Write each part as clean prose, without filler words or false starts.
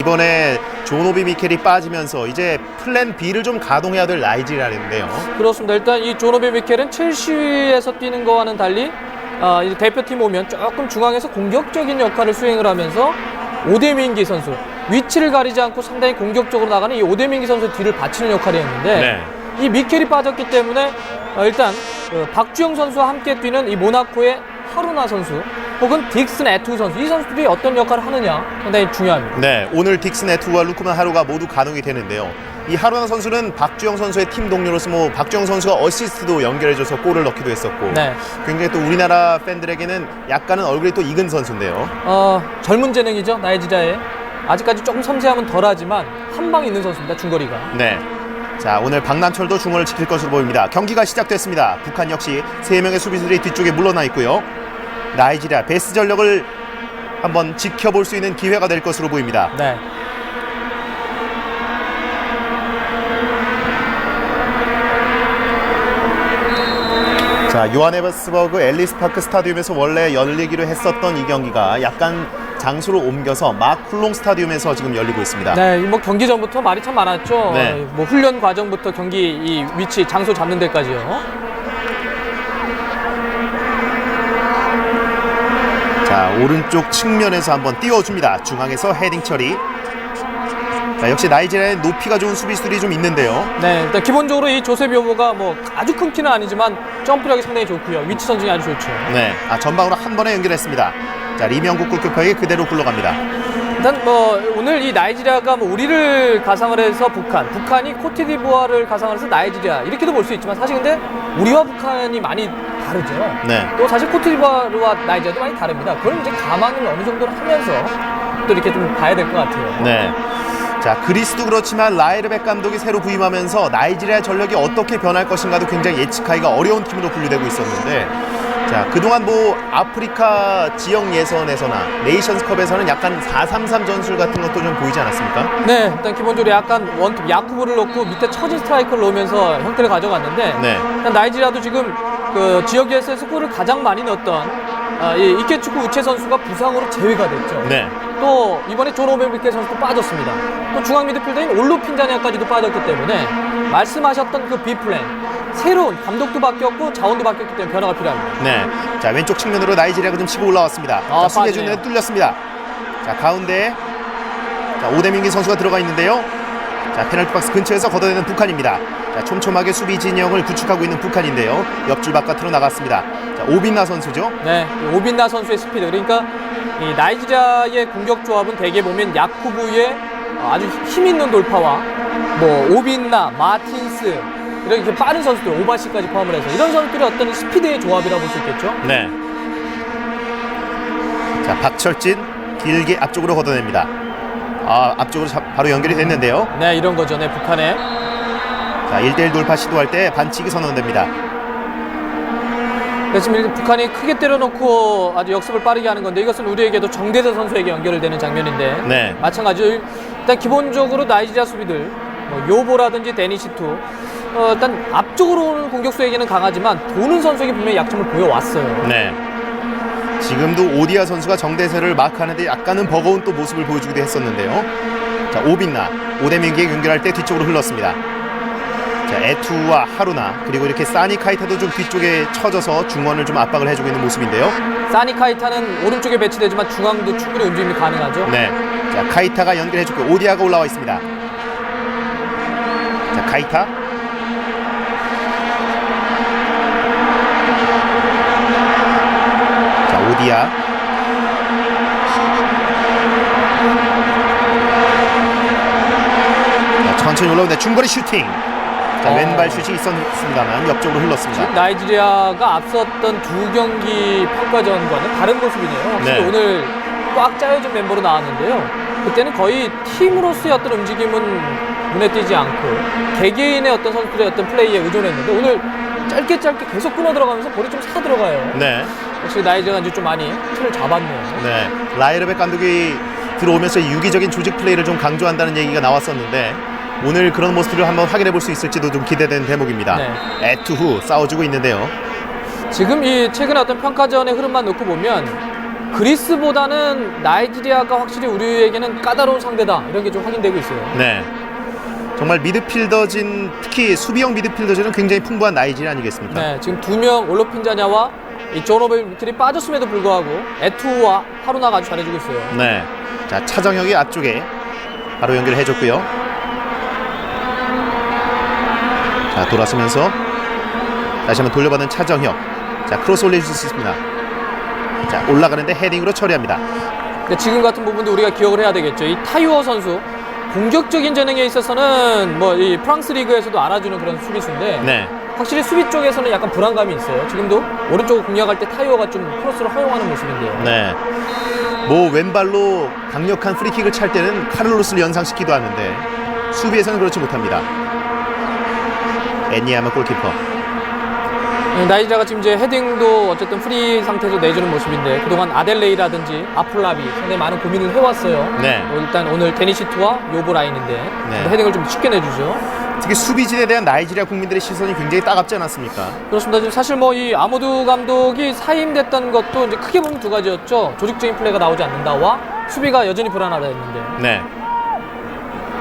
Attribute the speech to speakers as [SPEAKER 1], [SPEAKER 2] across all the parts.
[SPEAKER 1] 이번에 존 오비 미켈이 빠지면서 이제 플랜 B를 좀 가동해야 될 나이지리아인데요.
[SPEAKER 2] 그렇습니다. 일단 이 존 오비 미켈은 첼시에서 뛰는 거와는 달리 이제 대표팀 오면 조금 중앙에서 공격적인 역할을 수행을 하면서 오데민기 선수, 위치를 가리지 않고 상당히 공격적으로 나가는 이 오데민기 선수 뒤를 받치는 역할이었는데
[SPEAKER 1] 네.
[SPEAKER 2] 이 미켈이 빠졌기 때문에 일단 박주영 선수와 함께 뛰는 이 모나코의 하루나 선수 혹은 딕슨 에투 선수, 이 선수들이 어떤 역할을 하느냐 상당히 중요합니다.
[SPEAKER 1] 네, 오늘 딕슨 에투와 루크만 하루가 모두 가동이 되는데요. 이 하루나 선수는 박주영 선수의 팀 동료로서 박주영 선수가 어시스트도 연결해줘서 골을 넣기도 했었고
[SPEAKER 2] 네.
[SPEAKER 1] 굉장히 또 우리나라 팬들에게는 약간은 얼굴이 또 익은 선수인데요.
[SPEAKER 2] 젊은 재능이죠, 나이지리아에. 아직까지 조금 섬세함은 덜하지만 한 방 있는 선수입니다, 중거리가.
[SPEAKER 1] 네. 자, 오늘 박남철도 중원을 지킬 것으로 보입니다. 경기가 시작됐습니다. 북한 역시 3명의 수비수들이 뒤쪽에 물러나 있고요. 나이지리아 베스트 전력을 한번 지켜볼 수 있는 기회가 될 것으로 보입니다.
[SPEAKER 2] 네.
[SPEAKER 1] 자, 요하네스버그 앨리스 파크 스타디움에서 원래 열리기로 했었던 이 경기가 약간 장소를 옮겨서 마쿨롱 스타디움에서 지금 열리고 있습니다.
[SPEAKER 2] 네, 경기 전부터 말이 참 많았죠.
[SPEAKER 1] 네.
[SPEAKER 2] 훈련 과정부터 경기 이 위치, 장소 잡는 데까지요.
[SPEAKER 1] 자, 오른쪽 측면에서 한번 띄워줍니다. 중앙에서 헤딩 처리. 자, 역시 나이지리아의 높이가 좋은 수비수들이 좀 있는데요.
[SPEAKER 2] 네, 일단 기본적으로 이 조셉 요모가 아주 큰 키는 아니지만 점프력이 상당히 좋고요. 위치 선정이 아주 좋죠.
[SPEAKER 1] 네, 전방으로 한 번에 연결했습니다. 자, 리명국 골키퍼에게 그대로 굴러갑니다.
[SPEAKER 2] 일단 오늘 이 나이지리아가 우리를 가상을 해서 북한이 코트디부아를 가상을 해서 나이지리아 이렇게도 볼 수 있지만 사실 근데 우리와 북한이 많이 다르죠.
[SPEAKER 1] 네.
[SPEAKER 2] 또 사실 코트디부아와 나이지리아도 많이 다릅니다. 그걸 이제 감안을 어느 정도 하면서 또 이렇게 좀 봐야 될 것 같아요.
[SPEAKER 1] 네. 자, 그리스도 그렇지만 라이르백 감독이 새로 부임하면서 나이지리아 전력이 어떻게 변할 것인가도 굉장히 예측하기가 어려운 팀으로 분류되고 있었는데, 자, 그동안 아프리카 지역 예선에서나 네이션스컵에서는 약간 4-3-3 전술 같은 것도 좀 보이지 않았습니까?
[SPEAKER 2] 네, 일단 기본적으로 약간 원톱 야쿠브를 넣고 밑에 처진 스트라이커를 넣으면서 형태를 가져갔는데,
[SPEAKER 1] 네.
[SPEAKER 2] 일단 나이지리아도 지금 그 지역 예선에서 골을 가장 많이 넣었던 이 이케추쿠 우체 선수가 부상으로 제외가 됐죠.
[SPEAKER 1] 네.
[SPEAKER 2] 또 이번에 존 오비 미켈 선수도 빠졌습니다. 또 중앙 미드필더인 올로 핀자냐까지도 빠졌기 때문에 말씀하셨던 그 B플랜, 새로운 감독도 바뀌었고 자원도 바뀌었기 때문에 변화가 필요합니다.
[SPEAKER 1] 네. 자, 왼쪽 측면으로 나이지리아가 좀 치고 올라왔습니다. 자, 수비해주는 뚫렸습니다. 자, 가운데 자, 오데민기 선수가 들어가 있는데요. 자, 페널티 박스 근처에서 걷어내는 북한입니다. 자, 촘촘하게 수비 진영을 구축하고 있는 북한인데요. 옆줄 바깥으로 나갔습니다. 자, 오빈나 선수죠.
[SPEAKER 2] 네, 오빈나 선수의 스피드. 그러니까 이 나이지리아의 공격 조합은 대개 보면 야쿠부의 아주 힘 있는 돌파와 오빈나, 마틴스 이렇게 빠른 선수들, 오바시까지 포함을 해서 이런 선수들의 어떤 스피드의 조합이라고 볼 수 있겠죠.
[SPEAKER 1] 네. 자, 박철진 길게 앞쪽으로 걷어냅니다. 앞쪽으로 바로 연결이 됐는데요.
[SPEAKER 2] 네, 이런 거죠. 네, 북한의.
[SPEAKER 1] 자, 1대1 돌파 시도할 때 반칙이 선언됩니다.
[SPEAKER 2] 지금 북한이 크게 때려놓고 아주 역습을 빠르게 하는 건데 이것은 우리에게도 정대세 선수에게 연결되는 장면인데
[SPEAKER 1] 네.
[SPEAKER 2] 마찬가지로 일단 기본적으로 나이지리아 수비들 요보라든지 데니시투 일단 앞쪽으로 오는 공격수에게는 강하지만 도는 선수에게 분명히 약점을 보여왔어요.
[SPEAKER 1] 네. 지금도 오디아 선수가 정대세를 마크하는데 약간은 버거운 또 모습을 보여주기도 했었는데요. 자, 오빈나, 오데민기에 연결할 때 뒤쪽으로 흘렀습니다. 자, 에투와 하루나 그리고 이렇게 사니 카이타도 좀 뒤쪽에 쳐져서 중원을 좀 압박을 해주고 있는 모습인데요.
[SPEAKER 2] 사니 카이타는 오른쪽에 배치되지만 중앙도 충분히 움직임이 가능하죠.
[SPEAKER 1] 네. 자, 카이타가 연결해주고 오디아가 올라와 있습니다. 자, 카이타. 자, 오디아. 자, 천천히 올라오는데 중거리 슈팅. 자, 왼발 슛이 있었습니다만 옆쪽으로 흘렀습니다.
[SPEAKER 2] 나이지리아가 앞섰던 두 경기 평가전과는 다른 모습이네요. 확실히
[SPEAKER 1] 네.
[SPEAKER 2] 오늘 꽉 짜여진 멤버로 나왔는데요. 그때는 거의 팀으로서의 어떤 움직임은 눈에 띄지 않고 개개인의 어떤 선수들의 어떤 플레이에 의존했는데 오늘 짧게 계속 끊어 들어가면서 볼이 좀 차 들어가요.
[SPEAKER 1] 네.
[SPEAKER 2] 확실히 나이지리아가 이제 좀 많이 틀을 잡았네요.
[SPEAKER 1] 네. 라이르백 감독이 들어오면서 유기적인 조직 플레이를 좀 강조한다는 얘기가 나왔었는데 오늘 그런 모습들을 한번 확인해 볼 수 있을지도 좀 기대되는 대목입니다.
[SPEAKER 2] 네.
[SPEAKER 1] 에투후 싸워주고 있는데요.
[SPEAKER 2] 지금 이 최근에 어떤 평가전의 흐름만 놓고 보면 그리스보다는 나이지리아가 확실히 우리에게는 까다로운 상대다. 이런 게 좀 확인되고 있어요.
[SPEAKER 1] 네. 정말 미드필더진, 특히 수비형 미드필더진은 굉장히 풍부한 나이지리아 아니겠습니까?
[SPEAKER 2] 네, 지금 2명 올로핀자냐와 이 조노벨 미틀이 빠졌음에도 불구하고 에투와 하루나가 아주 잘해주고 있어요.
[SPEAKER 1] 네. 자, 차정혁이 앞쪽에 바로 연결해줬고요. 자, 돌아서면서 다시 한번 돌려받은 차정혁. 자, 크로스 올려줄 수 있습니다. 자, 올라가는데 헤딩으로 처리합니다.
[SPEAKER 2] 근데 지금 같은 부분도 우리가 기억을 해야 되겠죠. 이 타이워 선수 공격적인 재능에 있어서는 뭐 이 프랑스 리그에서도 알아주는 그런 수비수인데
[SPEAKER 1] 네.
[SPEAKER 2] 확실히 수비 쪽에서는 약간 불안감이 있어요. 지금도 오른쪽을 공략할 때 타이워가 좀 크로스를 허용하는 모습인데요.
[SPEAKER 1] 네. 뭐 왼발로 강력한 프리킥을 찰 때는 카를로스를 연상시키기도 하는데 수비에서는 그렇지 못합니다. 엔니아마 골키퍼.
[SPEAKER 2] 나이지리아가 지금 이제 헤딩도 어쨌든 프리 상태에서 내주는 모습인데 그동안 아델레이라든지 아폴라비 상당히 많은 고민을 해왔어요.
[SPEAKER 1] 네.
[SPEAKER 2] 일단 오늘 데니시투와 요보 라인인데
[SPEAKER 1] 네.
[SPEAKER 2] 헤딩을 좀 쉽게 내주죠.
[SPEAKER 1] 특히 수비진에 대한 나이지리아 국민들의 시선이 굉장히 따갑지 않았습니까?
[SPEAKER 2] 그렇습니다. 지금 사실 뭐 이 아모두 감독이 사임됐던 것도 이제 크게 보면 두 가지였죠. 조직적인 플레이가 나오지 않는다와 수비가 여전히 불안하다였는데.
[SPEAKER 1] 네.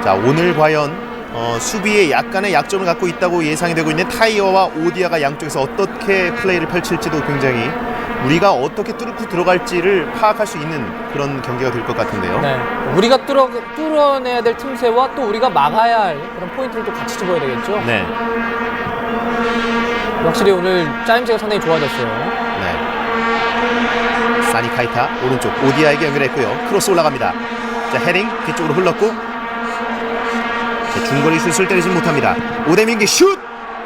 [SPEAKER 1] 자, 오늘 과연 수비에 약간의 약점을 갖고 있다고 예상이 되고 있는 타이어와 오디아가 양쪽에서 어떻게 플레이를 펼칠지도 굉장히 우리가 어떻게 뚫고 들어갈지를 파악할 수 있는 그런 경기가 될 것 같은데요.
[SPEAKER 2] 네. 우리가 뚫어내야 될 틈새와 또 우리가 막아야 할 그런 포인트를 또 같이 집어야 되겠죠.
[SPEAKER 1] 네.
[SPEAKER 2] 확실히 오늘 짜임새가 상당히 좋아졌어요.
[SPEAKER 1] 네. 사니 카이타 오른쪽 오디아에게 연결했고요. 크로스 올라갑니다. 자, 헤딩 뒤쪽으로 흘렀고 자, 중거리 슛을 때리지 못합니다. 오대민기 슛!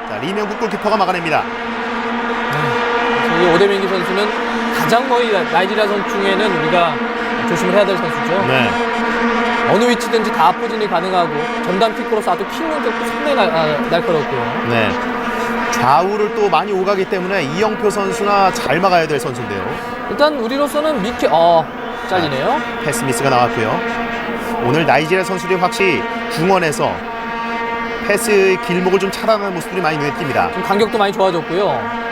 [SPEAKER 1] 자, 리명국 골키퍼가 막아냅니다.
[SPEAKER 2] 이 오데민기 선수는 가장 이 나이지리아 선수 중에는 우리가 조심을 해야 될 선수죠.
[SPEAKER 1] 네.
[SPEAKER 2] 어느 위치든지 다 포진이 가능하고 전담 킥으로서 아주 킥 능력도 상당히 날카롭고요.
[SPEAKER 1] 네. 좌우를 또 많이 오가기 때문에 이영표 선수나 잘 막아야 될 선수인데요.
[SPEAKER 2] 일단 우리로서는 잘리네요.
[SPEAKER 1] 패스 미스가 나왔고요. 오늘 나이지리아 선수들이 확실히 중원에서 패스의 길목을 좀 차단하는 모습들이 많이 눈에 띕니다.
[SPEAKER 2] 좀 간격도 많이 좋아졌고요.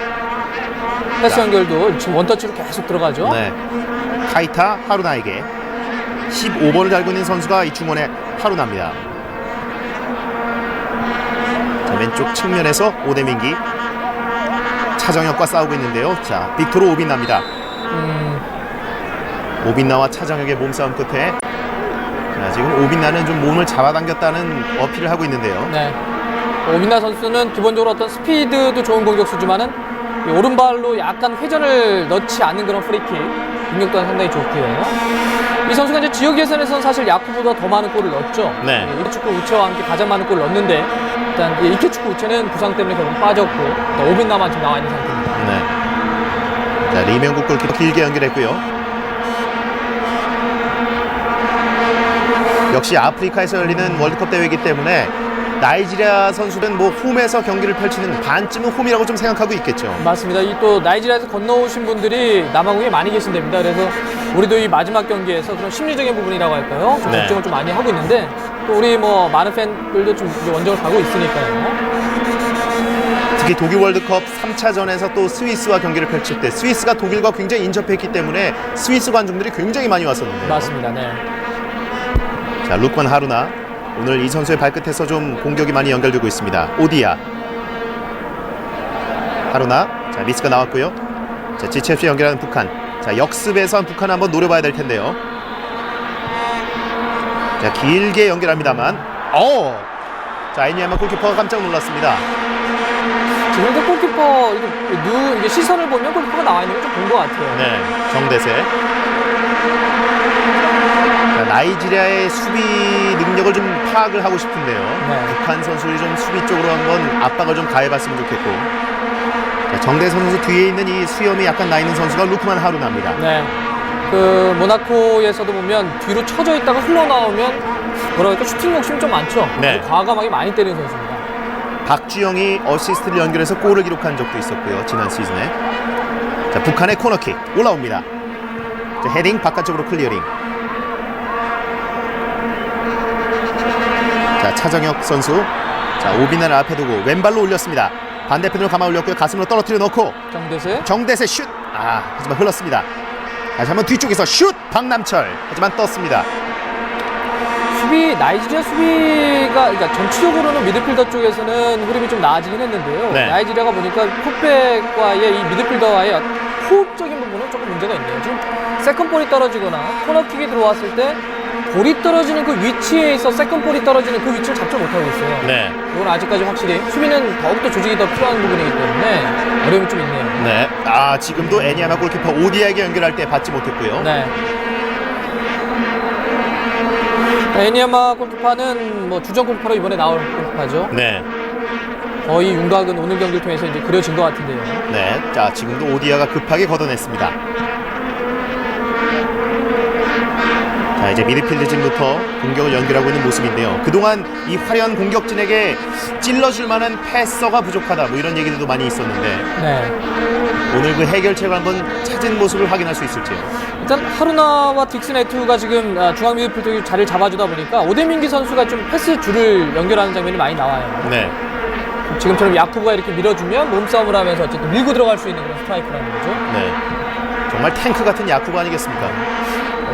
[SPEAKER 2] 패스 연결도 지금 원터치로 계속 들어가죠.
[SPEAKER 1] 네. 카이타 하루나에게 15번을 달고 있는 선수가 이 중원의 하루나입니다. 자, 왼쪽 측면에서 오대민기 차정혁과 싸우고 있는데요. 자, 빅토르 오빈나입니다. 오빈나와 차정혁의 몸싸움 끝에 자, 지금 오빈나는 좀 몸을 잡아당겼다는 어필을 하고 있는데요.
[SPEAKER 2] 네. 오빈나 선수는 기본적으로 어떤 스피드도 좋은 공격수지만은 이 오른발로 약간 회전을 넣지 않는 그런 프리킥 능력 또한 상당히 좋고요. 이 선수가 이제 지역 예선에서는 사실 야쿠보다 더 많은 골을 넣었죠.
[SPEAKER 1] 네.
[SPEAKER 2] 이케축구 우체와 함께 가장 많은 골을 넣었는데 일단 이케축구 우체는 부상 때문에 결국 빠졌고 오빈나만 지금 나와 있는 상태입니다.
[SPEAKER 1] 네. 자, 리명국 골키퍼 길게 연결했고요. 역시 아프리카에서 열리는 월드컵 대회이기 때문에 나이지리아 선수는 뭐 홈에서 경기를 펼치는 반쯤은 홈이라고 좀 생각하고 있겠죠.
[SPEAKER 2] 맞습니다. 이 또 나이지리아에서 건너오신 분들이 남아공에 많이 계신답니다. 그래서 우리도 이 마지막 경기에서 그런 심리적인 부분이라고 할까요? 좀
[SPEAKER 1] 네.
[SPEAKER 2] 걱정을 좀 많이 하고 있는데 또 우리 뭐 많은 팬들도 좀 원정을 가고 있으니까요.
[SPEAKER 1] 특히 독일 월드컵 3차전에서 또 스위스와 경기를 펼칠 때 스위스가 독일과 굉장히 인접했기 때문에 스위스 관중들이 굉장히 많이 왔었는데요.
[SPEAKER 2] 맞습니다. 네.
[SPEAKER 1] 자, 루크만 하루나 오늘 이 선수의 발끝에서 좀 공격이 많이 연결되고 있습니다. 오디아 하루나 자, 미스가 나왔고요. 자, 지체없이 연결하는 북한. 자, 역습에서 북한 한번 노려봐야 될 텐데요. 자, 길게 연결합니다만 자, 애니아마 골키퍼가 깜짝 놀랐습니다.
[SPEAKER 2] 지금도 골키퍼 이게 시선을 보면 골키퍼가 나와 있는 걸 좀 본 것 같아요.
[SPEAKER 1] 네, 정대세. 자, 나이지리아의 수비 능력을 좀 파악을 하고 싶은데요.
[SPEAKER 2] 네.
[SPEAKER 1] 북한 선수들이 좀 수비 쪽으로 한번 압박을 좀 가해봤으면 좋겠고. 자, 정대세 선수 뒤에 있는 이 수염이 약간 나 있는 선수가 루크만 하루나입니다.
[SPEAKER 2] 네. 그 모나코에서도 보면 뒤로 쳐져 있다가 흘러나오면 뭐라 할까 슈팅 욕심이 좀 많죠.
[SPEAKER 1] 네.
[SPEAKER 2] 과감하게 많이 때리는 선수입니다.
[SPEAKER 1] 박주영이 어시스트를 연결해서 골을 기록한 적도 있었고요. 지난 시즌에. 자, 북한의 코너킥 올라옵니다. 자, 헤딩 바깥쪽으로 클리어링. 자, 차정혁 선수. 자, 오비나를 앞에 두고 왼발로 올렸습니다. 반대편으로 감아 올렸고요. 가슴으로 떨어뜨려 넣고
[SPEAKER 2] 정대세.
[SPEAKER 1] 정대세 슛. 하지만 흘렀습니다. 다시 한번 뒤쪽에서 슛 박남철. 하지만 떴습니다.
[SPEAKER 2] 나이지리아 수비가, 그러니까 전체적으로는 미드필더 쪽에서는 흐름이 좀 나아지긴 했는데요.
[SPEAKER 1] 네.
[SPEAKER 2] 나이지리아가 보니까 풋백과의 이 미드필더와의 호흡적인 부분은 조금 문제가 있네요. 지금 세컨볼이 떨어지거나 코너킥이 들어왔을 때 볼이 떨어지는 그 위치에 있어 세컨볼이 떨어지는 그 위치를 잡지 못하고 있어요.
[SPEAKER 1] 네.
[SPEAKER 2] 이건 아직까지 확실히 수비는 더욱더 조직이 더 필요한 부분이기 때문에 어려움이 좀 있네요.
[SPEAKER 1] 네. 지금도 애니야마 골키퍼 오디아에게 연결할 때 받지 못했고요.
[SPEAKER 2] 네. 애니야마 골키퍼는 뭐 주전 골키퍼로 이번에 나올 골키퍼죠.
[SPEAKER 1] 네.
[SPEAKER 2] 거의 윤곽은 오늘 경기를 통해서 이제 그려진 것 같은데요.
[SPEAKER 1] 네. 자, 지금도 오디아가 급하게 걷어냈습니다. 자, 이제 미드필드진부터 공격을 연결하고 있는 모습인데요. 그동안 이 화려한 공격진에게 찔러줄 만한 패서가 부족하다, 뭐 이런 얘기들도 많이 있었는데
[SPEAKER 2] 네.
[SPEAKER 1] 오늘 그 해결책을 한번 찾은 모습을 확인할 수 있을지요.
[SPEAKER 2] 일단 하루나와 딕슨 에투가 지금 중앙 미드필드 자리를 잡아주다 보니까 오데민기 선수가 좀 패스 줄을 연결하는 장면이 많이 나와요.
[SPEAKER 1] 네.
[SPEAKER 2] 지금처럼 야쿠브가 이렇게 밀어주면 몸싸움을 하면서 어쨌든 밀고 들어갈 수 있는 그런 스트라이크라는 거죠.
[SPEAKER 1] 네. 정말 탱크 같은 야쿠브 아니겠습니까?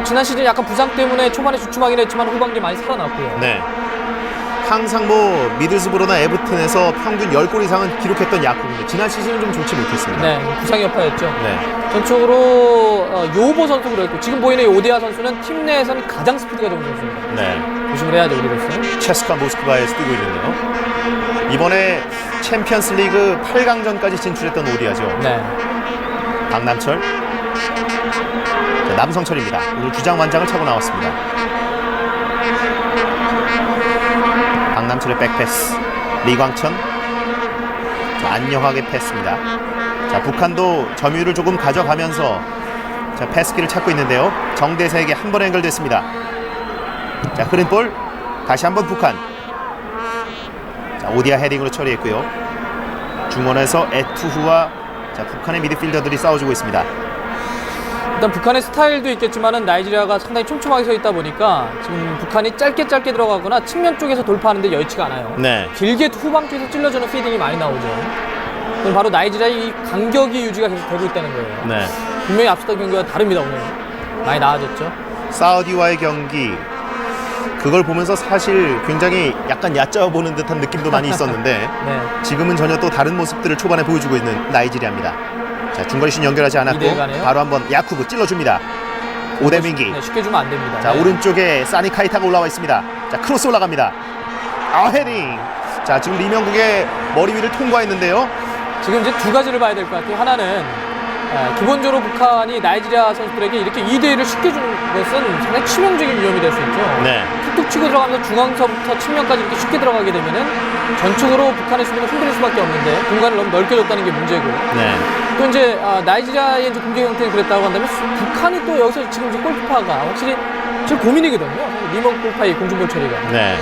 [SPEAKER 2] 지난 시즌 약간 부상 때문에 초반에 주춤하긴 했지만 후반기에 많이 살아났고요.
[SPEAKER 1] 네. 항상 뭐 미들스브로나 에버튼에서 평균 10골 이상은 기록했던 야쿠브인데 지난 시즌은 좀 좋지 못했습니다.
[SPEAKER 2] 네, 부상이 여파였죠.
[SPEAKER 1] 네.
[SPEAKER 2] 전적으로 요보 선수도 그랬고 지금 보이는 오디아 선수는 팀 내에서는 가장 스피드가 좋은 선수입니다.
[SPEAKER 1] 네.
[SPEAKER 2] 조심을 해야죠, 우리로서.
[SPEAKER 1] 체스카 모스크바에서 뛰고 있는데요. 이번에 챔피언스 리그 8강전까지 진출했던 오디아죠.
[SPEAKER 2] 네.
[SPEAKER 1] 박남철. 자, 남성철입니다. 오늘 주장만장을 차고 나왔습니다. 박남철의 백패스. 리광천. 자, 안녕하게 패스입니다. 자, 북한도 점유율을 조금 가져가면서 자, 패스기를 찾고 있는데요. 정대세에게 한 번 연결됐습니다. 자, 흐른 볼. 다시 한번 북한. 자, 오디아 헤딩으로 처리했고요. 중원에서 에투후와 자, 북한의 미드필더들이 싸워주고 있습니다.
[SPEAKER 2] 일단 북한의 스타일도 있겠지만은 나이지리아가 상당히 촘촘하게 서 있다 보니까 지금 북한이 짧게 들어가거나 측면 쪽에서 돌파하는데 여의치가 않아요.
[SPEAKER 1] 네.
[SPEAKER 2] 길게 후방 쪽에서 찔러주는 피딩이 많이 나오죠. 그럼 바로 나이지리아의 이 간격이 유지가 계속 되고 있다는 거예요.
[SPEAKER 1] 네.
[SPEAKER 2] 분명히 앞섰던 경기와 다릅니다. 오늘 많이 나아졌죠.
[SPEAKER 1] 사우디와의 경기 그걸 보면서 사실 굉장히 약간 얕잡아 보는 듯한 느낌도 많이 있었는데
[SPEAKER 2] 네.
[SPEAKER 1] 지금은 전혀 또 다른 모습들을 초반에 보여주고 있는 나이지리아입니다. 자, 중거리 슛 연결하지 않았고
[SPEAKER 2] 이대일 가네요.
[SPEAKER 1] 바로 한번 야쿠브 찔러줍니다. 오데민기.
[SPEAKER 2] 네, 쉽게 주면 안 됩니다.
[SPEAKER 1] 자,
[SPEAKER 2] 네.
[SPEAKER 1] 오른쪽에 사니 카이타가 올라와 있습니다. 자, 크로스 올라갑니다. 헤딩. 자, 지금 리명국의 머리 위를 통과했는데요.
[SPEAKER 2] 지금 이제 두 가지를 봐야 될 것 같아요. 하나는 기본적으로 북한이 나이지리아 선수들에게 이렇게 2대1을 쉽게 주는 것은 상당히 치명적인 위험이 될 수 있죠.
[SPEAKER 1] 네.
[SPEAKER 2] 툭툭 치고 들어가면서 중앙서부터 측면까지 이렇게 쉽게 들어가게 되면은 전적으로 북한의 수비는 흔들릴 수밖에 없는데 공간을 너무 넓게 줬다는 게 문제고.
[SPEAKER 1] 네.
[SPEAKER 2] 또 이제 나이지리아의 이제 공격 형태는 그랬다고 한다면 북한이 또 여기서 지금 이제 골키퍼가 확실히 제일 고민이거든요. 리먼 골파의 공중볼 처리가.
[SPEAKER 1] 네.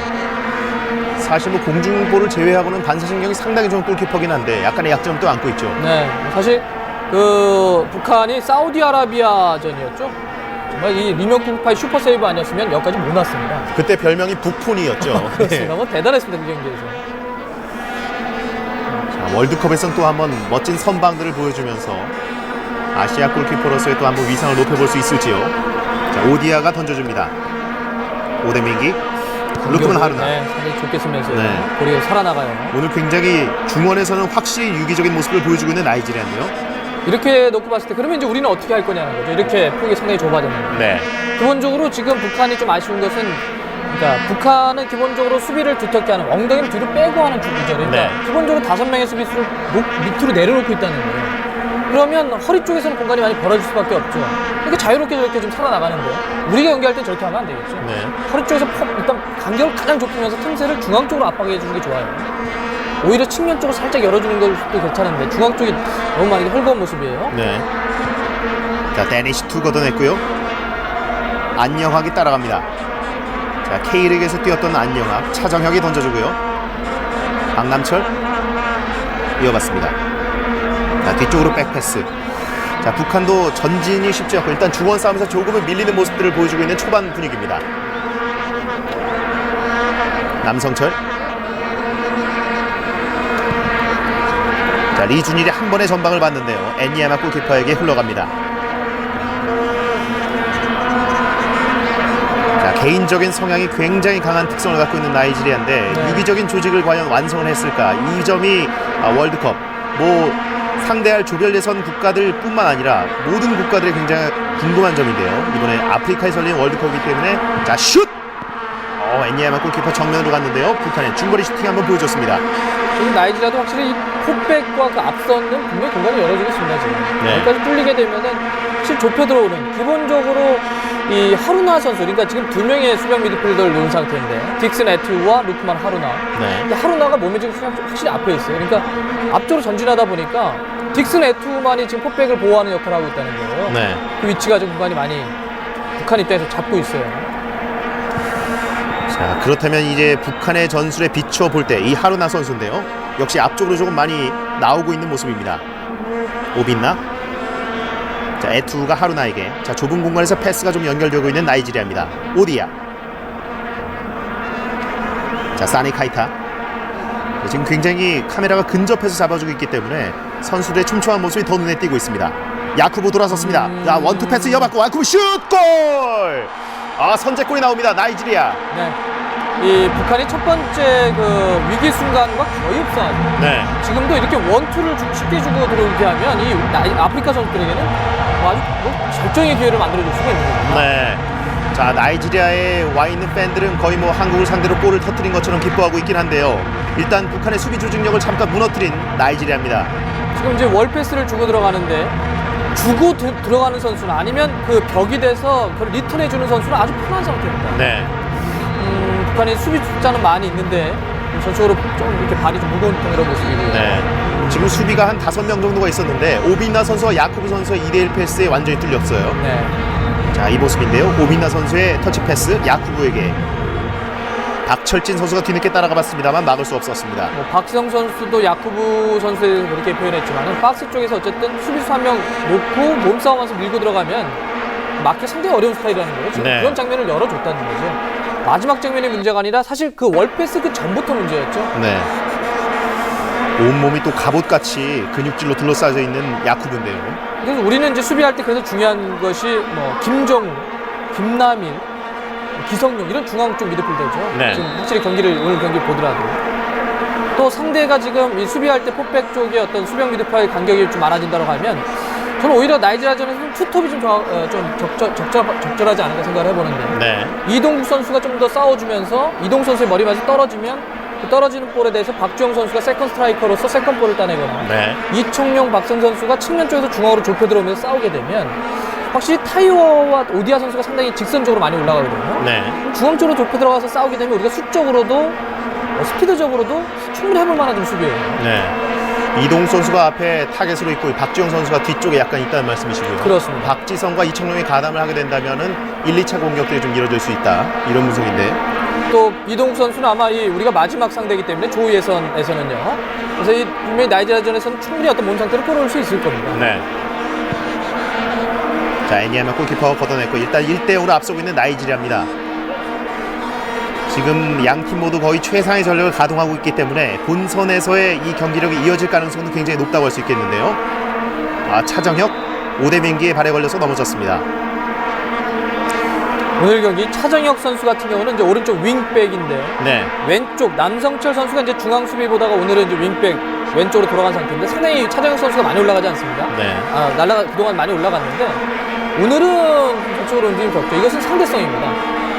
[SPEAKER 1] 사실 뭐 공중볼을 제외하고는 반사신경이 상당히 좋은 골키퍼긴 한데 약간의 약점도 안고 있죠.
[SPEAKER 2] 네, 사실 그 북한이 사우디아라비아전이었죠. 정말 이 리먼 골파의 슈퍼 세이브 아니었으면 여기까지 못 왔습니다.
[SPEAKER 1] 그때 별명이 북푼이었죠.
[SPEAKER 2] 그렇습니다. 뭐 대단했습니다, 그 경기에서.
[SPEAKER 1] 자, 월드컵에서는 또 한번 멋진 선방들을 보여주면서 아시아 골키퍼로서의 또 한번 위상을 높여볼 수 있을지요. 자, 오디아가 던져줍니다. 오데민기. 루크만 하루나.
[SPEAKER 2] 네, 상당히 좋게 쓰면서
[SPEAKER 1] 네.
[SPEAKER 2] 볼이 살아나가요.
[SPEAKER 1] 오늘 굉장히 중원에서는 확실히 유기적인 모습을 보여주고 있는 나이지리아인데요.
[SPEAKER 2] 이렇게 놓고 봤을 때 그러면 이제 우리는 어떻게 할 거냐는 거죠. 이렇게 폭이 상당히 좁아졌는데.
[SPEAKER 1] 네.
[SPEAKER 2] 기본적으로 지금 북한이 좀 아쉬운 것은 그러니까 북한은 기본적으로 수비를 두텁게 하는 엉덩이를 뒤로 빼고 하는 축구죠. 그러니까
[SPEAKER 1] 네.
[SPEAKER 2] 기본적으로 5명의 수비수를 밑으로 내려놓고 있다는 거예요. 그러면 허리 쪽에서는 공간이 많이 벌어질 수밖에 없죠. 그러니까 자유롭게 저렇게 좀 살아나가는데 우리가 연기할 땐 저렇게 하면 안 되겠죠.
[SPEAKER 1] 네.
[SPEAKER 2] 허리 쪽에서 일단 간격을 가장 좁히면서 틈새를 중앙 쪽으로 압박해 주는 게 좋아요. 오히려 측면 쪽으로 살짝 열어주는 것도 괜찮은데 중앙 쪽이 너무 많이 헐거운 모습이에요.
[SPEAKER 1] 네. 자, 데니시 투 걷어냈고요. 안녕학이 따라갑니다. 자, K리그에서 뛰었던 안녕학. 차정혁이 던져주고요. 박남철 이어봤습니다. 자, 뒤쪽으로 백패스. 자, 북한도 전진이 쉽지 않고 일단 중원 싸움에서 조금은 밀리는 모습들을 보여주고 있는 초반 분위기입니다. 남성철. 자, 리준일이 한 번의 전방을 봤는데요. 애니야마 골키퍼에게 흘러갑니다. 개인적인 성향이 굉장히 강한 특성을 갖고 있는 나이지리아인데
[SPEAKER 2] 네.
[SPEAKER 1] 유기적인 조직을 과연 완성을 했을까? 이 점이 월드컵 뭐 상대할 조별 예선 국가들 뿐만 아니라 모든 국가들이 굉장히 궁금한 점인데요. 이번에 아프리카에 열린 월드컵이기 때문에 자 슛! 엔니아마 골키퍼 정면으로 갔는데요. 북한의 중거리 슈팅 한번 보여줬습니다.
[SPEAKER 2] 지금 나이지리아도 확실히 이 풋백과 그 앞선은 분명히 공간이 열어지고 있습니다. 지금
[SPEAKER 1] 네.
[SPEAKER 2] 여기까지 뚫리게 되면은 사실 좁혀 들어오는 기본적으로 이 하루나 선수, 그러니까 지금 두 명의 수비형 미드필더를 놓은 상태인데 딕슨 에투와 루크만 하루나.
[SPEAKER 1] 네.
[SPEAKER 2] 근데 하루나가 몸에 지금 확실히 앞에 있어요. 그러니까 앞쪽으로 전진하다 보니까 딕슨 에투만이 지금 풋백을 보호하는 역할을 하고 있다는 거예요.
[SPEAKER 1] 네.
[SPEAKER 2] 그 위치가 좀 공간이 많이 북한 입장에서 잡고 있어요.
[SPEAKER 1] 자, 그렇다면 이제 북한의 전술에 비춰볼 때 이 하루나 선수인데요. 역시 앞쪽으로 조금 많이 나오고 있는 모습입니다. 오빈나. 자, 에투가 하루나에게. 자, 좁은 공간에서 패스가 좀 연결되고 있는 나이지리아입니다. 오디야. 자, 사니 카이타. 지금 굉장히 카메라가 근접해서 잡아주고 있기 때문에 선수들의 촘촘한 모습이 더 눈에 띄고 있습니다. 야쿠부 돌아섰습니다. 자, 원투 패스 이어받고 야쿠부 슛! 골! 선제골이 나옵니다. 나이지리아.
[SPEAKER 2] 네. 이 북한이 첫 번째 그 위기 순간과 거의 흡사하죠.
[SPEAKER 1] 네.
[SPEAKER 2] 지금도 이렇게 원투를 쉽게 주고 들어오게 하면 이 아프리카 선수들에게는 아주 절정의 기회를 만들어줄 수가 있는 겁니다.
[SPEAKER 1] 네. 자, 나이지리아에 와 있는 팬들은 거의 뭐 한국을 상대로 골을 터뜨린 것처럼 기뻐하고 있긴 한데요. 일단 북한의 수비 조직력을 잠깐 무너뜨린 나이지리아입니다.
[SPEAKER 2] 지금 이제 월패스를 주고 들어가는데 주고 들어가는 선수는 아니면 그 벽이 돼서 그걸 리턴해주는 선수는 아주 편한 상태입니다.
[SPEAKER 1] 네.
[SPEAKER 2] 북한이 수비 숫자는 많이 있는데 전적으로 좀 이렇게 발이 좀 무거운 편이라는 모습이고요.
[SPEAKER 1] 네. 지금 수비가 한 5명 정도가 있었는데 오빈나 선수와 야쿠브 선수의 2대1 패스에 완전히 뚫렸어요.
[SPEAKER 2] 네.
[SPEAKER 1] 자, 이 모습인데요. 오빈나 선수의 터치 패스 야쿠브에게 박철진 선수가 뒤늦게 따라가 봤습니다만 막을 수 없었습니다.
[SPEAKER 2] 뭐 박지성 선수도 야쿠브 선수에 대해서 그렇게 표현했지만 박스 쪽에서 어쨌든 수비수 한 명 놓고 몸싸움하면서 밀고 들어가면 막기 상당히 어려운 스타일이라는 거예요. 지금
[SPEAKER 1] 네.
[SPEAKER 2] 그런 장면을 열어줬다는 거죠. 마지막 장면이 문제가 아니라 사실 그 월패스 그 전부터 문제였죠.
[SPEAKER 1] 네. 온몸이 또 갑옷같이 근육질로 둘러싸여 있는 야쿠브인데요.
[SPEAKER 2] 그래서 우리는 이제 수비할 때 그래서 중요한 것이 뭐 김정우, 김남일, 기성용 이런 중앙 쪽 미드필더죠.
[SPEAKER 1] 네.
[SPEAKER 2] 지금 확실히 오늘 경기 보더라도 또 상대가 지금 이 수비할 때 포백 쪽에 어떤 수비형 미드파의 간격이 좀 많아진다고 하면 저는 오히려 나이지리아전에서는 투톱이 좀 적절하지 않을까 생각을 해보는데
[SPEAKER 1] 네.
[SPEAKER 2] 이동국 선수가 좀 더 싸워주면서 이동국 선수의 머리 맞이 떨어지면 그 떨어지는 볼에 대해서 박주영 선수가 세컨 스트라이커로서 세컨 볼을 따내거나
[SPEAKER 1] 네.
[SPEAKER 2] 이청용, 박성 선수가 측면 쪽에서 중앙으로 좁혀 들어오면서 싸우게 되면 확실히 타이워와 오디아 선수가 상당히 직선적으로 많이 올라가거든요.
[SPEAKER 1] 네.
[SPEAKER 2] 중앙 쪽으로 좁혀 들어가서 싸우게 되면 우리가 수적으로도 스피드적으로도 충분히 해볼 만한 좀 수비예요.
[SPEAKER 1] 네. 이동 선수가 앞에 타겟으로 있고 박지영 선수가 뒤쪽에 약간 있다는 말씀이시고요.
[SPEAKER 2] 그렇습니다.
[SPEAKER 1] 박지성과 이청용이 가담을 하게 된다면은 1, 2차 공격들이 좀 이뤄질 수 있다. 이런 분석인데.
[SPEAKER 2] 또 이동국 선수는 아마 우리가 마지막 상대이기 때문에 조우 예선에서는요. 그래서 이 분명히 나이지리아전에서는 충분히 어떤 몸 상태를 끌어올 수 있을 겁니다.
[SPEAKER 1] 네. 자, 엔니아마 골키퍼 걷어냈고 일단 1대0으로 앞서고 있는 나이지리아입니다. 지금 양팀 모두 거의 최상의 전력을 가동하고 있기 때문에 본선에서의 이 경기력이 이어질 가능성도 굉장히 높다고 할 수 있겠는데요. 차정혁, 오대민기의 발에 걸려서 넘어졌습니다.
[SPEAKER 2] 오늘 경기 차정혁 선수 같은 경우는 이제 오른쪽 윙백인데
[SPEAKER 1] 네.
[SPEAKER 2] 왼쪽 남성철 선수가 이제 중앙 수비 보다가 오늘은 이제 윙백 왼쪽으로 돌아간 상태인데 상당히 차정혁 선수가 많이 올라가지 않습니까?
[SPEAKER 1] 네.
[SPEAKER 2] 그동안 많이 올라갔는데 오늘은 전적으로 움직임이 적죠. 이것은 상대성입니다.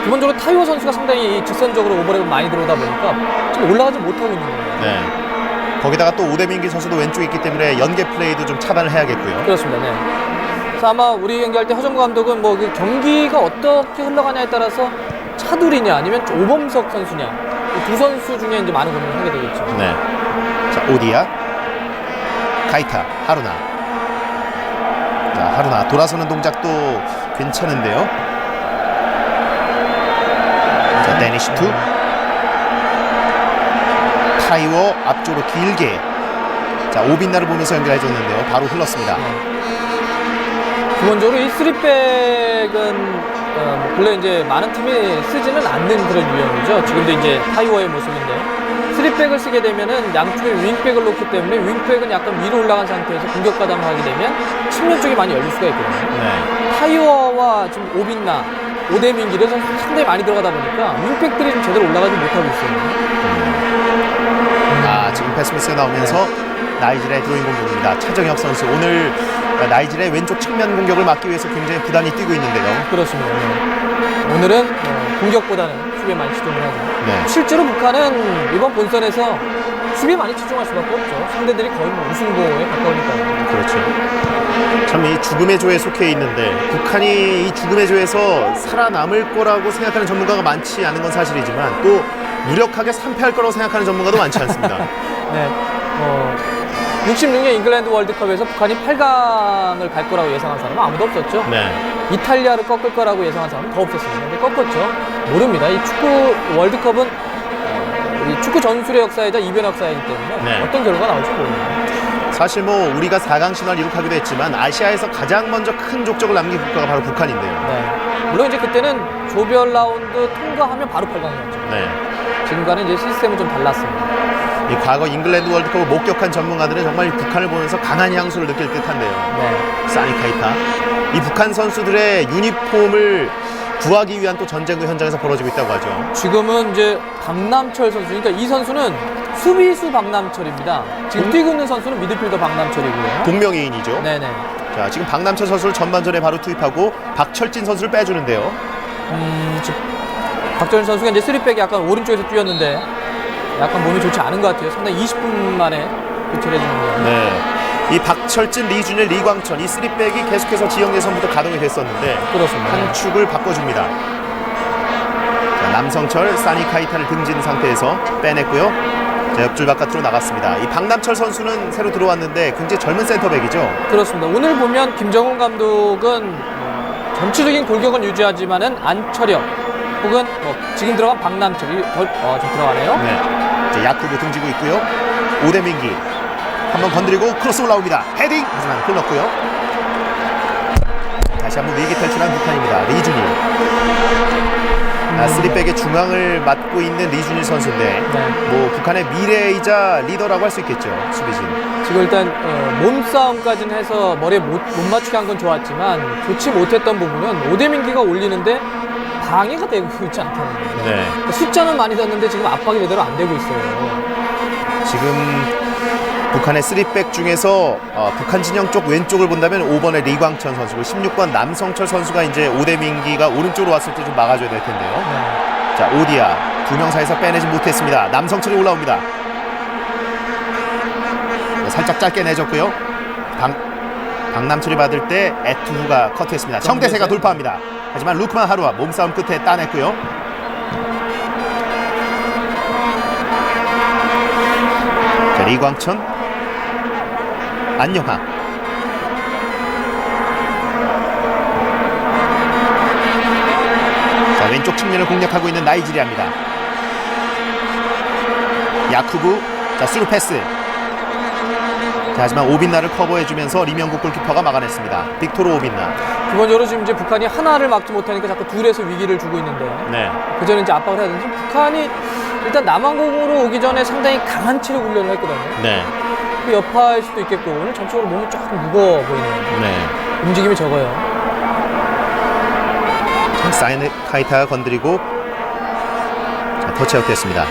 [SPEAKER 2] 기본적으로 타이워 선수가 상당히 직선적으로 오버랩을 많이 들어오다 보니까 지금 올라가지 못하고 있는 거예요.
[SPEAKER 1] 네. 거기다가 또 오대민기 선수도 왼쪽에 있기 때문에 연계 플레이도 좀 차단을 해야겠고요.
[SPEAKER 2] 그렇습니다. 네. 그래서 아마 우리 경기할 때 허정구 감독은 뭐 그 경기가 어떻게 흘러가냐에 따라서 차두리냐 아니면 오범석 선수냐 이 두 선수 중에 이제 많은 고민을 하게 되겠죠.
[SPEAKER 1] 네. 자, 오디야, 카이타, 하루나. 자, 하루나 돌아서는 동작도 괜찮은데요. 자, 데니시투, 타이워 앞쪽으로 길게. 자, 오빈나를 보면서 연결해줬는데요. 바로 흘렀습니다.
[SPEAKER 2] 기본적으로 이 3백은 원래 이제 많은 팀이 쓰지는 않는 그런 유형이죠. 지금도 이제 타이워의 모습인데 3백을 쓰게 되면은 양쪽에 윙백을 놓기 때문에 윙백은 약간 위로 올라간 상태에서 공격 가담을 하게 되면 측면 쪽이 많이 열릴 수가 있거든요.
[SPEAKER 1] 네.
[SPEAKER 2] 타이워와 지금 오빈나 오대민기를 상당히 많이 들어가다 보니까 윙백들이 좀 제대로 올라가지 못하고 있어요.
[SPEAKER 1] 지금 패스미스가 나오면서 나이지리아의 드로잉 공격입니다. 차정혁 선수 오늘 나이지리아의 왼쪽 측면 공격을 막기 위해서 굉장히 부단히 뛰고 있는데요.
[SPEAKER 2] 그렇습니다. 네. 오늘은 공격보다는 수비에 많이 치중을 하죠.
[SPEAKER 1] 네.
[SPEAKER 2] 실제로 북한은 이번 본선에서 수비에 많이 치중할 수밖에 없죠. 상대들이 거의 뭐 우승보에 가까우니까요.
[SPEAKER 1] 그렇죠. 참 이 죽음의 조에 속해 있는데 북한이 이 죽음의 조에서 살아남을 거라고 생각하는 전문가가 많지 않은 건 사실이지만 또 무력하게 참패할 거라고 생각하는 전문가도 많지 않습니다.
[SPEAKER 2] 네. 66년 잉글랜드 월드컵에서 북한이 8강을 갈 거라고 예상한 사람은 아무도 없었죠.
[SPEAKER 1] 네.
[SPEAKER 2] 이탈리아를 꺾을 거라고 예상한 사람은 더 없었습니다. 근데 꺾었죠. 모릅니다. 이 축구 월드컵은 이 축구 전술의 역사이자 이변 역사이기 때문에
[SPEAKER 1] 네.
[SPEAKER 2] 어떤 결과가 나올지 모릅니다.
[SPEAKER 1] 사실 뭐 우리가 4강 신화를 이룩하기도 했지만 아시아에서 가장 먼저 큰 족적을 남긴 국가가 바로 북한인데요.
[SPEAKER 2] 네. 물론 이제 그때는 조별 라운드 통과하면 바로 8강이었죠.
[SPEAKER 1] 네.
[SPEAKER 2] 지금과는 이제 시스템은 좀 달랐습니다.
[SPEAKER 1] 이 과거 잉글랜드 월드컵을 목격한 전문가들은 정말 이 북한을 보면서 강한 향수를 느낄 듯한데요.
[SPEAKER 2] 네.
[SPEAKER 1] 사니카이타. 이 북한 선수들의 유니폼을 구하기 위한 또 전쟁의 현장에서 벌어지고 있다고 하죠.
[SPEAKER 2] 지금은 이제 박남철 선수, 그러니까 이 선수는 수비수 박남철입니다. 지금 뛰고 있는 선수는 미드필더 박남철이고요.
[SPEAKER 1] 동명이인이죠.
[SPEAKER 2] 네네.
[SPEAKER 1] 자, 지금 박남철 선수를 전반전에 바로 투입하고 박철진 선수를 빼주는데요.
[SPEAKER 2] 지금 박철진 선수가 이제 3백이 약간 오른쪽에서 뛰었는데 약간 몸이 좋지 않은 것 같아요. 상당히 20분 만에 교체를 해주는데요.
[SPEAKER 1] 네. 이 박철진, 리준일, 리광천 이 3백이 계속해서 지역 예선부터 가동이 됐었는데
[SPEAKER 2] 그렇습니다.
[SPEAKER 1] 한 축을 바꿔줍니다. 자, 남성철, 사니카이타를 등진 상태에서 빼냈고요. 자, 옆줄 바깥으로 나갔습니다. 이 박남철 선수는 새로 들어왔는데 굉장히 젊은 센터백이죠.
[SPEAKER 2] 그렇습니다. 오늘 보면 김정훈 감독은 전체적인 골격은 유지하지만은 안철혁 혹은 지금 들어간 박남철이 좀 들어가네요.
[SPEAKER 1] 네. 이제 야쿠브 등지고 있고요. 오대민기 한번 건드리고 크로스 올라옵니다. 헤딩! 하지만 흘렀고요. 다시 한번 위기 탈출한 북한입니다. 리준일. 3백의 중앙을 맡고 있는 리준일 선수인데
[SPEAKER 2] 네.
[SPEAKER 1] 뭐 북한의 미래이자 리더라고 할 수 있겠죠. 수비진.
[SPEAKER 2] 지금 일단 몸싸움까지는 해서 머리에 못 맞추게 한 건 좋았지만 좋지 못했던 부분은 오대민기가 올리는데 방해가 되고 있지 않다는 거예요.
[SPEAKER 1] 네.
[SPEAKER 2] 그러니까 숫자는 많이 졌는데 지금 압박이 제대로 안 되고 있어요.
[SPEAKER 1] 지금 북한의 3백 중에서 북한 진영 쪽 왼쪽을 본다면 5번의 리광천 선수고 16번 남성철 선수가 이제 오대민기가 오른쪽으로 왔을 때 좀 막아줘야 될 텐데요.
[SPEAKER 2] 네.
[SPEAKER 1] 자, 오디아 두 명 사이에서 빼내지 못했습니다. 남성철이 올라옵니다. 네, 살짝 짧게 내줬고요. 박남철이 받을 때 에투후가 커트했습니다. 정대세가 돌파합니다. 하지만 루크만 하루와 몸싸움 끝에 따냈고요. 자, 리광천, 안영하. 자, 왼쪽 측면을 공략하고 있는 나이지리아입니다. 야쿠브, 자, 스루 패스. 자, 하지만 오빈나를 커버해주면서 리명국 골키퍼가 막아냈습니다. 빅토르 오빈나.
[SPEAKER 2] 기본적으로 지금 이제 북한이 하나를 막지 못하니까 자꾸 둘에서 위기를 주고 있는데요.
[SPEAKER 1] 네.
[SPEAKER 2] 그전에 이제 압박을 해야 되는데 북한이 일단 남한공으로 오기 전에 상당히 강한 체력 훈련을 했거든요.
[SPEAKER 1] 네.
[SPEAKER 2] 그 여파일 수도 있겠고 오늘 전체적으로 몸이 조금 무거워 보이네요.
[SPEAKER 1] 네.
[SPEAKER 2] 움직임이 적어요.
[SPEAKER 1] 사이네카이타가 건드리고 자, 터치아웃 됐습니다.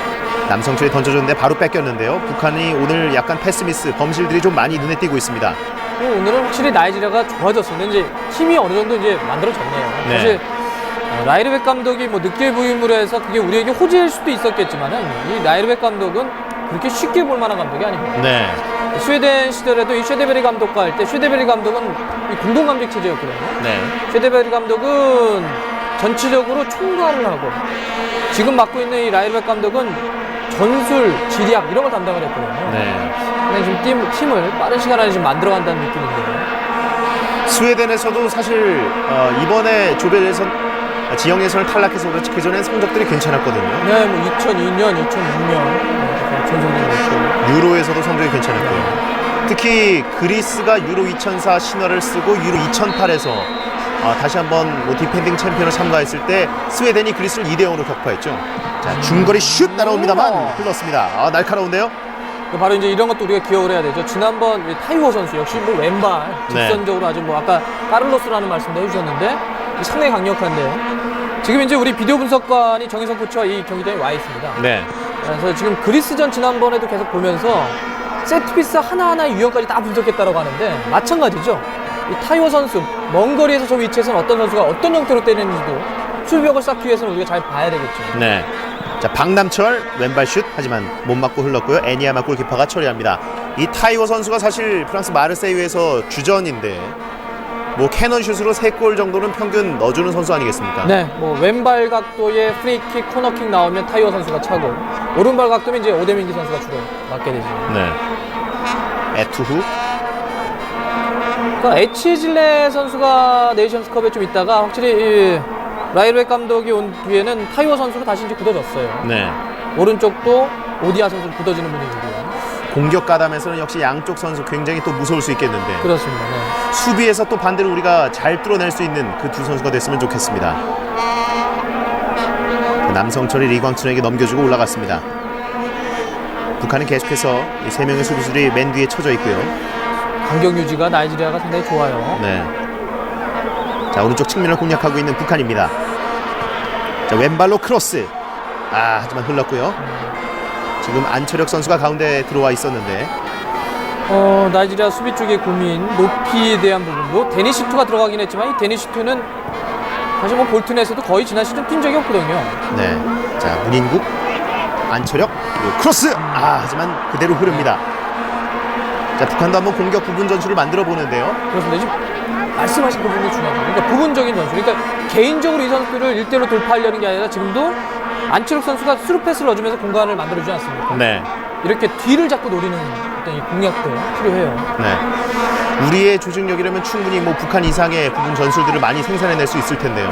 [SPEAKER 1] 남성철이 던져줬는데 바로 뺏겼는데요. 북한이 오늘 약간 패스미스, 범실들이 좀 많이 눈에 띄고 있습니다.
[SPEAKER 2] 오늘은 확실히 나이지리아가 좋아졌습니다. 이제 팀이 어느 정도 이제 만들어졌네요.
[SPEAKER 1] 네.
[SPEAKER 2] 사실 라이르백 감독이 뭐 늦게 부임을 해서 그게 우리에게 호재일 수도 있었겠지만은 이 라이르백 감독은 그렇게 쉽게 볼 만한 감독이 아닙니다.
[SPEAKER 1] 네.
[SPEAKER 2] 스웨덴 시절에도 이 쉐데베리 감독과 할 때 쉐데베리 감독은 이 공동감독 체제였거든요.
[SPEAKER 1] 네.
[SPEAKER 2] 쉐데베리 감독은 전체적으로 총괄을 하고 지금 맡고 있는 이 라이르백 감독은 전술, 지리학 이런 걸 담당을 했거든요.
[SPEAKER 1] 네.
[SPEAKER 2] 근데 지금 팀을 빠른 시간 안에 지금 만들어간다는 느낌인데요.
[SPEAKER 1] 스웨덴에서도 사실 이번에 조별 예선 지역 예선을 탈락해서 그렇지 그 전엔 성적들이 괜찮았거든요.
[SPEAKER 2] 네, 뭐 2002년, 2006년 전성적으로 있고
[SPEAKER 1] 유로에서도 성적이 괜찮았고요. 특히 그리스가 유로 2004 신화를 쓰고 유로 2008에서 다시 한번 뭐 디펜딩 챔피언을 참가했을 때 스웨덴이 그리스를 2대0으로 격파했죠. 자, 중거리 슛 날아옵니다만 흘렀습니다. 날카로운데요.
[SPEAKER 2] 바로 이제 이런 것도 우리가 기억을 해야 되죠. 지난번 타이워 선수 역시 뭐 왼발
[SPEAKER 1] 네.
[SPEAKER 2] 직선적으로 아주 뭐 아까 까를로스라는 말씀도 해주셨는데 상당히 강력한데 지금 이제 우리 비디오 분석관이 정희성 코치와 이 경기장에 와 있습니다.
[SPEAKER 1] 네.
[SPEAKER 2] 그래서 지금 그리스전 지난번에도 계속 보면서 세트피스 하나하나의 유형까지 다 분석했다고 하는데 마찬가지죠. 이 타이워 선수 먼 거리에서 저 위치에서는 어떤 선수가 어떤 형태로 때리는지도 수비벽을 쌓기 위해서는 우리가 잘 봐야 되겠죠.
[SPEAKER 1] 네. 자, 박남철 왼발 슛 하지만 못 맞고 흘렀고요. 애니아마 골키퍼가 처리합니다. 이 타이워 선수가 사실 프랑스 마르세유에서 주전인데 뭐 캐논 슛으로 3골 정도는 평균 넣어주는 선수 아니겠습니까?
[SPEAKER 2] 네, 뭐 왼발 각도의 프리킥, 코너킥 나오면 타이워 선수가 차고 오른발 각도면 이제 오데민기 선수가 주로 맞게 되죠.
[SPEAKER 1] 네. 에투후.
[SPEAKER 2] 그러니까 에치질레 선수가 네이션스컵에 좀 있다가 확실히 이 라이르백 감독이 온 뒤에는 타이워 선수가 다시 이제 굳어졌어요.
[SPEAKER 1] 네.
[SPEAKER 2] 오른쪽도 오디아 선수를 굳어지는 분위기고요.
[SPEAKER 1] 공격 가담에서는 역시 양쪽 선수 굉장히 또 무서울 수 있겠는데
[SPEAKER 2] 그렇습니다. 네.
[SPEAKER 1] 수비에서 또 반대로 우리가 잘 뚫어낼 수 있는 그 두 선수가 됐으면 좋겠습니다. 남성철이 리광춘에게 넘겨주고 올라갔습니다. 북한은 계속해서 이 3명의 수비수들이 맨 뒤에 쳐져 있고요.
[SPEAKER 2] 간격 유지가 나이지리아가 상당히 좋아요.
[SPEAKER 1] 네. 자, 오른쪽 측면을 공략하고 있는 북한입니다. 자, 왼발로 크로스. 하지만 흘렀고요. 지금 안철혁 선수가 가운데 들어와 있었는데
[SPEAKER 2] 나이지리아 수비 쪽의 고민, 높이에 대한 부분도 데니시투가 들어가긴 했지만 이 데니시투는 사실 뭐 볼튼에서도 거의 지난 시즌 뛴 적이 없거든요.
[SPEAKER 1] 네. 자, 문인국, 안철혁, 그리고 크로스. 하지만 그대로 흐릅니다. 자, 북한도 한번 공격 부분 전술을 만들어 보는데요.
[SPEAKER 2] 그렇습니다. 지금 말씀하신 그 부분이 중요합니다. 그러니까 부분적인 전술. 그러니까 개인적으로 이 선수들을 1대1로 돌파하려는 게 아니라 지금도 안철혁 선수가 스루 패스를 넣어주면서 공간을 만들어주지 않습니까?
[SPEAKER 1] 네.
[SPEAKER 2] 이렇게 뒤를 잡고 노리는 어떤 이 공략도 필요해요.
[SPEAKER 1] 네. 우리의 조직력이라면 충분히 뭐 북한 이상의 부분 전술들을 많이 생산해낼 수 있을 텐데요.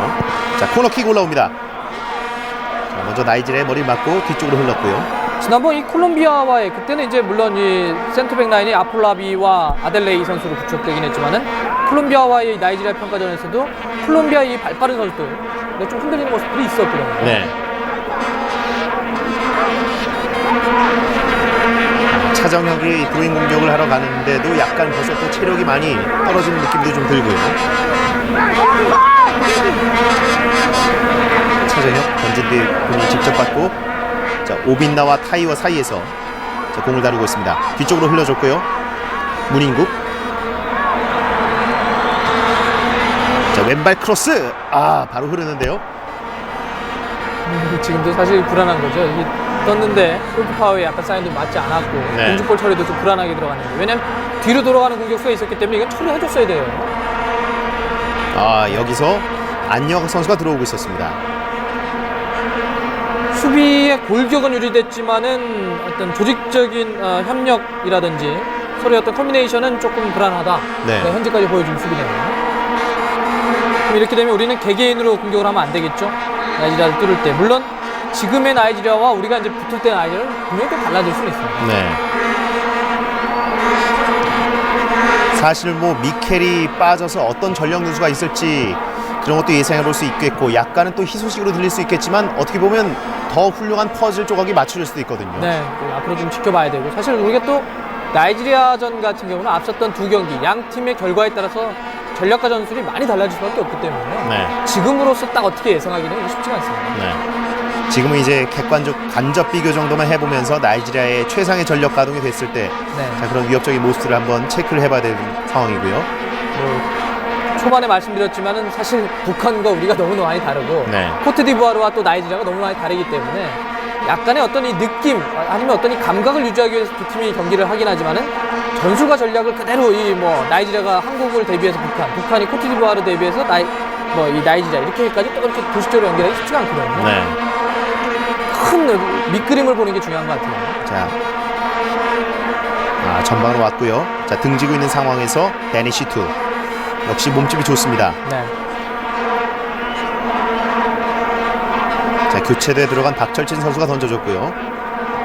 [SPEAKER 1] 자, 코너킥 올라옵니다. 자, 먼저 나이지리아의 머리를 맞고 뒤쪽으로 흘렀고요.
[SPEAKER 2] 지난번 이 콜롬비아와의 그때는 이제 물론 이 센터백 라인이 아폴라비와 아델레이 선수로 구축되긴 했지만은 콜롬비아와의 이 나이지리아 평가전에서도 콜롬비아 이 발빠른 선수들 좀 흔들리는 모습들이 있었거든요.
[SPEAKER 1] 네. 차정혁이 드로잉 공격을 하러 가는데도 약간 벌써 또 체력이 많이 떨어지는 느낌도 좀 들고요. 차정혁 던진 뒤 본인이 직접 받고 자, 오빈나와 타이와 사이에서 자, 공을 다루고 있습니다. 뒤쪽으로 흘려줬고요. 문인국. 자, 왼발 크로스. 바로 흐르는데요.
[SPEAKER 2] 지금도 사실 불안한 거죠. 이게 떴는데 골키파워에 약간 사인도 맞지 않았고
[SPEAKER 1] 네.
[SPEAKER 2] 공중볼 처리도 좀 불안하게 들어가는 거예요. 왜냐면 뒤로 돌아가는 공격수가 있었기 때문에 이건 처리해줬어야 돼요.
[SPEAKER 1] 여기서 안녕 선수가 들어오고 있었습니다.
[SPEAKER 2] 수비의 골격은 유리됐지만은 어떤 조직적인 협력이라든지 서로의 어떤 커뮤니케이션은 조금 불안하다.
[SPEAKER 1] 네.
[SPEAKER 2] 현재까지 보여준 수비네요. 그럼 이렇게 되면 우리는 개개인으로 공격을 하면 안 되겠죠. 나이지리아를 뚫을 때. 물론 지금의 나이지리아와 우리가 이제 붙을 때 나이지리아는 분명히 또 달라질 수는 있어요.
[SPEAKER 1] 네. 사실 뭐 미켈이 빠져서 어떤 전력 누수가 있을지 그런 것도 예상해 볼 수 있겠고 약간은 또 희소식으로 들릴 수 있겠지만 어떻게 보면 더 훌륭한 퍼즐 조각이 맞춰질 수도 있거든요.
[SPEAKER 2] 네, 앞으로 좀 지켜봐야 되고 사실 우리가 또 나이지리아전 같은 경우는 앞섰던 두 경기 양 팀의 결과에 따라서 전략과 전술이 많이 달라질 수밖에 없기 때문에
[SPEAKER 1] 네.
[SPEAKER 2] 지금으로서 딱 어떻게 예상하기는 쉽지가 않습니다.
[SPEAKER 1] 네. 지금은 이제 객관적 간접 비교 정도만 해보면서 나이지리아의 최상의 전력 가동이 됐을 때 자, 그런 위협적인 모습들을 한번 체크를 해봐야 되는 상황이고요.
[SPEAKER 2] 초반에 말씀드렸지만은 사실 북한과 우리가 너무 많이 다르고
[SPEAKER 1] 네.
[SPEAKER 2] 코트디부아르와 또 나이지리아가 너무 많이 다르기 때문에 약간의 어떤 이 느낌 아니면 어떤 이 감각을 유지하기 위해서 두 팀이 경기를 하긴 하지만은 전술과 전략을 그대로 이 뭐 나이지리아가 한국을 대비해서 북한이 코트디부아르 대비해서 이 나이지리아 이렇게까지 또 이렇게 도식적으로 연결하기 쉽지가 않거든요.
[SPEAKER 1] 네.
[SPEAKER 2] 큰 밑그림을 보는 게 중요한 것 같아요.
[SPEAKER 1] 자, 전방으로 왔고요. 자, 등지고 있는 상황에서 데니시투 역시 몸집이 좋습니다.
[SPEAKER 2] 네.
[SPEAKER 1] 자, 교체대에 들어간 박철진 선수가 던져줬고요.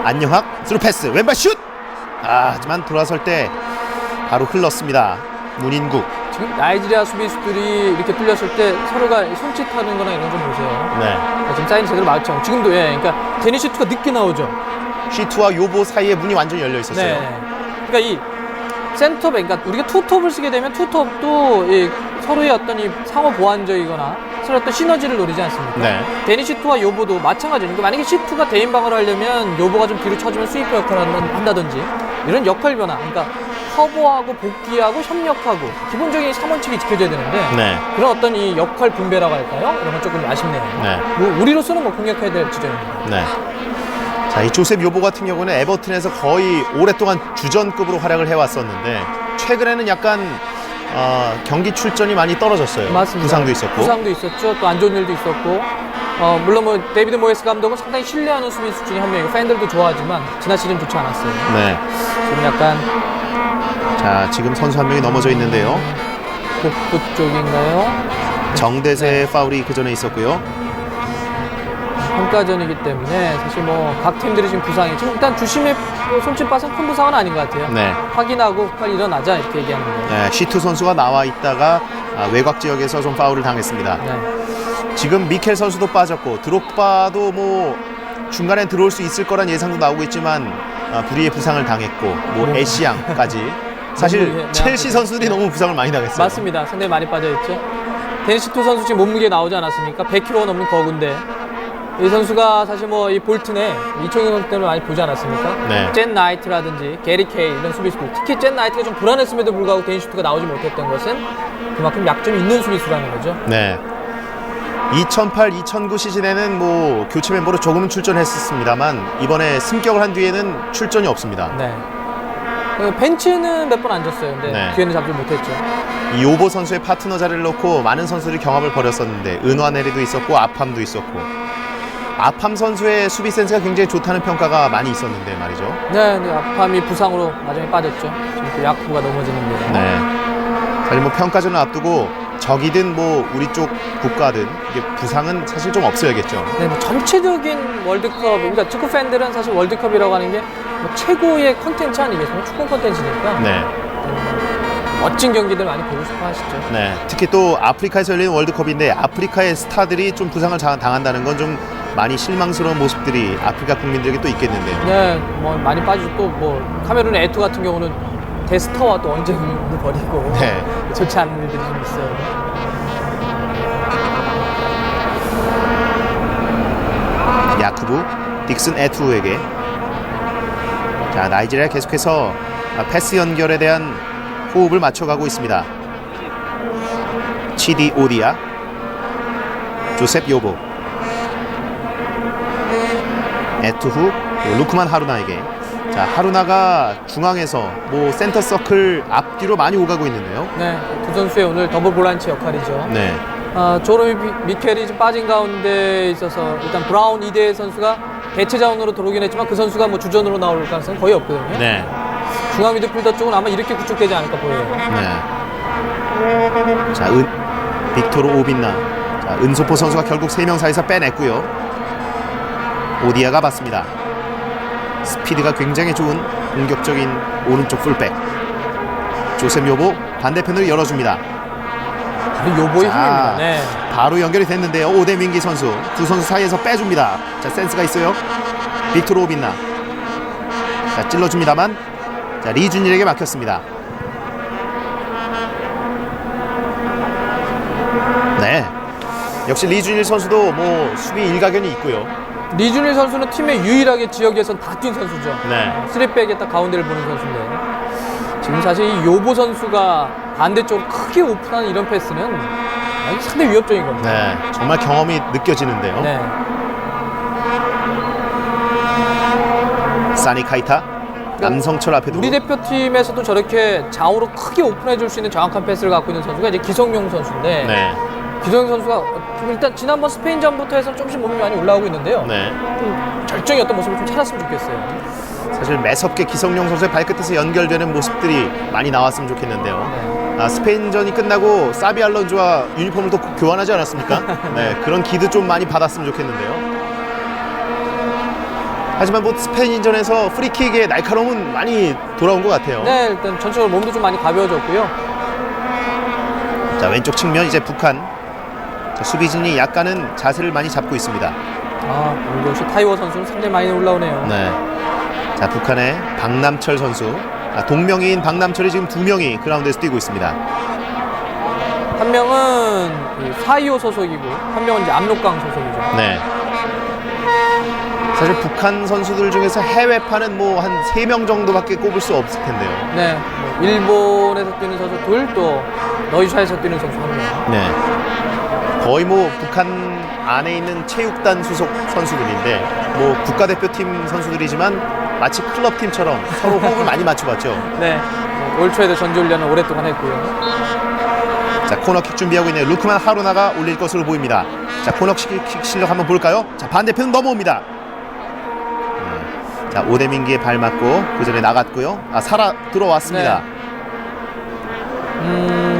[SPEAKER 1] 안녕학 스루 패스 왼발 슛. 하지만 돌아설 때 바로 흘렀습니다. 문인국.
[SPEAKER 2] 지금 나이지리아 수비수들이 이렇게 뚫렸을 때 서로가 손짓하는 거나 이런 좀 보세요.
[SPEAKER 1] 네.
[SPEAKER 2] 지금 사인 제대로 맞죠. 지금도 그러니까 데니시투가 늦게 나오죠.
[SPEAKER 1] 시투와 요보 사이에 문이 완전히 열려 있었어요.
[SPEAKER 2] 네. 그러니까 이 센터백, 그러니까 우리가 투톱을 쓰게 되면 투톱도 이 서로의 어떤 이 상호 보완적이거나 서로 어떤 시너지를 노리지 않습니까?
[SPEAKER 1] 네.
[SPEAKER 2] 데니 C2와 요보도 마찬가지입니다. 만약에 C2가 대인방어를 하려면 요보가 좀 뒤로 쳐주면 스위퍼 역할을 한다든지 이런 역할 변화, 그러니까 커버하고 복귀하고 협력하고 기본적인 3원칙이 지켜져야 되는데
[SPEAKER 1] 네.
[SPEAKER 2] 그런 어떤 이 역할 분배라고 할까요? 이런 건 조금 아쉽네요.
[SPEAKER 1] 네.
[SPEAKER 2] 뭐 우리로서는 뭐 공략해야 될 지점입니다.
[SPEAKER 1] 네. 자, 이 조셉 요보 같은 경우는 에버튼에서 거의 오랫동안 주전급으로 활약을 해왔었는데 최근에는 약간 경기 출전이 많이 떨어졌어요.
[SPEAKER 2] 맞습니다.
[SPEAKER 1] 부상도 있었고.
[SPEAKER 2] 부상도 있었죠. 또 안 좋은 일도 있었고. 물론 뭐 데이비드 모예스 감독은 상당히 신뢰하는 수비수 중에 한 명이고 팬들도 좋아하지만 지난 시즌 좋지 않았어요.
[SPEAKER 1] 네.
[SPEAKER 2] 지금 약간
[SPEAKER 1] 자, 지금 선수 한 명이 넘어져 있는데요.
[SPEAKER 2] 복부 쪽인가요?
[SPEAKER 1] 정대세 파울이 그 전에 있었고요.
[SPEAKER 2] 평가전이기 때문에 사실 뭐 각 팀들이 지금 부상이 지금 일단 주심의 손짓밭은 큰 부상은 아닌 것 같아요.
[SPEAKER 1] 네.
[SPEAKER 2] 확인하고 빨리 일어나자 이렇게 얘기하는 거예요.
[SPEAKER 1] 네, 시투 선수가 나와 있다가 외곽 지역에서 좀 파울을 당했습니다.
[SPEAKER 2] 네.
[SPEAKER 1] 지금 미켈 선수도 빠졌고 드록바도 뭐 중간에 들어올 수 있을 거란 예상도 나오고 있지만 불의의 부상을 당했고 뭐 애쉬양까지 사실
[SPEAKER 2] 네,
[SPEAKER 1] 첼시 선수들이 너무 부상을 많이 당했어요.
[SPEAKER 2] 맞습니다. 상당히 많이 빠져있죠. 데니시토 선수 지금 몸무게 나오지 않았습니까? 100kg 넘는 거구인데 이 선수가 사실 뭐 이 볼튼에 이청용 선수 때문에 많이 보지 않았습니까?
[SPEAKER 1] 네.
[SPEAKER 2] 젠 나이트라든지 게리 케이 이런 수비수들, 특히 젠 나이트가 좀 불안했음에도 불구하고 데니시토가 나오지 못했던 것은 그만큼 약점이 있는 수비수라는 거죠.
[SPEAKER 1] 네. 2008-2009 시즌에는 뭐 교체 멤버로 조금은 출전했었습니다만 이번에 승격을 한 뒤에는 출전이 없습니다.
[SPEAKER 2] 네. 벤치는 몇 번 앉았어요. 근데
[SPEAKER 1] 네.
[SPEAKER 2] 뒤에는 잡지 못했죠.
[SPEAKER 1] 이 요보 선수의 파트너 자리를 놓고 많은 선수들이 경합을 벌였었는데 은화네리도 있었고 아팜도 있었고 아팜 선수의 수비 센스가 굉장히 좋다는 평가가 많이 있었는데 말이죠.
[SPEAKER 2] 네, 근데 아팜이 부상으로 나중에 빠졌죠. 지금 또 야쿠브가 넘어지는데요.
[SPEAKER 1] 네. 사실 뭐 평가전을 앞두고 적이든 뭐 우리 쪽 국가든 이게 부상은 사실 좀 없어야겠죠.
[SPEAKER 2] 네, 뭐 전체적인 월드컵, 그러니까 축구 팬들은 사실 월드컵이라고 하는 게 뭐 최고의 콘텐츠 아니겠습니까? 축구 콘텐츠니까.
[SPEAKER 1] 네.
[SPEAKER 2] 멋진 경기들 많이 보고 싶어 하시죠.
[SPEAKER 1] 네. 특히 또 아프리카에서 열리는 월드컵인데 아프리카의 스타들이 좀 부상을 당한다는 건 좀 많이 실망스러운 모습들이 아프리카 국민들에게 또 있겠는데요.
[SPEAKER 2] 네, 뭐 많이 빠지고 또 뭐 카메룬의 에투 같은 경우는 데스터와 또 언쟁을 벌이고
[SPEAKER 1] 네.
[SPEAKER 2] 좋지 않은 일들이 좀 있어요.
[SPEAKER 1] 야쿠브 딕슨 에투에게 자 나이지리아 계속해서 패스 연결에 대한 호흡을 맞춰가고 있습니다. 치디 오디아 조셉 요보 에투후 루크만 하루나에게 자 하루나가 중앙에서 뭐 센터 서클 앞뒤로 많이 오가고 있는데요.
[SPEAKER 2] 네, 두 선수의 오늘 더블 볼란치 역할이죠.
[SPEAKER 1] 네.
[SPEAKER 2] 조르미 미켈이 좀 빠진 가운데 있어서 일단 브라운 이대 선수가 대체 자원으로 들어오긴 했지만 그 선수가 뭐 주전으로 나올 가능성은 거의 없거든요.
[SPEAKER 1] 네.
[SPEAKER 2] 중앙 미드필더 쪽은 아마 이렇게 구축되지 않을까 보여요.
[SPEAKER 1] 네. 자, 빅토르 오빈나. 자, 은소포 선수가 결국 3명 사이에서 빼냈고요. 오디아가 받습니다. 스피드가 굉장히 좋은 공격적인 오른쪽 풀백. 조셉 요보 반대편으로 열어줍니다.
[SPEAKER 2] 바로 요보의 힘입니다. 네.
[SPEAKER 1] 바로 연결이 됐는데요. 오데민기 선수. 두 선수 사이에서 빼줍니다. 자, 센스가 있어요. 빅토르 오빈나. 자, 찔러줍니다만 자, 리준일에게 막혔습니다. 네. 역시 리준일 선수도 뭐 수비 일가견이 있고요.
[SPEAKER 2] 리준일 선수는 팀의 유일하게 지역에선 다 뛴 선수죠.
[SPEAKER 1] 네.
[SPEAKER 2] 3백에 딱 가운데를 보는 선수인데 지금 사실 이 요보 선수가 반대쪽으로 크게 오픈하는 이런 패스는 상당히 위협적인 겁니다.
[SPEAKER 1] 네. 정말 경험이 느껴지는데요.
[SPEAKER 2] 네.
[SPEAKER 1] 사니 카이타 남성철 앞에 두고
[SPEAKER 2] 우리 대표팀에서도 저렇게 좌우로 크게 오픈해 줄 수 있는 정확한 패스를 갖고 있는 선수가 이제 기성용 선수인데
[SPEAKER 1] 네.
[SPEAKER 2] 기성용 선수가 일단 지난번 스페인전부터 해서 조금씩 몸이 많이 올라오고 있는데요.
[SPEAKER 1] 네.
[SPEAKER 2] 좀 절정의 어떤 모습을 좀 찾았으면 좋겠어요.
[SPEAKER 1] 사실 매섭게 기성용 선수의 발끝에서 연결되는 모습들이 많이 나왔으면 좋겠는데요.
[SPEAKER 2] 네.
[SPEAKER 1] 스페인전이 끝나고 사비 알론조와 유니폼을 또 교환하지 않았습니까? 네, 그런 기도 좀 많이 받았으면 좋겠는데요. 하지만 뭐 스페인전에서 프리킥의 날카로움은 많이 돌아온 것 같아요.
[SPEAKER 2] 네, 일단 전체적으로 몸도 좀 많이 가벼워졌고요.
[SPEAKER 1] 자, 왼쪽 측면 이제 북한. 자, 수비진이 약간은 자세를 많이 잡고 있습니다.
[SPEAKER 2] 오늘 역시 타이워 선수는 상당히 많이 올라오네요.
[SPEAKER 1] 네. 자, 북한의 박남철 선수. 동명이인 박남철이 지금 2명이 그라운드에서 뛰고 있습니다.
[SPEAKER 2] 한 명은 425 소속이고 한 명은 이제 압록강 소속이죠.
[SPEAKER 1] 네. 사실 북한 선수들 중에서 해외파는 뭐 한 3명 정도밖에 꼽을 수 없을 텐데요.
[SPEAKER 2] 네. 뭐 일본에서 뛰는 선수 둘, 또 너이샤에서 뛰는 선수 한 명.
[SPEAKER 1] 네. 거의 뭐 북한 안에 있는 체육단 소속 선수들인데 뭐 국가대표팀 선수들이지만 마치 클럽팀처럼 서로 호흡을 많이 맞춰봤죠.
[SPEAKER 2] 네. 올 초에도 전지훈련을 오랫동안 했고요.
[SPEAKER 1] 자, 코너킥 준비하고 있는 루크만 하루나가 올릴 것으로 보입니다. 자, 코너킥 실력 한번 볼까요? 자, 반대편 넘어옵니다. 네. 자, 오대민기의 발 맞고 그 전에 나갔고요. 아, 살아 들어왔습니다.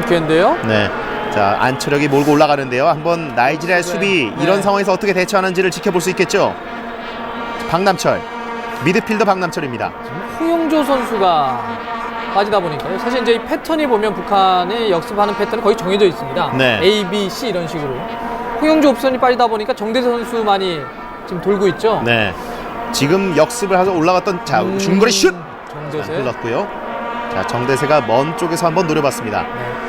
[SPEAKER 2] 기회인데요.
[SPEAKER 1] 네. 자, 안철혁이 몰고 올라가는데요. 한번 나이지리아의 수비 이런 상황에서 어떻게 대처하는지를 지켜볼 수 있겠죠. 박남철, 미드필더 박남철입니다.
[SPEAKER 2] 홍영조 선수가 빠지다 보니까요. 사실 이제 이 패턴이 보면 북한이 역습하는 패턴은 거의 정해져 있습니다.
[SPEAKER 1] 네.
[SPEAKER 2] A, B, C 이런 식으로. 홍영조 옵션이 빠지다 보니까 정대세 선수만이 지금 돌고 있죠.
[SPEAKER 1] 네. 지금 역습을 하서 올라갔던 자, 중거리 슛!
[SPEAKER 2] 정대세.
[SPEAKER 1] 흘렀고요. 자, 정대세가 먼 쪽에서 한번 노려봤습니다.
[SPEAKER 2] 네.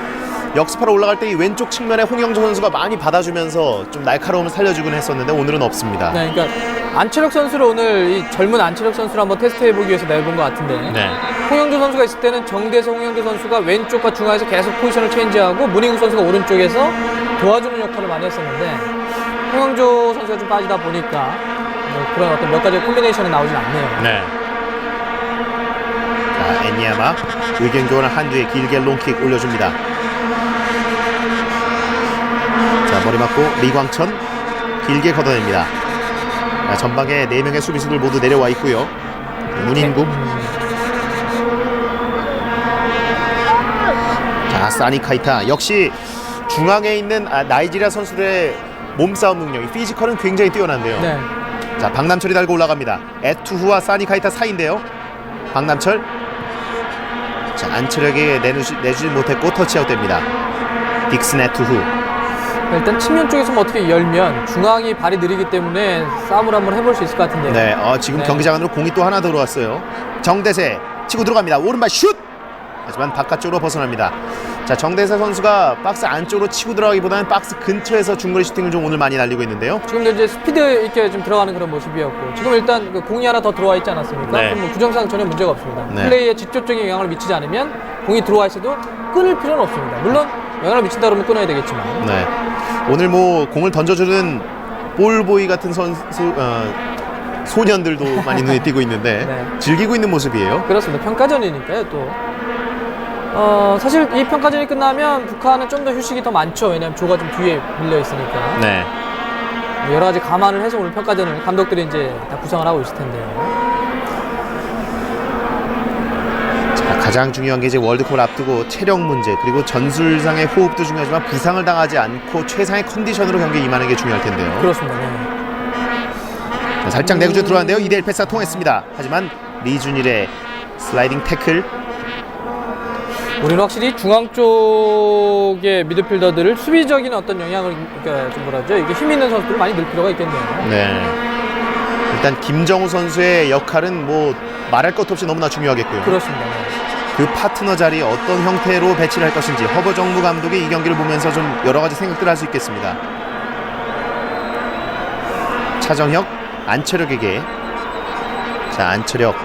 [SPEAKER 1] 역습하러 올라갈 때 이 왼쪽 측면에 홍영조 선수가 많이 받아주면서 좀 날카로움을 살려주곤 했었는데 오늘은 없습니다.
[SPEAKER 2] 네, 그러니까 안철혁 선수를 오늘 이 젊은 안철혁 선수를 한번 테스트해보기 위해서 내본 것 같은데
[SPEAKER 1] 네.
[SPEAKER 2] 홍영조 선수가 있을 때는 정대세, 홍영조 선수가 왼쪽과 중앙에서 계속 포지션을 체인지하고 문인국 선수가 오른쪽에서 도와주는 역할을 많이 했었는데 홍영조 선수가 좀 빠지다 보니까 뭐 그런 어떤 몇 가지 콤비네이션이 나오진 않네요.
[SPEAKER 1] 네. 자, 엔니아마 의견 교환을 한두에 길게 롱킥 올려줍니다. 자, 머리 맞고 리광천 길게 걷어냅니다. 자, 전방에 4명의 수비수들 모두 내려와 있고요. 문인국. 자, 사니카이타 역시 중앙에 있는 나이지리아 선수들의 몸싸움 능력이 피지컬은 굉장히 뛰어난데요.
[SPEAKER 2] 네.
[SPEAKER 1] 자, 박남철이 달고 올라갑니다. 에투후와 사니카이타 사이인데요. 박남철. 자, 안철혁에게 내주지 못했고 터치아웃 됩니다. 딕슨 에투후.
[SPEAKER 2] 일단 측면 쪽에서 뭐 어떻게 열면 중앙이 발이 느리기 때문에 싸움을 한번 해볼 수 있을 것 같은데요.
[SPEAKER 1] 네, 지금
[SPEAKER 2] 네.
[SPEAKER 1] 경기장 안으로 공이 또 하나 들어왔어요. 정대세 치고 들어갑니다. 오른발 슛! 하지만 바깥쪽으로 벗어납니다. 자, 정대세 선수가 박스 안쪽으로 치고 들어가기보다는 박스 근처에서 중거리 슈팅을 좀 오늘 많이 날리고 있는데요.
[SPEAKER 2] 지금도 이제 스피드 있게 좀 들어가는 그런 모습이었고 지금 일단 그 공이 하나 더 들어와 있지 않았습니까?
[SPEAKER 1] 네.
[SPEAKER 2] 그럼 뭐 구정상 전혀 문제가 없습니다.
[SPEAKER 1] 네.
[SPEAKER 2] 플레이에 직접적인 영향을 미치지 않으면 공이 들어와 있어도 끊을 필요는 없습니다. 물론 영향을 미친다 그러면 끊어야 되겠지만
[SPEAKER 1] 네. 오늘 뭐 공을 던져주는 볼보이 같은 선수 소년들도 많이 눈에 띄고 있는데
[SPEAKER 2] 네.
[SPEAKER 1] 즐기고 있는 모습이에요.
[SPEAKER 2] 그렇습니다. 평가전이니까요 또 사실 이 평가전이 끝나면 북한은 좀 더 휴식이 더 많죠. 왜냐하면 조가 좀 뒤에 밀려 있으니까
[SPEAKER 1] 네.
[SPEAKER 2] 여러 가지 감안을 해서 오늘 평가전을 감독들이 이제 다 구성을 하고 있을 텐데요.
[SPEAKER 1] 자, 가장 중요한 게 이제 월드컵을 앞두고 체력 문제 그리고 전술상의 호흡도 중요하지만 부상을 당하지 않고 최상의 컨디션으로 경기에 임하는 게 중요할 텐데요.
[SPEAKER 2] 그렇습니다. 네.
[SPEAKER 1] 자, 살짝 내구조 들어왔는데요. 2대1 패스가 통했습니다. 하지만 리준일의 슬라이딩 태클.
[SPEAKER 2] 우리는 확실히 중앙 쪽의 미드필더들을 수비적인 어떤 영향을, 그러니까 좀 뭐라죠? 이게 힘 있는 선수들을 많이 넣을 필요가 있겠네요.
[SPEAKER 1] 네. 일단 김정우 선수의 역할은 뭐 말할 것 없이 너무나 중요하겠고요.
[SPEAKER 2] 그렇습니다. 네.
[SPEAKER 1] 그 파트너 자리 어떤 형태로 배치를 할 것인지 허버정무 감독이 이 경기를 보면서 좀 여러 가지 생각들을 할 수 있겠습니다. 차정혁, 안철혁에게. 자, 안철혁.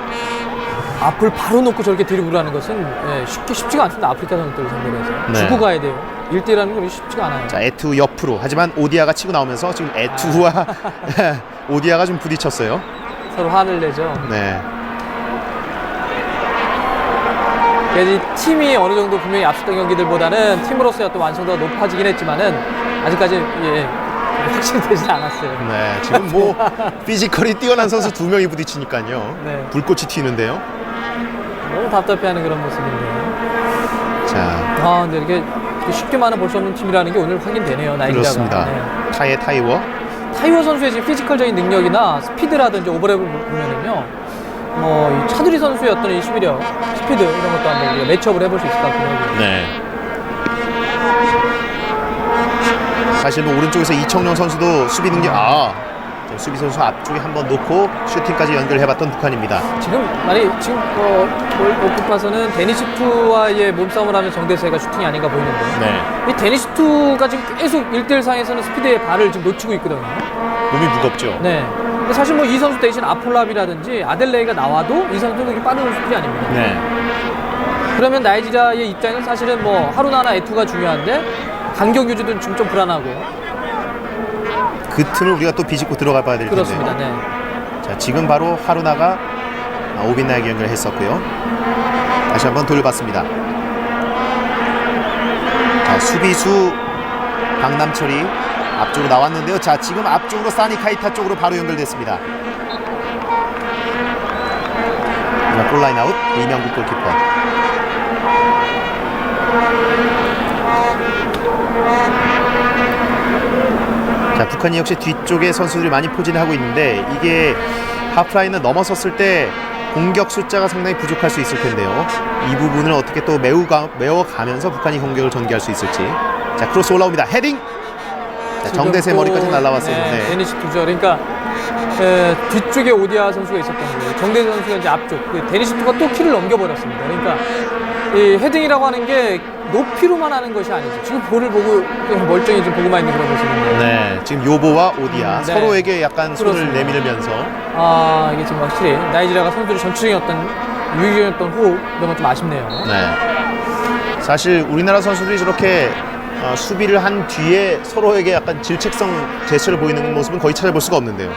[SPEAKER 2] 앞을 바로 놓고 저렇게 드리블하는 것은 쉽지가 않습니다. 아프리카 선수들을 상대로 해서.
[SPEAKER 1] 네.
[SPEAKER 2] 주고 가야 돼요. 1대1하는 건 쉽지가 않아요.
[SPEAKER 1] 자, 에투 옆으로. 하지만 오디아가 치고 나오면서 지금 에투와 오디아가 좀 부딪혔어요.
[SPEAKER 2] 서로 화를 내죠.
[SPEAKER 1] 네.
[SPEAKER 2] 이 팀이 어느 정도 분명히 앞섰던 경기들보다는 팀으로서의 어떤 완성도가 높아지긴 했지만은 아직까지 확실히 되진 않았어요.
[SPEAKER 1] 네. 지금 뭐 피지컬이 뛰어난 선수 2명이 부딪히니까요.
[SPEAKER 2] 네.
[SPEAKER 1] 불꽃이 튀는데요.
[SPEAKER 2] 너무 답답해하는 그런 모습인데요.
[SPEAKER 1] 자,
[SPEAKER 2] 근데 이렇게 쉽게만은 볼 수 없는 팀이라는 게 오늘 확인되네요. 나이지리아가.
[SPEAKER 1] 그렇습니다.
[SPEAKER 2] 네.
[SPEAKER 1] 타이워.
[SPEAKER 2] 타이워 선수의 지금 피지컬적인 능력이나 스피드라든지 오버랩을 보면은요, 이 차두리 선수의 어떤 이 수비력, 스피드 이런 것도 한번 우리가 매치업을 해볼 수 있을 것 같긴 해요.
[SPEAKER 1] 네. 사실 뭐 오른쪽에서 이청용 선수도 수비 능력 좀 수비 선수 앞쪽에 한번 놓고 슈팅까지 연결해봤던 북한입니다.
[SPEAKER 2] 지금 골키퍼에서는 데니시투와의 몸싸움을 하면 정대세가 슈팅이 아닌가 보이는데
[SPEAKER 1] 네.
[SPEAKER 2] 이 데니시투가 지금 계속 1대1 상에서는 스피드의 발을 지금 놓치고 있거든요.
[SPEAKER 1] 몸이 무겁죠.
[SPEAKER 2] 네. 근데 사실 뭐 이 선수 대신 아폴랍이라든지 아델레이가 나와도 이 선수는 그렇게 빠른 선수들이 아닙니다.
[SPEAKER 1] 네.
[SPEAKER 2] 그러면 나이지리아의 입장은 사실은 뭐 하루나나 에투가 중요한데 간격 유지도 좀 불안하고.
[SPEAKER 1] 그 틈을 우리가 또 비집고 들어가 봐야 될 텐데요.
[SPEAKER 2] 그렇습니다. 네.
[SPEAKER 1] 자, 지금 바로 하루나가 오빈나에게 연결했었고요. 다시 한번 돌려봤습니다. 자, 수비수 박남철이 앞쪽으로 나왔는데요. 자, 지금 앞쪽으로 사니카이타 쪽으로 바로 연결됐습니다. 자, 골라인 아웃 이명국 골키퍼. 자, 북한이 역시 뒤쪽에 선수들이 많이 포진을 하고 있는데 이게 하프라인을 넘어섰을 때 공격 숫자가 상당히 부족할 수 있을 텐데요. 이 부분을 어떻게 또 메워가면서 북한이 공격을 전개할 수 있을지. 자, 크로스 올라옵니다. 헤딩! 자, 정대세 머리까지 날라왔었는데.
[SPEAKER 2] 네, 데니시투죠. 그러니까 뒤쪽에 오디아 선수가 있었던 거예요. 정대세 선수가 이제 앞쪽. 데니시투가 또 키를 넘겨버렸습니다. 그러니까 이 헤딩이라고 하는 게 높이로만 하는 것이 아니죠. 지금 볼을 보고 멀쩡히 지금 보고만 있는 그런 모습인데.
[SPEAKER 1] 네, 지금 요보와 오디아
[SPEAKER 2] 네.
[SPEAKER 1] 서로에게 약간 손을
[SPEAKER 2] 그렇습니다.
[SPEAKER 1] 내밀면서.
[SPEAKER 2] 이게 지금 확실히 나이지리아가 선수들의 전체적인 어떤 유의적인 호흡 이런 건 좀 아쉽네요.
[SPEAKER 1] 네. 사실 우리나라 선수들이 저렇게 수비를 한 뒤에 서로에게 약간 질책성 제스처를 보이는 모습은 거의 찾아볼 수가 없는데요.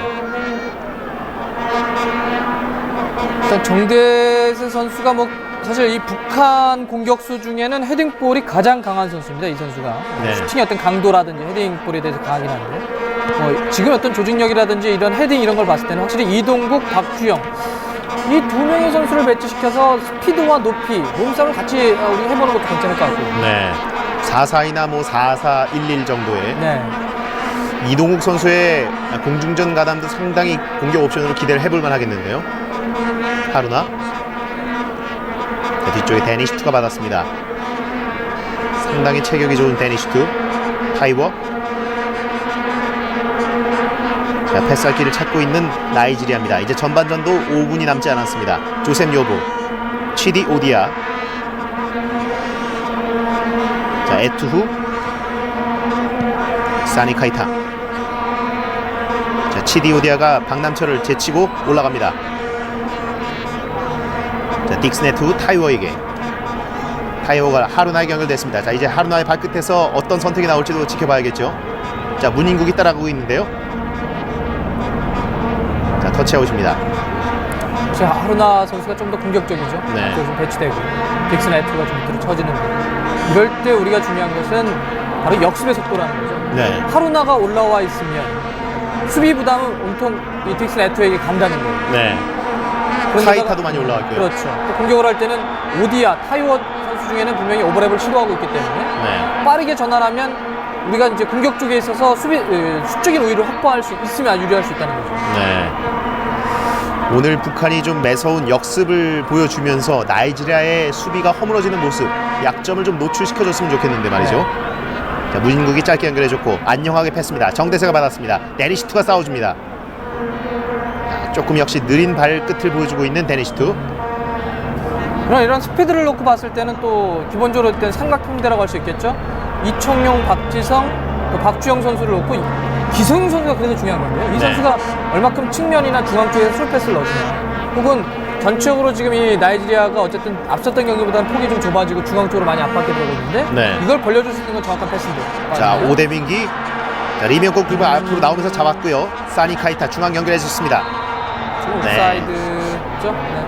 [SPEAKER 2] 일단 정대세 선수가 뭐 사실 이 북한 공격수 중에는 헤딩볼이 가장 강한 선수입니다. 이 선수가
[SPEAKER 1] 네.
[SPEAKER 2] 슈팅의 어떤 강도라든지 헤딩볼에 대해서 강하긴 한데 지금 어떤 조직력이라든지 이런 헤딩 이런 걸 봤을 때는 확실히 이동국, 박주영 이 두 명의 선수를 배치시켜서 스피드와 높이, 몸싸움을 같이 우리 해보는 것도 괜찮을 것 같고요.
[SPEAKER 1] 네. 4-4이나 뭐 4-4-1-1 정도의
[SPEAKER 2] 네.
[SPEAKER 1] 이동국 선수의 공중전 가담도 상당히 공격 옵션으로 기대를 해볼만 하겠는데요. 하루나. 자, 뒤쪽에 데니시투가 받았습니다. 상당히 체격이 좋은 데니시투. 타이워. 자, 패스할 길을 찾고 있는 나이지리아입니다. 이제 전반전도 5분이 남지 않았습니다. 조셉 요보, 치디 오디아. 자, 에투후, 사니카이타. 자, 치디 오디아가 박남철을 제치고 올라갑니다. 자, 딕스네투 타이워에게. 타이워가 하루나에게 연결됐습니다. 자, 이제 하루나의 발끝에서 어떤 선택이 나올지도 지켜봐야겠죠. 자, 문인국이 따라가고 있는데요. 자, 터치아웃입니다.
[SPEAKER 2] 하루나 선수가 좀 더 공격적이죠.
[SPEAKER 1] 네.
[SPEAKER 2] 좀 배치되고 딕스네트가 좀 밑으로 쳐지는데 이럴 때 우리가 중요한 것은 바로 역습의 속도라는 거죠.
[SPEAKER 1] 네.
[SPEAKER 2] 하루나가 올라와 있으면 수비 부담은 온통 이 딕스네트에게 간다는 거예요.
[SPEAKER 1] 네.
[SPEAKER 2] 그런데다가-
[SPEAKER 1] 카이타도 많이 올라왔고요.
[SPEAKER 2] 그렇죠. 또 공격을 할 때는 오디아, 타이워 선수 중에는 분명히 오버랩을 시도하고 있기 때문에
[SPEAKER 1] 네.
[SPEAKER 2] 빠르게 전환하면 우리가 이제 공격 쪽에 있어서 수적인 우위를 확보할 수 있으면 유리할 수 있다는 거죠.
[SPEAKER 1] 네. 오늘 북한이 좀 매서운 역습을 보여주면서 나이지리아의 수비가 허물어지는 모습, 약점을 좀 노출시켜줬으면 좋겠는데 말이죠.
[SPEAKER 2] 네.
[SPEAKER 1] 자, 문인국이 짧게 연결해줬고 안녕하게 패스입니다. 정대세가 받았습니다. 데니시투가 싸워줍니다. 자, 조금 역시 느린 발끝을 보여주고 있는 데니시투.
[SPEAKER 2] 그럼 이런 스피드를 놓고 봤을 때는 또 기본적으로 일단 삼각형대라고 할 수 있겠죠. 이청용, 박지성, 또 박주영 선수를 놓고 기성용 선수가 그래도 중요한 건데요. 이
[SPEAKER 1] 네.
[SPEAKER 2] 선수가 얼마큼 측면이나 중앙 쪽에서 스루패스를 넣어주냐. 혹은 전체적으로 지금 이 나이지리아가 어쨌든 앞섰던 경기보다는 폭이 좀 좁아지고 중앙 쪽으로 많이 압박해 들어오고 있는데
[SPEAKER 1] 네.
[SPEAKER 2] 이걸 벌려줄 수 있는 건 정확한 패스인데.
[SPEAKER 1] 자, 오대민기. 자, 리명국 그리고 앞으로 나오면서 잡았고요. 사니카이타 중앙 연결해줬습니다.
[SPEAKER 2] 지금
[SPEAKER 1] 네.
[SPEAKER 2] 옵사이드죠. 네.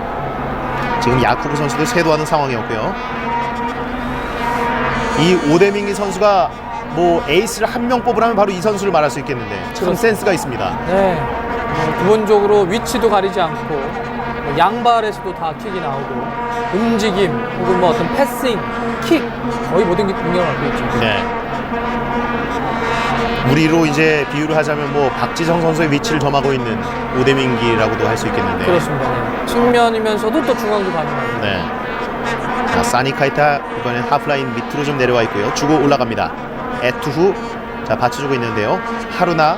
[SPEAKER 1] 지금 야쿠브 선수도 쇄도하는 상황이었고요. 이 오대민기 선수가 뭐 에이스를 한 명 뽑으라면 바로 이 선수를 말할 수 있겠는데 참
[SPEAKER 2] 그렇습니다.
[SPEAKER 1] 센스가 있습니다.
[SPEAKER 2] 네. 기본적으로 위치도 가리지 않고 뭐 양발에서도 다 킥이 나오고 움직임 혹은 뭐 어떤 패싱, 킥 거의 모든 게 능력을 갖고 있죠.
[SPEAKER 1] 네. 우리로 이제 비유를 하자면 뭐 박지성 선수의 위치를 점하고 있는 오대민기라고도 할 수 있겠는데.
[SPEAKER 2] 그렇습니다. 네. 측면이면서도 또 중앙도 가능하고.
[SPEAKER 1] 네. 자, 사니카이타 이번엔 하프라인 밑으로 좀 내려와 있고요. 주고 올라갑니다. 에투후. 자, 받쳐주고 있는데요. 하루나.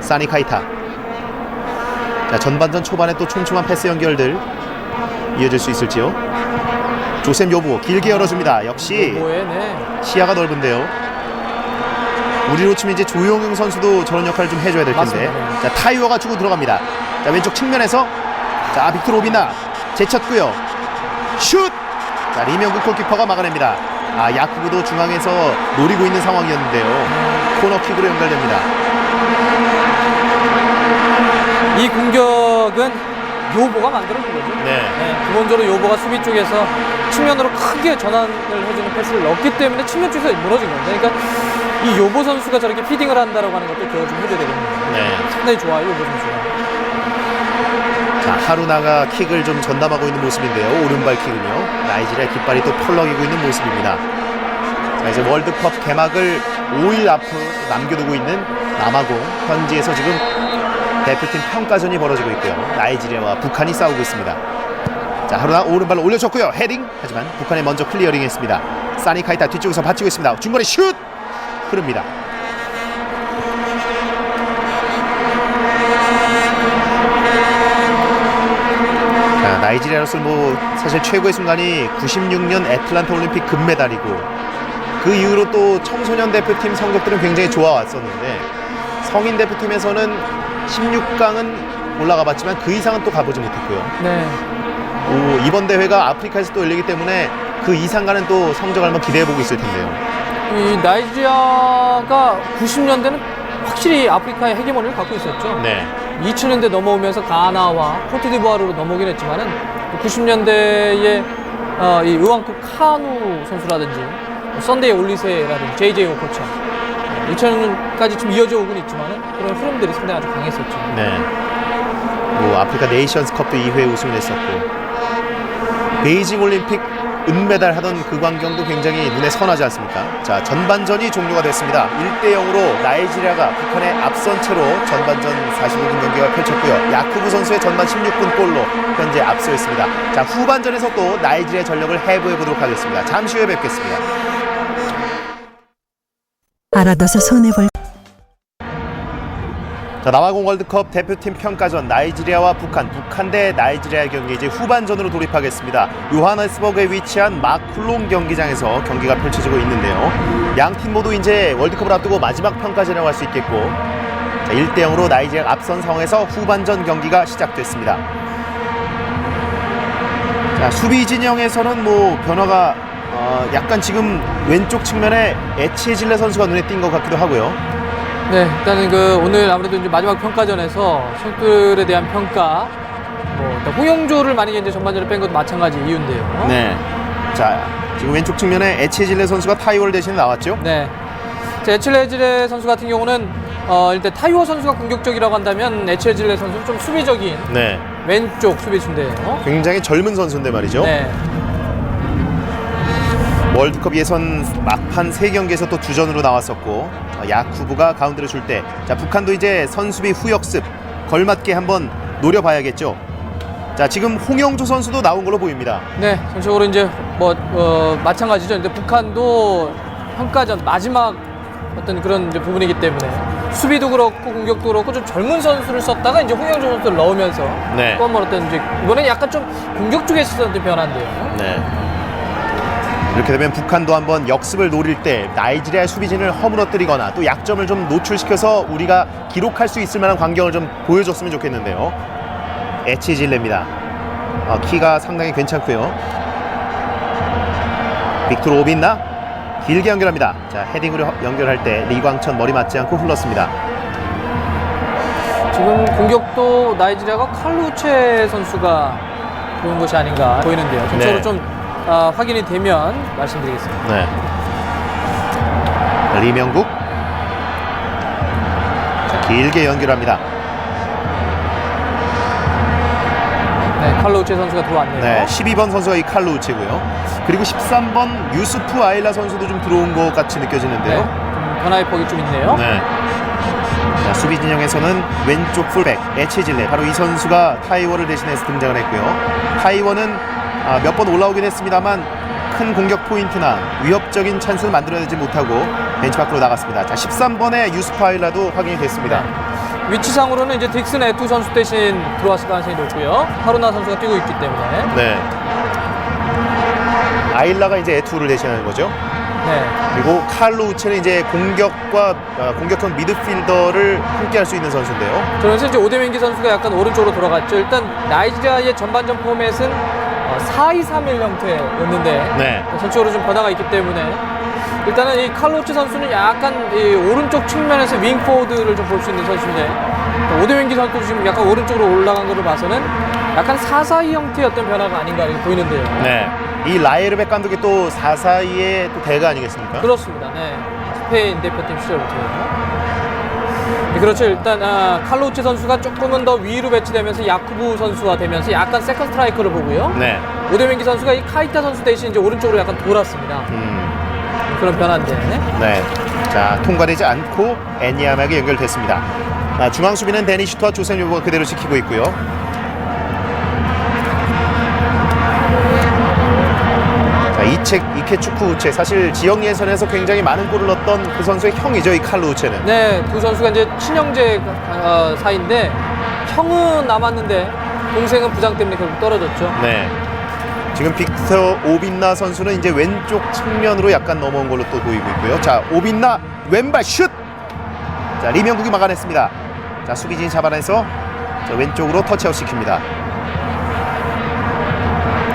[SPEAKER 1] 사니 카이타. 자, 전반전 초반에 또 촘촘한 패스 연결들 이어질 수 있을지요. 조셉 요보 길게 열어줍니다. 역시 시야가 넓은데요. 우리로 치면 이제 조용용 선수도 저런 역할을 좀 해줘야 될 텐데.
[SPEAKER 2] 맞습니다.
[SPEAKER 1] 자, 타이워가 주고 들어갑니다. 자, 왼쪽 측면에서 자, 빅토르 오비나 제쳤고요. 슛! 자, 리명국 골키퍼가 막아냅니다. 아, 야쿠브도 중앙에서 노리고 있는 상황이었는데요. 코너킥으로 연결됩니다.
[SPEAKER 2] 이 공격은 요보가 만들어준 거죠.
[SPEAKER 1] 네.
[SPEAKER 2] 기본적으로 요보가 수비 쪽에서 측면으로 크게 전환을 해주는 패스를 넣었기 때문에 측면 쪽에서 무너진 건데, 그러니까 이 요보 선수가 저렇게 피딩을 한다라고 하는 것도 기억을 좀 해줘야 되겠네요.
[SPEAKER 1] 네.
[SPEAKER 2] 상당히 좋아요, 요보 선수가.
[SPEAKER 1] 자, 하루나가 킥을 좀 전담하고 있는 모습인데요. 오른발 킥은요. 나이지리아 깃발이 또 펄럭이고 있는 모습입니다. 자, 이제 월드컵 개막을 5일 앞으로 남겨두고 있는 남아공 현지에서 지금 대표팀 평가전이 벌어지고 있고요. 나이지리아와 북한이 싸우고 있습니다. 자, 하루나 오른발로 올려줬고요. 헤딩. 하지만 북한이 먼저 클리어링했습니다. 사니 카이타 뒤쪽에서 받치고 있습니다. 중거리 슛! 흐릅니다. 자, 나이지리아로서는 뭐 사실 최고의 순간이 96년 애틀란타 올림픽 금메달이고, 그 이후로 또 청소년 대표팀 성적들은 굉장히 좋아왔었는데, 성인 대표팀에서는 16강은 올라가 봤지만 그 이상은 또 가보지 못했고요.
[SPEAKER 2] 네.
[SPEAKER 1] 이번 대회가 아프리카에서 또 열리기 때문에 그 이상 가는 또 성적을 한번 기대해보고 있을 텐데요.
[SPEAKER 2] 이 나이지리아가 90년대는 확실히 아프리카의 헤게모니를 갖고 있었죠.
[SPEAKER 1] 네.
[SPEAKER 2] 2000년대 넘어오면서 가나와 코트디부아르로 넘어오긴 했지만은 90년대에 이 의왕급 카누 선수라든지 썬데이 올리세라든지 JJ 오코차 2000년까지 좀 이어져 오긴 있지만은 그런 흐름들이 상당히 아주 강했었죠.
[SPEAKER 1] 네. 뭐 아프리카 네이션스컵도 2회 우승을 했었고, 베이징 올림픽 은메달 하던 그 광경도 굉장히 눈에 선하지 않습니까? 자, 전반전이 종료가 됐습니다. 1대0으로 나이지리아가 북한에 앞선 채로 전반전 45분 경기가 펼쳤고요. 야쿠브 선수의 전반 16분 골로 현재 앞서 있습니다. 자, 후반전에서 또 나이지리아 전력을 해부해 보도록 하겠습니다. 잠시 후에 뵙겠습니다.
[SPEAKER 3] 알아둬서 손해볼.
[SPEAKER 1] 자, 남아공 월드컵 대표팀 평가전 나이지리아와 북한 대 나이지리아 경기 이제 후반전으로 돌입하겠습니다. 요하네스버그에 위치한 마쿨롱 경기장에서 경기가 펼쳐지고 있는데요. 양 팀 모두 이제 월드컵을 앞두고 마지막 평가전이라고 할 수 있겠고, 자, 1대0으로 나이지리아가 앞선 상황에서 후반전 경기가 시작됐습니다. 자, 수비 진영에서는 뭐 변화가 약간 지금 왼쪽 측면에 에치에질레 선수가 눈에 띈 것 같기도 하고요.
[SPEAKER 2] 네, 일단은 오늘 아무래도 이제 마지막 평가전에서 선수들에 대한 평가, 일단 홍영조를 만약에 이제 전반전에 뺀 것도 마찬가지 이유인데요.
[SPEAKER 1] 네. 자, 지금 왼쪽 측면에 에치에질레 선수가 타이월 대신에 나왔죠.
[SPEAKER 2] 네. 자, 에치에질레 선수 같은 경우는 일단 타이워 선수가 공격적이라고 한다면 에치에질레 선수는 좀 수비적인
[SPEAKER 1] 네.
[SPEAKER 2] 왼쪽 수비수인데요.
[SPEAKER 1] 굉장히 젊은 선수인데 말이죠.
[SPEAKER 2] 네.
[SPEAKER 1] 월드컵 예선 막판 3경기에서 또 주전으로 나왔었고, 야쿠브가 가운데로 줄 때, 자, 북한도 이제 선수비 후역습 걸맞게 한번 노려봐야겠죠. 자, 지금 홍영조 선수도 나온 걸로 보입니다.
[SPEAKER 2] 네, 전적으로 이제 마찬가지죠. 근데 북한도 평가전 마지막 어떤 그런 이제 부분이기 때문에 수비도 그렇고 공격도 그렇고 좀 젊은 선수를 썼다가 이제 홍영조 선수를 넣으면서
[SPEAKER 1] 네.
[SPEAKER 2] 또 한번 어떤 이제 이번엔 약간 좀 공격 쪽에 있었던 변화인데요.
[SPEAKER 1] 네. 이렇게 되면 북한도 한번 역습을 노릴 때 나이지리아의 수비진을 허물어뜨리거나 또 약점을 좀 노출시켜서 우리가 기록할 수 있을 만한 광경을 좀 보여줬으면 좋겠는데요. 에치질레입니다. 키가 상당히 괜찮고요. 빅토르 오빈나 길게 연결합니다. 자, 헤딩으로 연결할 때 리광천 머리 맞지 않고 흘렀습니다.
[SPEAKER 2] 지금 공격도 나이지리아가 칼루체 선수가 좋은 것이 아닌가 보이는데요. 전적으로
[SPEAKER 1] 네.
[SPEAKER 2] 좀 확인이 되면 말씀드리겠습니다.
[SPEAKER 1] 네. 리명국. 자, 길게 연결합니다.
[SPEAKER 2] 네, 칼루체 선수가 들어왔네요.
[SPEAKER 1] 네, 12번 선수가 이 칼루체고요. 그리고 13번 유스프 아일라 선수도 좀 들어온 것 같이 느껴지는데요.
[SPEAKER 2] 네, 변화의 폭이 좀 있네요.
[SPEAKER 1] 네. 자, 수비 진영에서는 왼쪽 풀백 에치질레, 바로 이 선수가 타이워를 대신해서 등장을 했고요. 타이워는 몇 번 올라오긴 했습니다만 큰 공격 포인트나 위협적인 찬스를 만들어내지 못하고 벤치 밖으로 나갔습니다. 자, 13번의 유스프 아일라도 확인이 됐습니다.
[SPEAKER 2] 네. 위치상으로는 이제 딕슨 에투 선수 대신 들어왔을 가능성이 높고요. 하루나 선수가 뛰고 있기 때문에.
[SPEAKER 1] 네. 아일라가 이제 에투를 대신하는 거죠.
[SPEAKER 2] 네.
[SPEAKER 1] 그리고 칼로 우체는 이제 공격형 미드필더를 함께 할 수 있는 선수인데요.
[SPEAKER 2] 그러면서 이제 오데민기 선수가 약간 오른쪽으로 돌아갔죠. 일단 나이지리아의 전반전 포맷은 4-2-3-1 형태였는데
[SPEAKER 1] 네.
[SPEAKER 2] 전체적으로 좀 변화가 있기 때문에 일단은 이 칼로치 선수는 약간 이 오른쪽 측면에서 윙포워드를 좀 볼 수 있는 선수인데 오데민기 선수도 지금 약간 오른쪽으로 올라간 것을 봐서는 약간 4-4-2 형태의 어떤 변화가 아닌가 이렇게 보이는데요.
[SPEAKER 1] 네. 이 라이르백 감독이 또 4-4-2의 또 대가 아니겠습니까?
[SPEAKER 2] 그렇습니다. 네. 스페인 대표팀 시절부터요. 네, 그렇죠. 일단 칼로치 선수가 조금은 더 위로 배치되면서 야쿠부 선수와 되면서 약간 세컨 스트라이커를 보고요.
[SPEAKER 1] 네.
[SPEAKER 2] 오데민기 선수가 이 카이타 선수 대신 이제 오른쪽으로 약간 돌았습니다. 그런 변화인데.
[SPEAKER 1] 네. 자, 통과되지 않고 애니아마에게 연결됐습니다. 중앙 수비는 데니 슈터와 조셉 요보가 그대로 지키고 있고요. 자, 이케추쿠 우체, 사실 지역 예선에서 굉장히 많은 골을 넣었던 그 선수의 형이죠, 이 칼로 우체는.
[SPEAKER 2] 네, 두 선수가 이제 친형제 사이인데 형은 남았는데 동생은 부상 때문에 결국 떨어졌죠.
[SPEAKER 1] 네. 지금 빅터 오빈나 선수는 이제 왼쪽 측면으로 약간 넘어온 걸로 또 보이고 있고요. 자, 오빈나 왼발 슛! 자, 리명국이 막아냈습니다. 자, 수비진이 잡아내서 자, 왼쪽으로 터치아웃 시킵니다.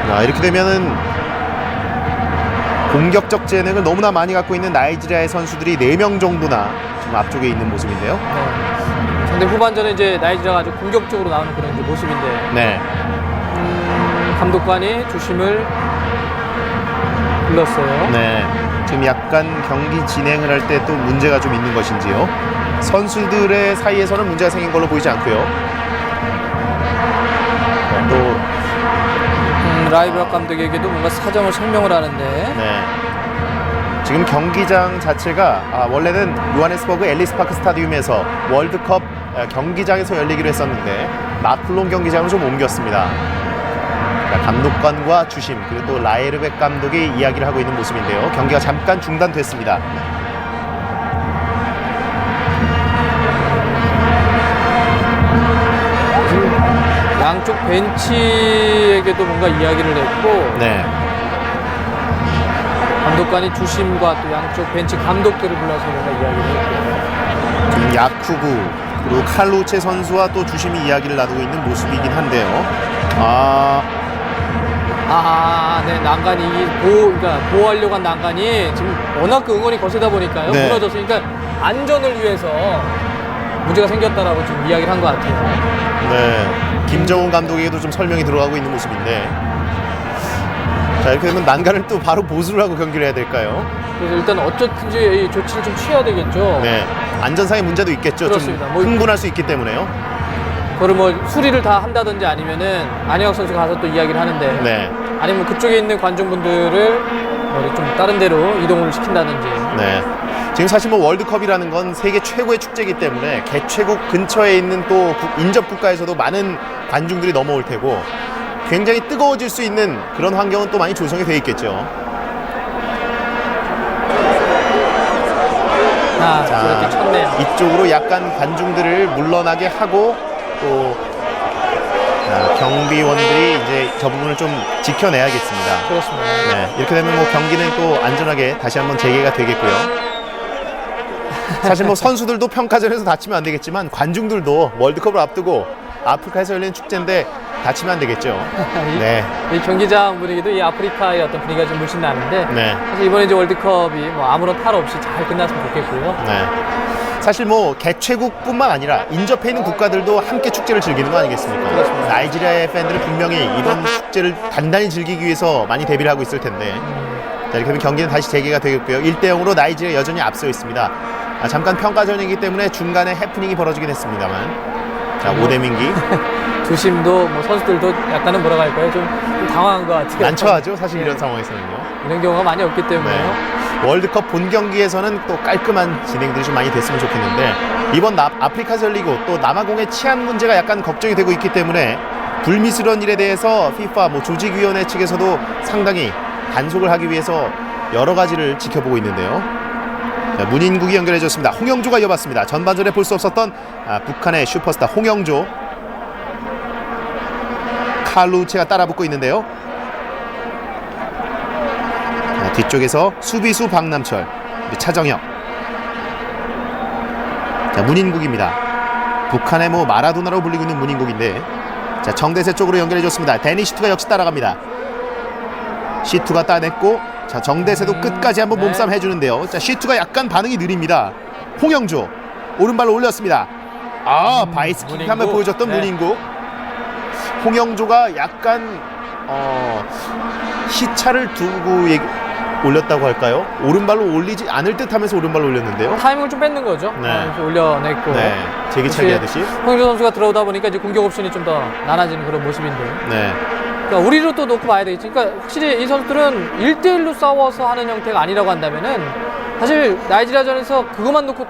[SPEAKER 1] 자, 이렇게 되면은 공격적 재능을 너무나 많이 갖고 있는 나이지리아의 선수들이 4명 정도나 지금 앞쪽에 있는 모습인데요.
[SPEAKER 2] 네. 상대 후반전에 이제 나이지리아가 아주 공격적으로 나오는 그런 이제 모습인데.
[SPEAKER 1] 네.
[SPEAKER 2] 감독관이 주심을 불렀어요.
[SPEAKER 1] 네. 지금 약간 경기 진행을 할 때 또 문제가 좀 있는 것인지요. 선수들의 사이에서는 문제가 생긴 걸로 보이지 않고요. 또
[SPEAKER 2] 라이브락 감독에게도 뭔가 사정을 설명을 하는데.
[SPEAKER 1] 네. 지금 경기장 자체가 원래는 요하네스버그 앨리스 파크 스타디움에서 월드컵 경기장에서 열리기로 했었는데 마플론 경기장으로 좀 옮겼습니다. 감독관과 주심 그리고 또 라이르백 감독이 이야기를 하고 있는 모습인데요. 경기가 잠깐 중단됐습니다.
[SPEAKER 2] 양쪽 벤치에게도 뭔가 이야기를 했고
[SPEAKER 1] 네.
[SPEAKER 2] 감독관이 주심과 또 양쪽 벤치 감독들을 불러서 뭔가 이야기를 했고
[SPEAKER 1] 지금 야쿠부 그리고 칼루체 선수와 또 주심이 이야기를 나누고 있는 모습이긴 한데요.
[SPEAKER 2] 네, 난간이 그러니까 보호하려고 한 난간이 지금 워낙 그 응원이 거세다 보니까요.
[SPEAKER 1] 네.
[SPEAKER 2] 무너졌으니까 안전을 위해서 문제가 생겼다라고 지금 이야기를 한 것 같아요.
[SPEAKER 1] 네. 김정훈 감독에게도 좀 설명이 들어가고 있는 모습인데, 자, 이렇게 되면 난간을 또 바로 보수를 하고 경기를 해야 될까요?
[SPEAKER 2] 그래서 일단 어쨌든지 이 조치를 좀 취해야 되겠죠.
[SPEAKER 1] 네. 안전상의 문제도 있겠죠.
[SPEAKER 2] 그렇습니다.
[SPEAKER 1] 좀 흥분할 수 있기 때문에요.
[SPEAKER 2] 그걸 뭐 수리를 다 한다든지 아니면은 안혜혁 선수가 가서 또 이야기를 하는데,
[SPEAKER 1] 네.
[SPEAKER 2] 아니면 그쪽에 있는 관중분들을 좀 다른 데로 이동을 시킨다든지.
[SPEAKER 1] 네. 지금 사실 뭐 월드컵이라는 건 세계 최고의 축제이기 때문에 개최국 근처에 있는 또 인접 국가에서도 많은 관중들이 넘어올 테고 굉장히 뜨거워질 수 있는 그런 환경은 또 많이 조성이 되어 있겠죠.
[SPEAKER 2] 이렇게 쳤네요.
[SPEAKER 1] 이쪽으로 약간 관중들을 물러나게 하고 또 경비원들이 이제 저 부분을 좀 지켜내야겠습니다.
[SPEAKER 2] 그렇습니다.
[SPEAKER 1] 네, 이렇게 되면 뭐 경기는 또 안전하게 다시 한번 재개가 되겠고요. 사실 뭐 선수들도 평가전에서 다치면 안 되겠지만 관중들도 월드컵을 앞두고 아프리카에서 열리는 축제인데 다치면 안 되겠죠. 네.
[SPEAKER 2] 이 경기장 분위기도 이 아프리카의 어떤 분위기가 좀 물씬 나는데,
[SPEAKER 1] 네.
[SPEAKER 2] 사실 이번에 이제 월드컵이 뭐 아무런 탈 없이 잘 끝났으면 좋겠고요.
[SPEAKER 1] 네. 사실 뭐 개최국뿐만 아니라 인접해 있는 국가들도 함께 축제를 즐기는 거 아니겠습니까?
[SPEAKER 2] 그렇습니다.
[SPEAKER 1] 나이지리아의 팬들은 분명히 이번 축제를 단단히 즐기기 위해서 많이 대비를 하고 있을 텐데, 자, 이렇게 하면 경기는 다시 재개가 되겠고요. 1대0으로 나이지리아 여전히 앞서 있습니다. 잠깐 평가전이기 때문에 중간에 해프닝이 벌어지긴 했습니다만, 자, 오대민기
[SPEAKER 2] 주심도 뭐 선수들도 약간은 뭐라고 할까요? 좀 당황한 것 같아요.
[SPEAKER 1] 난처하죠, 사실 이런 상황에서는요.
[SPEAKER 2] 이런 경우가 많이 없기 때문에요.
[SPEAKER 1] 네. 월드컵 본 경기에서는 또 깔끔한 진행들이 좀 많이 됐으면 좋겠는데, 이번 아프리카에서 열리고 또 남아공의 치안 문제가 약간 걱정이 되고 있기 때문에 불미스러운 일에 대해서 FIFA 뭐 조직위원회 측에서도 상당히 단속을 하기 위해서 여러 가지를 지켜보고 있는데요. 자, 문인국이 연결해줬습니다. 홍영조가 이어봤습니다. 전반전에 볼 수 없었던 북한의 슈퍼스타 홍영조. 칼루체가 따라붙고 있는데요. 자, 뒤쪽에서 수비수 박남철, 차정혁. 자, 문인국입니다. 북한의 뭐 마라도나로 불리고 있는 문인국인데, 자, 정대세 쪽으로 연결해줬습니다. 데니 시투가 역시 따라갑니다. 시투가 따냈고, 자, 정대세도 끝까지 한번
[SPEAKER 2] 네.
[SPEAKER 1] 몸싸움 해주는데요. 자, 시투가 약간 반응이 느립니다. 홍영조 오른발로 올렸습니다. 바이스킥
[SPEAKER 2] 문인국.
[SPEAKER 1] 한번 보여줬던
[SPEAKER 2] 네.
[SPEAKER 1] 문인국. 홍영조가 약간 시차를 두고 올렸다고 할까요? 오른발로 올리지 않을 듯 하면서 오른발로 올렸는데요.
[SPEAKER 2] 타이밍을 좀 뺏는 거죠.
[SPEAKER 1] 네.
[SPEAKER 2] 그래서 올려냈고.
[SPEAKER 1] 네, 제기차기 하듯이.
[SPEAKER 2] 홍영조 선수가 들어오다 보니까 이제 공격 옵션이 좀 더 많아지는 그런 모습인데.
[SPEAKER 1] 네,
[SPEAKER 2] 그러니까 우리로 또 놓고 봐야 되겠지. 그러니까 확실히 이 선수들은 1대1로 싸워서 하는 형태가 아니라고 한다면은 사실 나이지리아전에서 그것만 놓고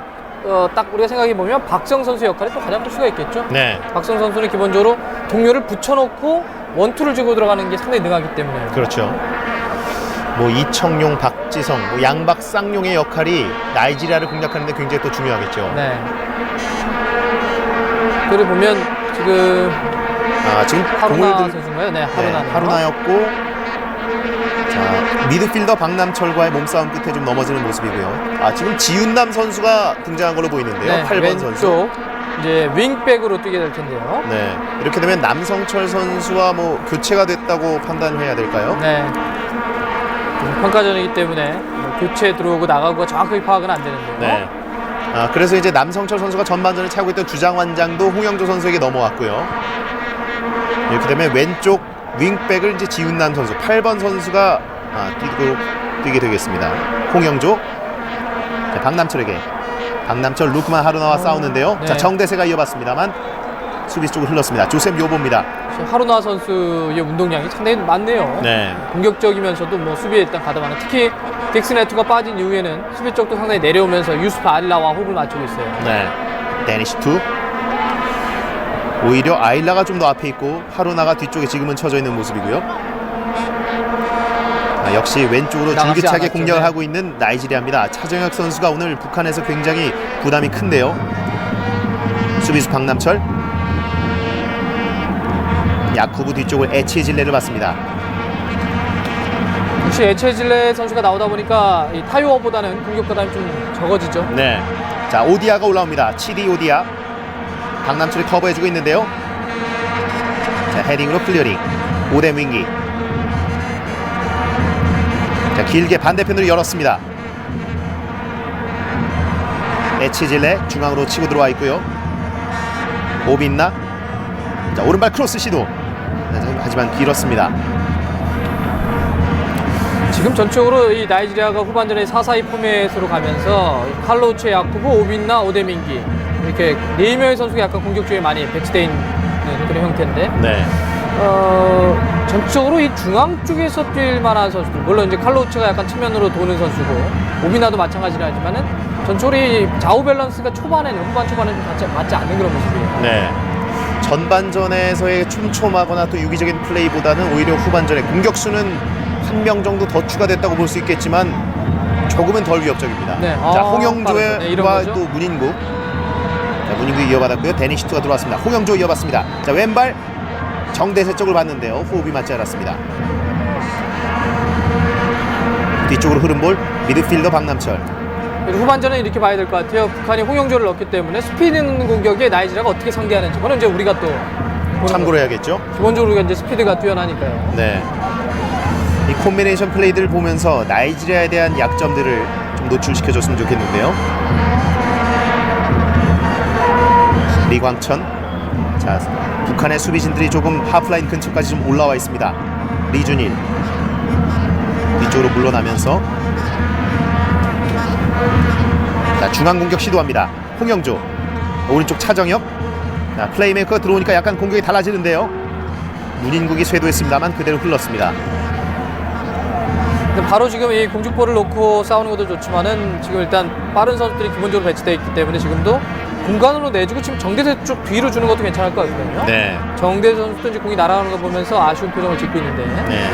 [SPEAKER 2] 딱 우리가 생각해 보면 박성 선수 역할이 또 가장 클 수가 있겠죠.
[SPEAKER 1] 네,
[SPEAKER 2] 박성 선수는 기본적으로 동료를 붙여놓고 원투를 주고 들어가는 게 상당히 능하기 때문에.
[SPEAKER 1] 그렇죠. 뭐 이청용, 박지성, 뭐 양박 쌍용의 역할이 나이지리아를 공략하는 데 굉장히 또 중요하겠죠.
[SPEAKER 2] 네. 그리고 보면 지금
[SPEAKER 1] 지금
[SPEAKER 2] 하루나
[SPEAKER 1] 공을
[SPEAKER 2] 선수인가요? 네, 하루나.
[SPEAKER 1] 하루나였고, 자, 미드필더 박남철과의 몸싸움 끝에 좀 넘어지는 모습이고요. 지금 지윤남 선수가 등장한 걸로 보이는데요.
[SPEAKER 2] 네,
[SPEAKER 1] 8번
[SPEAKER 2] 왼쪽
[SPEAKER 1] 선수.
[SPEAKER 2] 이제 윙백으로 뛰게 될 텐데요.
[SPEAKER 1] 네, 이렇게 되면 남성철 선수와 뭐 교체가 됐다고 판단해야 될까요?
[SPEAKER 2] 네. 평가전이기 때문에 뭐 교체 들어오고 나가고가 정확하게 파악은 안 되는데요.
[SPEAKER 1] 네. 그래서 이제 남성철 선수가 전반전에 차고 있던 주장완장도 홍영조 선수에게 넘어왔고요. 이렇게 되면 왼쪽 윙백을 이제 지훈남 선수, 8번 선수가 뛰게 되겠습니다. 홍영조, 자, 박남철 루크만 하루나와 싸우는데요.
[SPEAKER 2] 네.
[SPEAKER 1] 자, 정대세가 이어봤습니다만 수비수 쪽으로 흘렀습니다. 조셉 요보입니다.
[SPEAKER 2] 하루나 선수의 운동량이 상당히 많네요.
[SPEAKER 1] 네.
[SPEAKER 2] 공격적이면서도 뭐 수비에 일단 가담하는, 특히 딕슨 에투가 빠진 이후에는 수비 쪽도 상당히 내려오면서 유스프 아릴라와 호흡을 맞추고 있어요.
[SPEAKER 1] 네. 데니시투. 오히려 아일라가 좀 더 앞에 있고 하루나가 뒤쪽에 지금은 쳐져 있는 모습이고요. 역시 왼쪽으로
[SPEAKER 2] 나가지
[SPEAKER 1] 줄기차게
[SPEAKER 2] 않았죠.
[SPEAKER 1] 공격을
[SPEAKER 2] 네.
[SPEAKER 1] 하고 있는 나이지리아입니다. 차정혁 선수가 오늘 북한에서 굉장히 부담이 큰데요. 수비수 박남철, 야쿠브 뒤쪽을 에치에질레를 봤습니다.
[SPEAKER 2] 역시 에체질레 선수가 나오다 보니까 이 타이워보다는 공격 부담이 좀 적어지죠.
[SPEAKER 1] 네. 자, 오디아가 올라옵니다. 치디 오디아. 박남철이 커버해주고 있는데요. 자, 헤딩으로 클리어링. 오뎀 윙기. 자, 길게 반대편으로 열었습니다. 에치질레 중앙으로 치고 들어와 있고요. 오빈나. 자, 오른발 크로스 시도. 하지만 길었습니다.
[SPEAKER 2] 지금 전적으로 이 나이지리아가 후반전에 4-4-2 포맷으로 가면서 칼로체, 야쿠브, 오빈나, 오데민기 이렇게 4명의 선수가 약간 공격쪽에 많이 배치되어 있는 그런 형태인데,
[SPEAKER 1] 네.
[SPEAKER 2] 전적으로 이 중앙 쪽에서 뛸 만한 선수들, 물론 이제 칼로체가 약간 측면으로 도는 선수고 오빈나도 마찬가지긴 하지만은 전적으로 이 좌우 밸런스가 후반 초반에는 좀 맞지 않는 그런 모습이에요.
[SPEAKER 1] 네. 전반전에서의 촘촘하거나 또 유기적인 플레이보다는 오히려 후반전에 공격수는 한 명 정도 더 추가됐다고 볼 수 있겠지만 조금은 덜 위협적입니다.
[SPEAKER 2] 네.
[SPEAKER 1] 자,
[SPEAKER 2] 빠르죠.
[SPEAKER 1] 홍영조의
[SPEAKER 2] 네, 이런
[SPEAKER 1] 와
[SPEAKER 2] 거죠.
[SPEAKER 1] 또 문인국. 자, 문인국이 이어받았고요. 데니시투가 들어왔습니다. 홍영조 이어받습니다. 자, 왼발 정대세 쪽을 봤는데요. 호흡이 맞지 않았습니다. 뒤쪽으로 흐른 볼 미드필더 박남철.
[SPEAKER 2] 그리고 후반전에 이렇게 봐야 될 것 같아요. 북한이 홍영조를 넣기 때문에 스피드 있는 공격에 나이지리아가 어떻게 상대하는지, 그거는 이제 우리가 또 보는
[SPEAKER 1] 참고로
[SPEAKER 2] 거죠.
[SPEAKER 1] 해야겠죠.
[SPEAKER 2] 기본적으로 우리가 이제 스피드가 뛰어나니까요.
[SPEAKER 1] 네. 이 콤비네이션 플레이들을 보면서 나이지리아에 대한 약점들을 좀 노출시켜줬으면 좋겠는데요. 리광천. 자, 북한의 수비진들이 조금 하프라인 근처까지 좀 올라와 있습니다. 리준일 뒤쪽으로 물러나면서, 자, 중앙 공격 시도합니다. 홍영조, 오른쪽 차정혁. 자, 플레이메이커가 들어오니까 약간 공격이 달라지는데요. 문인국이 쇄도했습니다만 그대로 흘렀습니다.
[SPEAKER 2] 바로 지금 이 공중볼을 놓고 싸우는 것도 좋지만은 지금 일단 빠른 선수들이 기본적으로 배치되어 있기 때문에 지금도 공간으로 내주고 지금 정대세 쪽 뒤로 주는 것도 괜찮을 것 같거든요.
[SPEAKER 1] 네.
[SPEAKER 2] 정대세 선수도 이제 공이 날아가는 거 보면서 아쉬운 표정을 짓고 있는데.
[SPEAKER 1] 네.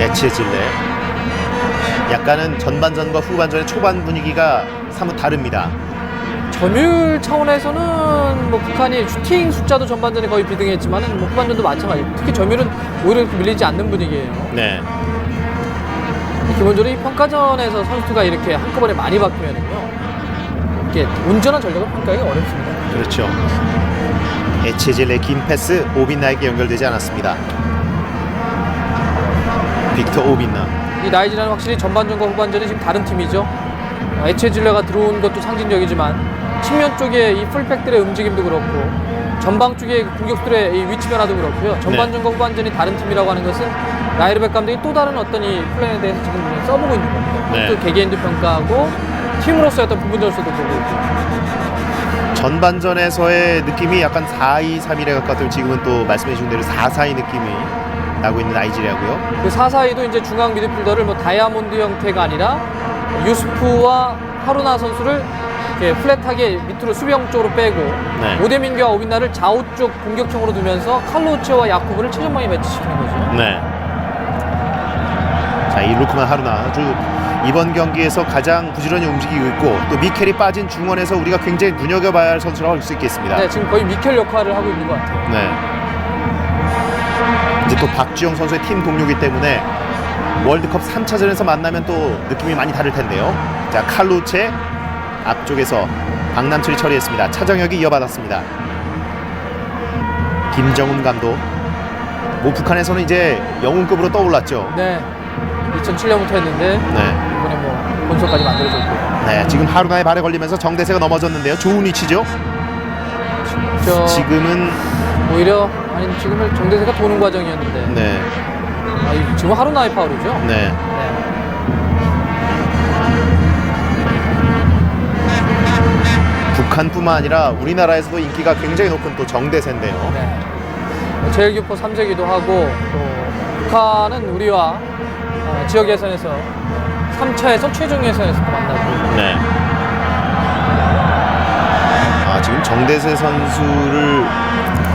[SPEAKER 1] 에치에질레. 약간은 전반전과 후반전의 초반 분위기가 사뭇 다릅니다.
[SPEAKER 2] 점유율 차원에서는 뭐 북한이 슈팅 숫자도 전반전에 거의 비등했지만은 뭐 후반전도 마찬가지. 특히 점유율은 오히려 이렇게 밀리지 않는 분위기예요.
[SPEAKER 1] 네.
[SPEAKER 2] 기본적으로 이 평가전에서 선수가 이렇게 한꺼번에 많이 바뀌면은요, 이게 온전한 전력을 평가하기 어렵습니다.
[SPEAKER 1] 그렇죠. 에체젤의 긴 패스 오빈나에게 연결되지 않았습니다. 빅터 오빈나.
[SPEAKER 2] 이 나이지리아는 확실히 전반전과 후반전이 지금 다른 팀이죠. 에체질레가 들어온 것도 상징적이지만 측면 쪽에 이 풀백들의 움직임도 그렇고 전방 쪽의 공격들의 이 위치 변화도 그렇고요. 전반전과 후반전이 다른 팀이라고 하는 것은 라이르백 감독이 또 다른 어떤 이 플랜에 대해서 지금 써보고 있는 겁니다.
[SPEAKER 1] 네.
[SPEAKER 2] 또 개개인도 평가하고 팀으로서의 어떤 부분적으로도 보고 있고.
[SPEAKER 1] 전반전에서의 느낌이 약간 4-2-3-1에 가깝다면 지금은 또 말씀해 주신 대로 4-4-2 느낌이 나고 있는 나이지리아고요.
[SPEAKER 2] 그 4-4-2도 이제 중앙 미드필더를 뭐 다이아몬드 형태가 아니라 유스프와 하루나 선수를 이렇게 플랫하게 밑으로 수비형 쪽으로 빼고
[SPEAKER 1] 네.
[SPEAKER 2] 오데민규와 오빈나를 좌우 쪽 공격형으로 두면서 칼로체와 야쿠브를 최전방에 배치시키는 거죠.
[SPEAKER 1] 네. 자, 이 루크만 하루나 아주 이번 경기에서 가장 부지런히 움직이고 있고 또 미켈이 빠진 중원에서 우리가 굉장히 눈여겨봐야 할 선수라고 할 수 있겠습니다.
[SPEAKER 2] 네, 지금 거의 미켈 역할을 하고 있는 것 같아요.
[SPEAKER 1] 네. 이제 또 박주영 선수의 팀 동료이기 때문에 월드컵 3차전에서 만나면 또 느낌이 많이 다를 텐데요. 자, 칼루체 앞쪽에서 박남철이 처리했습니다. 차정혁이 이어받았습니다. 김정훈 감독. 뭐 북한에서는 이제 영웅급으로 떠올랐죠.
[SPEAKER 2] 네, 2007년부터 했는데
[SPEAKER 1] 네.
[SPEAKER 2] 이번에 뭐 본선까지 만들어졌고.
[SPEAKER 1] 네, 지금 하루나의 발에 걸리면서 정대세가 넘어졌는데요. 좋은 위치죠. 지금은
[SPEAKER 2] 오히려 아니 지금은 정대세가 도는 과정이었는데.
[SPEAKER 1] 네,
[SPEAKER 2] 지금 하루나의 파울이죠.
[SPEAKER 1] 네. 북한뿐만 아니라 우리나라에서도 인기가 굉장히 높은 또 정대세인데요.
[SPEAKER 2] 네. 제일 교포 3세기도 하고 또 북한은 우리와 지역 예선에서 3차 예선 최종 예선에서 만나고.
[SPEAKER 1] 네. 지금 정대세 선수를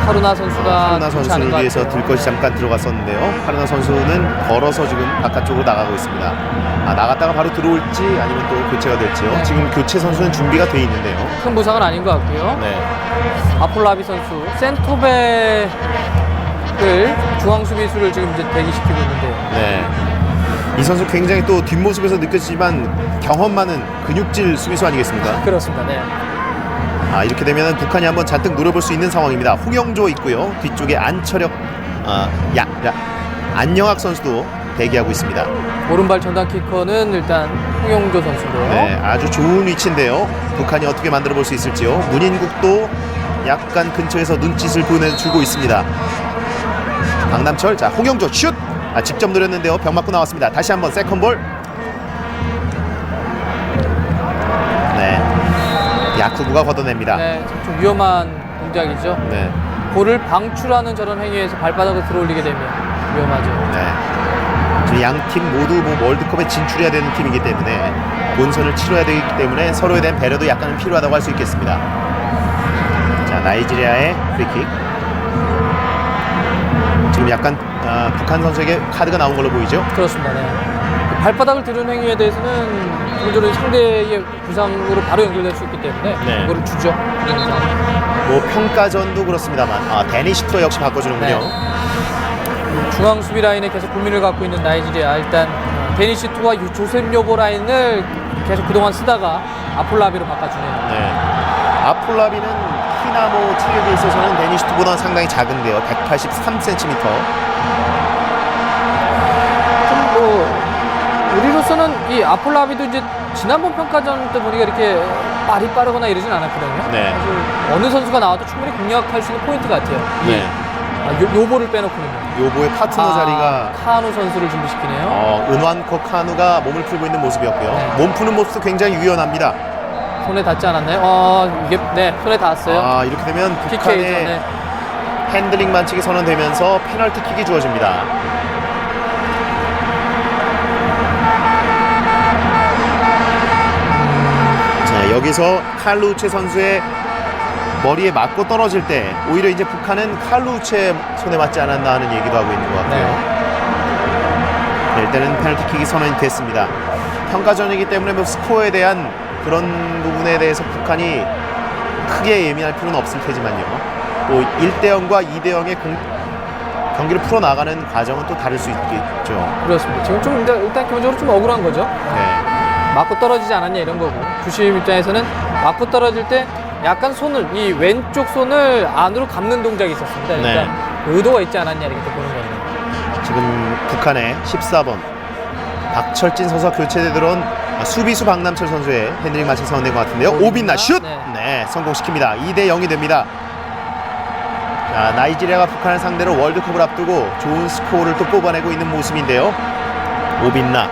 [SPEAKER 2] 하루나 선수가
[SPEAKER 1] 하루나 선수를 위해서 들 것이 잠깐 들어갔었는데요. 하루나 선수는 걸어서 지금 바깥쪽으로 나가고 있습니다. 나갔다가 바로 들어올지 아니면 또 교체가 될지요.
[SPEAKER 2] 네.
[SPEAKER 1] 지금 교체 선수는 준비가 돼 있는데요.
[SPEAKER 2] 큰 부상은 아닌 것 같고요.
[SPEAKER 1] 네.
[SPEAKER 2] 아폴라비 선수 센터백을 중앙 수비수를 지금 이제 대기시키고 있는데요.
[SPEAKER 1] 네. 이 선수 굉장히 또 뒷모습에서 느껴지지만 경험 많은 근육질 수비수 아니겠습니까?
[SPEAKER 2] 그렇습니다. 네.
[SPEAKER 1] 이렇게 되면 북한이 한번 잔뜩 노려볼 수 있는 상황입니다. 홍영조 있고요. 뒤쪽에 안철혁, 안영학 선수도 대기하고 있습니다.
[SPEAKER 2] 오른발 전담 키커는 일단 홍영조 선수고요.
[SPEAKER 1] 네, 아주 좋은 위치인데요. 북한이 어떻게 만들어 볼 수 있을지요. 문인국도 약간 근처에서 눈짓을 보내주고 있습니다. 박남철, 자 홍영조 슛! 직접 노렸는데요. 벽 맞고 나왔습니다. 다시 한번 세컨볼. 네, 야쿠브가 걷어냅니다.
[SPEAKER 2] 네, 좀 위험한 동작이죠.
[SPEAKER 1] 네,
[SPEAKER 2] 볼을 방출하는 저런 행위에서 발바닥을 들어올리게 되면 위험하죠.
[SPEAKER 1] 네. 지금 양 팀 모두 뭐 월드컵에 진출해야 되는 팀이기 때문에 본선을 치러야 되기 때문에 서로에 대한 배려도 약간은 필요하다고 할 수 있겠습니다. 자, 나이지리아의 프리킥. 지금 약간 북한 선수에게 카드가 나온 걸로 보이죠?
[SPEAKER 2] 그렇습니다. 네. 발바닥을 드는 행위에 대해서는 기본적으로 상대의 부상으로 바로 연결될 수 있기 때문에
[SPEAKER 1] 네.
[SPEAKER 2] 그거를 주죠.
[SPEAKER 1] 뭐 평가전도 그렇습니다만 데니시토 역시 바꿔주는군요.
[SPEAKER 2] 네. 중앙 수비 라인에 계속 고민을 갖고 있는 나이지리아. 일단 데니시투와 조셉 요보 라인을 계속 그동안 쓰다가 아폴라비로 바꿔주네요.
[SPEAKER 1] 네. 아폴라비는 키나 뭐 체격에 있어서는 데니시토보다 상당히 작은데요. 183cm.
[SPEAKER 2] 우리로서는 이 아폴라비도 이제 지난번 평가전 때 보니까 이렇게 말이 빠르거나 이러진 않았거든요.
[SPEAKER 1] 네.
[SPEAKER 2] 사실 어느 선수가 나와도 충분히 공략할 수 있는 포인트 같아요.
[SPEAKER 1] 네.
[SPEAKER 2] 요보를 빼놓고는요.
[SPEAKER 1] 요보의 파트너 자리가
[SPEAKER 2] 카누 선수를 준비시키네요.
[SPEAKER 1] 은완코 카누가 몸을 풀고 있는 모습이었고요.
[SPEAKER 2] 네.
[SPEAKER 1] 몸 푸는 모습도 굉장히 유연합니다.
[SPEAKER 2] 손에 닿지 않았나요? 이게 네 손에 닿았어요.
[SPEAKER 1] 이렇게 되면
[SPEAKER 2] PK죠.
[SPEAKER 1] 북한의
[SPEAKER 2] 네.
[SPEAKER 1] 핸들링 반칙이 선언되면서 페널티킥이 주어집니다. 자, 여기서 칼루체 선수의 머리에 맞고 떨어질 때 오히려 이제 북한은 칼루체 손에 맞지 않았나 하는 얘기도 하고 있는 것 같고요. 네, 일단은 페널티킥이 선언이 됐습니다. 평가전이기 때문에 뭐 스코어에 대한 그런 부분에 대해서 북한이 크게 예민할 필요는 없을 테지만요. 또 1대0과 2대0의 경기를 풀어나가는 과정은 또 다를 수 있겠죠.
[SPEAKER 2] 그렇습니다. 지금 좀 일단 기본적으로 좀 억울한 거죠.
[SPEAKER 1] 네.
[SPEAKER 2] 맞고 떨어지지 않았냐 이런 거고, 주심 입장에서는 맞고 떨어질 때 약간 이 왼쪽 손을 안으로 감는 동작이 있었습니다. 그러니까 의도가 있지 않았냐 이렇게 보는 거예요.
[SPEAKER 1] 지금 북한의 14번 박철진 선수가 교체돼 들어온 수비수 박남철 선수의 핸들링 마치 선언된 것 같은데요. 오빈나 슛! 네, 성공시킵니다. 2대0이 됩니다. 자, 나이지리아가 북한을 상대로 월드컵을 앞두고 좋은 스코어를 또 뽑아내고 있는 모습인데요. 오빈나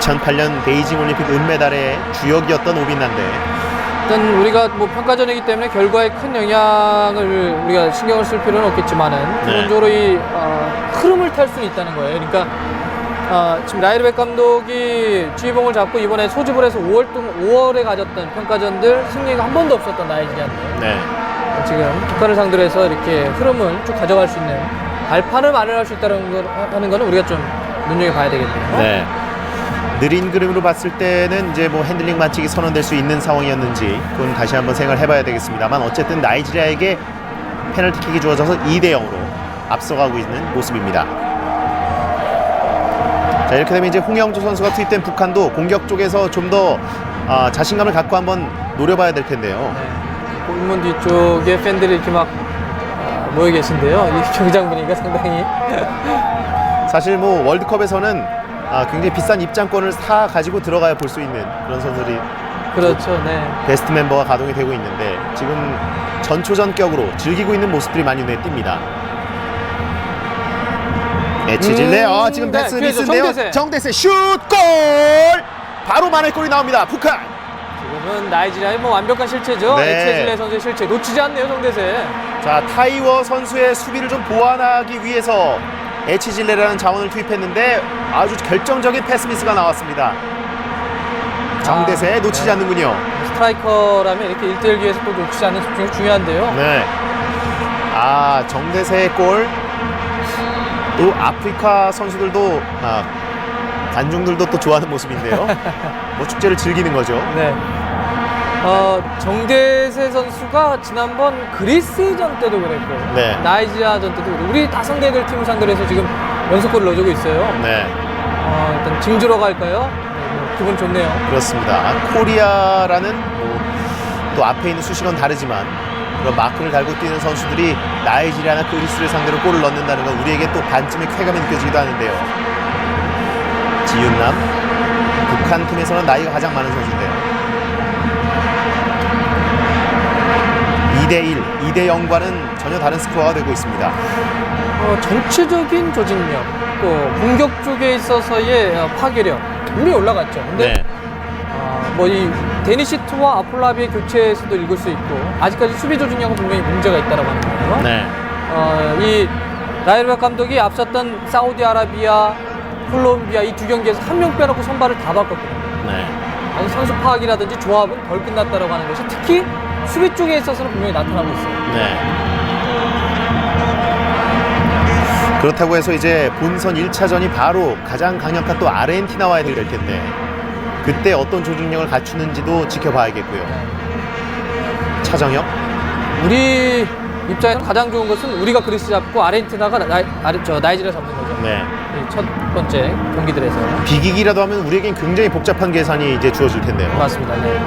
[SPEAKER 1] 2008년 베이징 올림픽 은메달의 주역이었던 오빈나인데,
[SPEAKER 2] 일단 우리가 뭐 평가전이기 때문에 결과에 큰 영향을 우리가 신경을 쓸 필요는 없겠지만은 기본적으로 이 흐름을 탈 수는 있다는 거예요. 그러니까 지금 라이르백 감독이 주의봉을 잡고 이번에 소집을 해서 5월에 가졌던 평가전들 승리가 한 번도 없었던 나이지리아인데,
[SPEAKER 1] 네.
[SPEAKER 2] 지금 북한을 상대로 해서 이렇게 흐름을 쭉 가져갈 수 있는 발판을 마련할 수 있다는 하는 거는 우리가 좀 눈여겨봐야 되겠네요.
[SPEAKER 1] 네. 느린 그림으로 봤을 때는 이제 뭐 핸들링 맞추기 선언될 수 있는 상황이었는지 그건 다시 한번 생각을 해봐야 되겠습니다만, 어쨌든 나이지리아에게 페널티킥이 주어져서 2대0으로 앞서가고 있는 모습입니다. 자, 이렇게 되면 이제 홍영조 선수가 투입된 북한도 공격 쪽에서 좀 더 자신감을 갖고 한번 노려봐야 될 텐데요.
[SPEAKER 2] 골문 뒤쪽에 팬들이 이렇게 막 모여 계신데요. 이 경기장 분위기가 상당히
[SPEAKER 1] 사실 뭐 월드컵에서는 굉장히 비싼 입장권을 사 가지고 들어가야 볼 수 있는 그런 선수들이
[SPEAKER 2] 그렇죠. 네.
[SPEAKER 1] 베스트 멤버가 가동이 되고 있는데, 지금 전초전격으로 즐기고 있는 모습들이 많이 눈에 띄니다. 에치질레 지금 패스 미스인데요. 정대세 슛! 골! 바로 만회골이 나옵니다. 북한.
[SPEAKER 2] 지금은 나이지리아의 뭐 완벽한 실체죠.
[SPEAKER 1] 네.
[SPEAKER 2] 에체질레 선수의 실체 놓치지 않네요, 정대세.
[SPEAKER 1] 자, 타이워 선수의 수비를 좀 보완하기 위해서 에치질레라는 자원을 투입했는데 아주 결정적인 패스 미스가 나왔습니다. 정대세 놓치지 않는군요.
[SPEAKER 2] 스트라이커라면 이렇게 1대1 기회에서 또 놓치지 않는 집중이 중요한데요.
[SPEAKER 1] 네. 정대세의 골. 또 아프리카 선수들도 관중들도 또 좋아하는 모습인데요. 뭐 축제를 즐기는 거죠.
[SPEAKER 2] 네. 정대세 선수가 지난번 그리스전 때도 그랬고,
[SPEAKER 1] 네.
[SPEAKER 2] 나이지리아전 때도 그랬고, 우리 다성객을 팀을 상대로 해서 지금 연속골을 넣어주고 있어요.
[SPEAKER 1] 네.
[SPEAKER 2] 일단 징주러 갈까요? 네, 뭐 기분 좋네요.
[SPEAKER 1] 그렇습니다. 코리아라는 또 앞에 있는 수식은 다르지만 그런 마크를 달고 뛰는 선수들이 나이지리아나 그리스를 상대로 골을 넣는다는 건 우리에게 또 반쯤의 쾌감이 느껴지기도 하는데요. 지윤남, 북한 팀에서는 나이가 가장 많은 선수인데요. 2대1, 2대0과는 전혀 다른 스코어가 되고 있습니다.
[SPEAKER 2] 전체적인 조직력, 또 공격 쪽에 있어서의 파괴력 분명히 올라갔죠. 근데
[SPEAKER 1] 네.
[SPEAKER 2] 이 데니시트와 아폴라비의 교체에서도 읽을 수 있고, 아직까지 수비 조직력은 분명히 문제가 있다라고 하는 거예요.
[SPEAKER 1] 네.
[SPEAKER 2] 이 라이르백 감독이 앞섰던 사우디아라비아, 콜롬비아 이 두 경기에서 한 명 빼놓고 선발을 다 바꿨거든요.
[SPEAKER 1] 네.
[SPEAKER 2] 아직 선수 파악이라든지 조합은 덜 끝났다라고 하는 것이 특히 수비 쪽에 있어서는 분명히 나타나고 있어요.
[SPEAKER 1] 네. 그렇다고 해서 이제 본선 1차전이 바로 가장 강력한 또 아르헨티나와야 될 텐데, 그때 어떤 조직력을 갖추는지도 지켜봐야겠고요. 차정혁.
[SPEAKER 2] 우리 입장에서 가장 좋은 것은 우리가 그리스 잡고 아르헨티나가 나이지리아 잡는 거죠.
[SPEAKER 1] 네.
[SPEAKER 2] 첫 번째 경기들에서.
[SPEAKER 1] 비기기라도 하면 우리에겐 굉장히 복잡한 계산이 이제 주어질 텐데요.
[SPEAKER 2] 맞습니다. 네.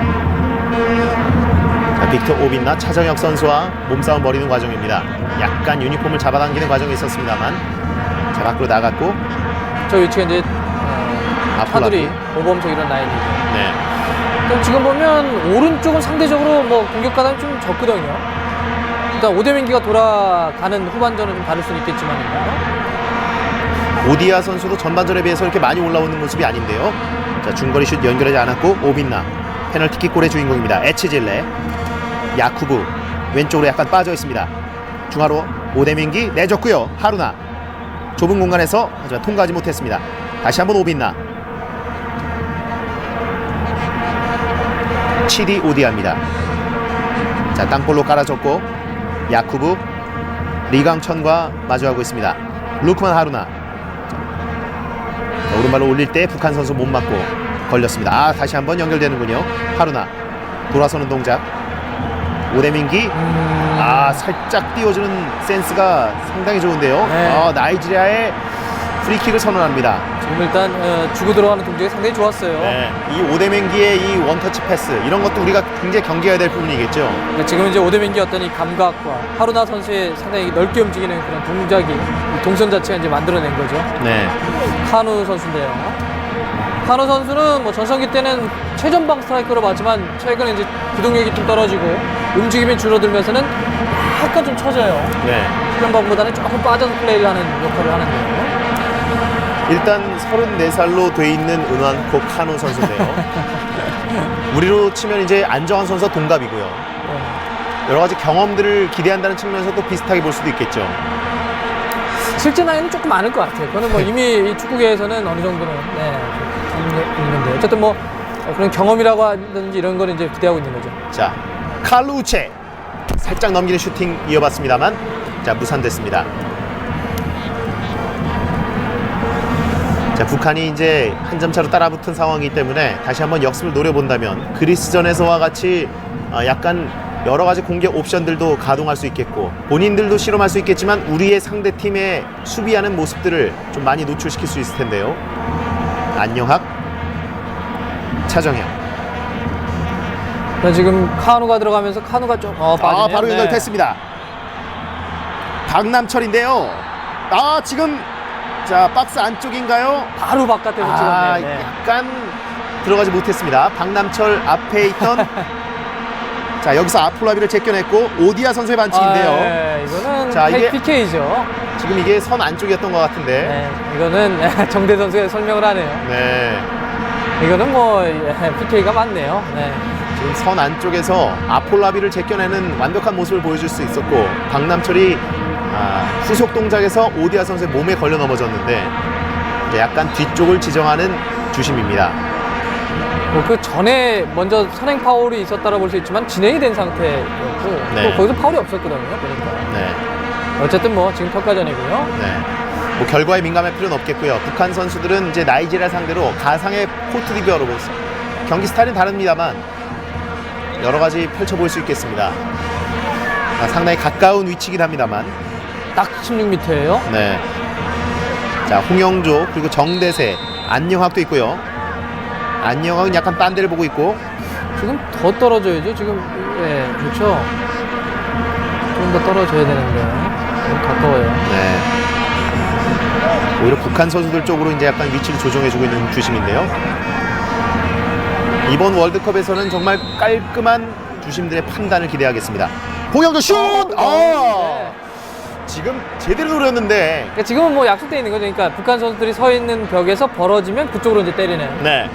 [SPEAKER 1] 자, 빅터 오빈나 차정혁 선수와 몸싸움 벌이는 과정입니다. 약간 유니폼을 잡아당기는 과정이 있었습니다만, 자, 밖으로 나갔고,
[SPEAKER 2] 저 위치가 이제 차들이 모범적 이런 라인이죠.
[SPEAKER 1] 네.
[SPEAKER 2] 지금 보면 오른쪽은 상대적으로 뭐 공격 가담이 좀 적거든요. 일단 오대민기가 돌아가는 후반전은 좀 다를 수는 있겠지만요.
[SPEAKER 1] 오디아 선수도 전반전에 비해서 이렇게 많이 올라오는 모습이 아닌데요. 자, 중거리 슛 연결하지 않았고 오빈나 페널티킥 골의 주인공입니다. 에치질레, 야쿠브 왼쪽으로 약간 빠져 있습니다. 중하로 오대민기 내줬고요. 하루나 좁은 공간에서 하지만 통과하지 못했습니다. 다시 한번 오빈나, 치디 오디아입니다. 자, 땅볼로 깔아줬고 야쿠브 리강천과 마주하고 있습니다. 루크만 하루나 자, 오른발로 올릴 때 북한 선수 못 맞고 걸렸습니다. 아, 다시 한번 연결되는군요. 하루나 돌아서는 동작. 오대민기 살짝 띄워주는 센스가 상당히 좋은데요.
[SPEAKER 2] 네.
[SPEAKER 1] 나이지리아의 프리킥을 선언합니다.
[SPEAKER 2] 지금 일단 주고 들어가는 동작이 상당히 좋았어요.
[SPEAKER 1] 네, 이 오대민기의 이 원터치 패스 이런 것도 우리가 굉장히 경계해야 될 부분이겠죠.
[SPEAKER 2] 그러니까 지금 이제 오대민기 어떤 이 감각과 하루나 선수의 상당히 넓게 움직이는 그런 동작이 이 동선 자체가 이제 만들어낸 거죠.
[SPEAKER 1] 네,
[SPEAKER 2] 카누 선수인데요. 카누 선수는 뭐 전성기 때는 최전방 스트라이커로 봤지만 최근에 이제 기동력이 좀 떨어지고 움직임이 줄어들면서는 약간 좀 처져요.
[SPEAKER 1] 네.
[SPEAKER 2] 최전방보다는 조금 빠져서 플레이를 하는 역할을 하는데요.
[SPEAKER 1] 일단 34살로 돼 있는 은완코 카누 선수인데요. 우리로 치면 이제 안정환 선수와 동갑이고요. 여러 가지 경험들을 기대한다는 측면에서 또 비슷하게 볼 수도 있겠죠.
[SPEAKER 2] 실제 나이는 조금 많을 것 같아요. 그거는 뭐 이미 이 축구계에서는 어느 정도는 있는데 어쨌든 뭐 그런 경험이라고 하든지 이런 거는 이제 기대하고 있는 거죠.
[SPEAKER 1] 자, 칼루체 살짝 넘기는 슈팅 이어봤습니다만 자, 무산됐습니다. 자, 북한이 이제 한 점 차로 따라붙은 상황이기 때문에 다시 한번 역습을 노려본다면 그리스전에서와 같이 약간 여러 가지 공격 옵션들도 가동할 수 있겠고 본인들도 실험할 수 있겠지만 우리의 상대팀의 수비하는 모습들을 좀 많이 노출시킬 수 있을 텐데요. 안영학, 차정현.
[SPEAKER 2] 지금 카누가 들어가면서 카누가 좀 빠지네요.
[SPEAKER 1] 바로 연결됐습니다. 박남철인데요. 지금 자, 박스 안쪽인가요?
[SPEAKER 2] 바로 바깥에서 찍었네요. 네.
[SPEAKER 1] 약간 들어가지 못했습니다. 박남철 앞에 있던 자, 여기서 아플라비를 제껴냈고 오디아 선수의 반칙인데요.
[SPEAKER 2] 네, 이거는
[SPEAKER 1] 자, 이게
[SPEAKER 2] PK죠.
[SPEAKER 1] 지금 이게 선 안쪽이었던 것 같은데.
[SPEAKER 2] 네, 이거는 정대 선수가 설명을 하네요.
[SPEAKER 1] 네.
[SPEAKER 2] 이거는 뭐 PK가 맞네요. 네.
[SPEAKER 1] 지금 선 안쪽에서 아폴라비를 제껴내는 완벽한 모습을 보여줄 수 있었고 박남철이 후속 동작에서 오디아 선수의 몸에 걸려 넘어졌는데 이제 약간 뒤쪽을 지정하는 주심입니다.
[SPEAKER 2] 그 전에 먼저 선행 파울이 있었다고 볼 수 있지만 진행이 된 상태였고
[SPEAKER 1] 네.
[SPEAKER 2] 또 거기서 파울이 없었거든요. 그러니까
[SPEAKER 1] 네.
[SPEAKER 2] 어쨌든 뭐 지금 평가전이고요.
[SPEAKER 1] 네. 뭐 결과에 민감할 필요는 없겠고요. 북한 선수들은 이제 나이지리아 상대로 가상의 코트 디비어로서 경기 스타일은 다릅니다만 여러 가지 펼쳐볼 수 있겠습니다. 상당히 가까운 위치이긴 합니다만.
[SPEAKER 2] 딱 16m예요.
[SPEAKER 1] 네. 자, 홍영조 그리고 정대세, 안영학도 있고요. 안영학은 약간 딴 데를 보고 있고
[SPEAKER 2] 지금 더 떨어져야죠. 지금 그렇죠. 좀 더 떨어져야 되는데 너무 가까워요.
[SPEAKER 1] 네. 오히려 북한 선수들 쪽으로 이제 약간 위치를 조정해주고 있는 주심인데요. 이번 월드컵에서는 정말 깔끔한 주심들의 판단을 기대하겠습니다. 홍영조 슛!
[SPEAKER 2] 네.
[SPEAKER 1] 지금 제대로 노렸는데.
[SPEAKER 2] 그러니까 지금은 뭐 약속되어 있는 거죠. 그러니까 북한 선수들이 서 있는 벽에서 벌어지면 그쪽으로 이제 때리는.
[SPEAKER 1] 네.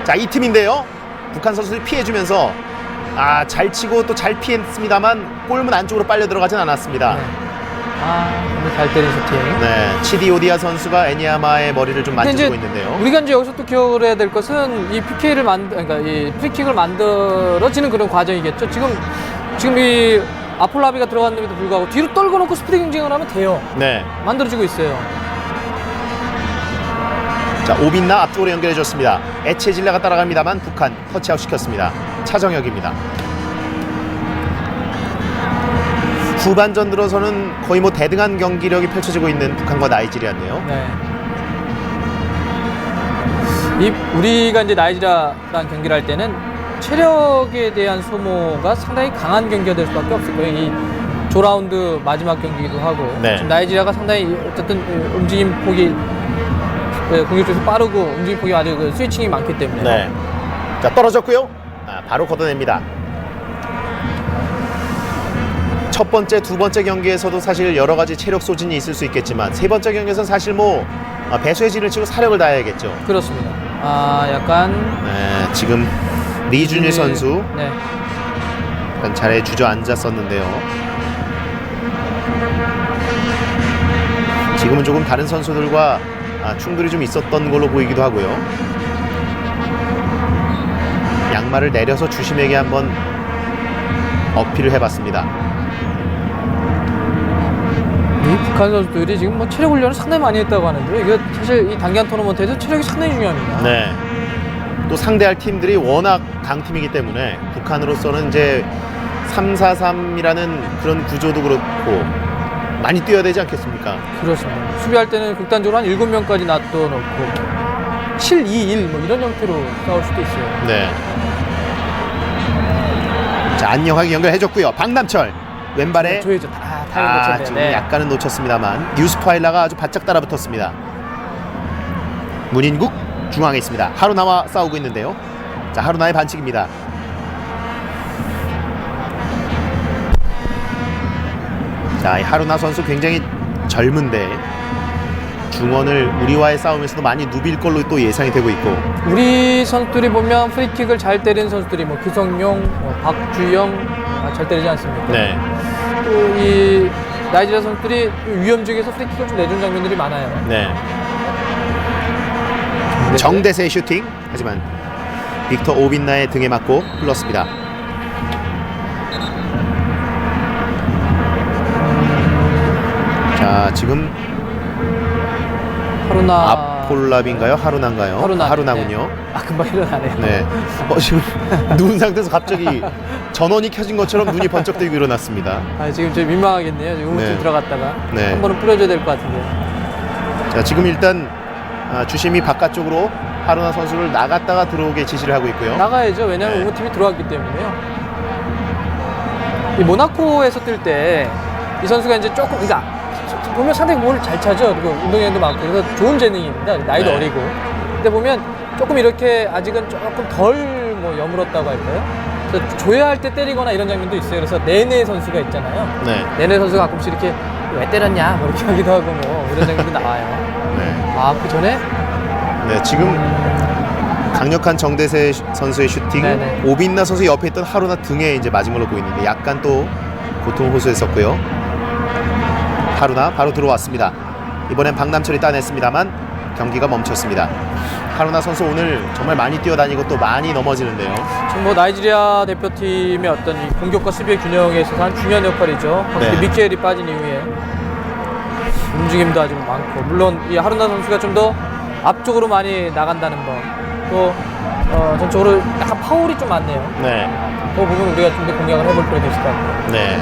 [SPEAKER 1] 자, 이 팀인데요. 북한 선수들이 피해주면서 잘 치고 또 잘 피했습니다만 골문 안쪽으로 빨려 들어가진 않았습니다.
[SPEAKER 2] 네. 근데 잘 때린 슈팅.
[SPEAKER 1] 네. 치디오디아 선수가 애니야마의 머리를 좀 만져주고 있는데요.
[SPEAKER 2] 우리가 이제 여기서 또 기억을 해야 될 것은 이 PK를 그러니까 이 프리킥을 만들어지는 그런 과정이겠죠. 지금 이 아폴라비가 들어갔는데도 불구하고 뒤로 떨궈 놓고 스피드 경쟁을 하면 돼요.
[SPEAKER 1] 네.
[SPEAKER 2] 만들어지고 있어요.
[SPEAKER 1] 자, 오빈나 앞쪽으로 연결해줬습니다. 에체질라가 따라갑니다만 북한 터치아웃 시켰습니다. 차정혁입니다. 후반전 들어서는 거의 뭐 대등한 경기력이 펼쳐지고 있는 북한과 나이지리아인데요.
[SPEAKER 2] 네. 우리가 이제 나이지리아랑 경기를 할 때는 체력에 대한 소모가 상당히 강한 경기가 될 수밖에 없을 거예요. 이 조라운드 마지막 경기이기도 하고
[SPEAKER 1] 네.
[SPEAKER 2] 지금 나이지리아가 상당히 어쨌든 움직임 폭이 공격적으로 빠르고 움직임 폭이 아주 그 스위칭이 많기 때문에.
[SPEAKER 1] 네. 자, 떨어졌고요. 바로 걷어냅니다. 첫 번째, 두 번째 경기에서도 사실 여러 가지 체력 소진이 있을 수 있겠지만 세 번째 경기에서는 사실 뭐 배수의 진을 치고 사력을 다해야겠죠.
[SPEAKER 2] 그렇습니다. 약간
[SPEAKER 1] 네, 지금 리준일 선수
[SPEAKER 2] 네.
[SPEAKER 1] 약간 자리에 주저앉았었는데요. 지금은 조금 다른 선수들과 충돌이 좀 있었던 걸로 보이기도 하고요. 양말을 내려서 주심에게 한번 어필을 해봤습니다.
[SPEAKER 2] 이 북한 선수들이 지금 뭐 체력 훈련을 상당히 많이 했다고 하는데요. 이게 사실 이 단기간 토너먼트에서 체력이 상당히 중요합니다.
[SPEAKER 1] 네. 또 상대할 팀들이 워낙 강팀이기 때문에 북한으로서는 이제 3-4-3이라는 그런 구조도 그렇고 많이 뛰어야 되지 않겠습니까?
[SPEAKER 2] 그렇습니다. 수비할 때는 극단적으로 한 7명까지 놔둬놓고 7-2-1 뭐 이런 형태로 싸울 수도 있어요.
[SPEAKER 1] 네. 자, 안녕하게 연결해줬고요. 박남철 왼발에
[SPEAKER 2] 조여줘. 타이밍 놓쳤네요.
[SPEAKER 1] 지금
[SPEAKER 2] 네.
[SPEAKER 1] 약간은 놓쳤습니다만 뉴스파일라가 아주 바짝 따라붙었습니다. 문인국 중앙에 있습니다. 하루나와 싸우고 있는데요. 자, 하루나의 반칙입니다. 자, 이 하루나 선수 굉장히 젊은데 중원을 우리와의 싸움에서도 많이 누빌 걸로 또 예상이 되고 있고.
[SPEAKER 2] 우리 선수들이 보면 프리킥을 잘 때리는 선수들이 뭐 기성용, 박주영 잘 때리지 않습니까?
[SPEAKER 1] 네.
[SPEAKER 2] 또 이 나이지리아 선수들이 위험지역에서 프리킥을 좀 내준 장면들이 많아요.
[SPEAKER 1] 네. 정대세의 슈팅. 하지만 빅터 오빈나의 등에 맞고 흘렀습니다. 자, 지금
[SPEAKER 2] 하루나
[SPEAKER 1] 아폴랍인가요? 하루나인가요? 하루나군요.
[SPEAKER 2] 네. 금방 일어나네요.
[SPEAKER 1] 네. 지금 누운 상태에서 갑자기 전원이 켜진 것처럼 눈이 번쩍 뜨고 일어났습니다.
[SPEAKER 2] 지금 좀 민망하겠네요. 지금 우물쭈
[SPEAKER 1] 네.
[SPEAKER 2] 들어갔다가
[SPEAKER 1] 네.
[SPEAKER 2] 한 번은 뿌려줘야 될 것 같은데요.
[SPEAKER 1] 자, 지금 일단 주심이 바깥쪽으로 하루나 선수를 나갔다가 들어오게 지시를 하고 있고요.
[SPEAKER 2] 나가야죠. 왜냐하면
[SPEAKER 1] 네.
[SPEAKER 2] 우무팀이 들어왔기 때문에요. 이 모나코에서 뛸 때 이 선수가 이제 조금, 그러니까 보면 상당히 뭘 잘 차죠. 그리고 운동량도 많고 그래서 좋은 재능입니다. 나이도
[SPEAKER 1] 네.
[SPEAKER 2] 어리고. 근데 보면 조금 이렇게 아직은 조금 덜 뭐 여물었다고 할까요? 그래서 줘야 할 때 때리거나 이런 장면도 있어요. 그래서 네네 선수가 있잖아요.
[SPEAKER 1] 네.
[SPEAKER 2] 네네 선수가 가끔씩 이렇게 왜 때렸냐 뭐 이렇게 하기도 하고 뭐 이런 장면도 나와요.
[SPEAKER 1] 네.
[SPEAKER 2] 그 전에
[SPEAKER 1] 네, 지금 강력한 정대세 선수의 슈팅,
[SPEAKER 2] 네네.
[SPEAKER 1] 오빈나 선수 옆에 있던 하루나 등에 이제 맞은 걸로 보이는데 약간 또 고통을 호소했었고요. 하루나 바로 들어왔습니다. 이번엔 박남철이 따냈습니다만 경기가 멈췄습니다. 하루나 선수 오늘 정말 많이 뛰어다니고 또 많이 넘어지는데요.
[SPEAKER 2] 지금 뭐 나이지리아 대표팀의 어떤 이 공격과 수비의 균형에 있어서 한 중요한 역할이죠. 확실히
[SPEAKER 1] 네.
[SPEAKER 2] 미켈이 빠진 이후에 움직임도 아주 많고, 물론 이 하루나 선수가 좀 더 앞쪽으로 많이 나간다는 거, 또 전적으로 약간 파울이 좀 많네요.
[SPEAKER 1] 네.
[SPEAKER 2] 그 부분 우리가 좀 더 공략을 해볼 필요가 있을 것 같아요.
[SPEAKER 1] 네.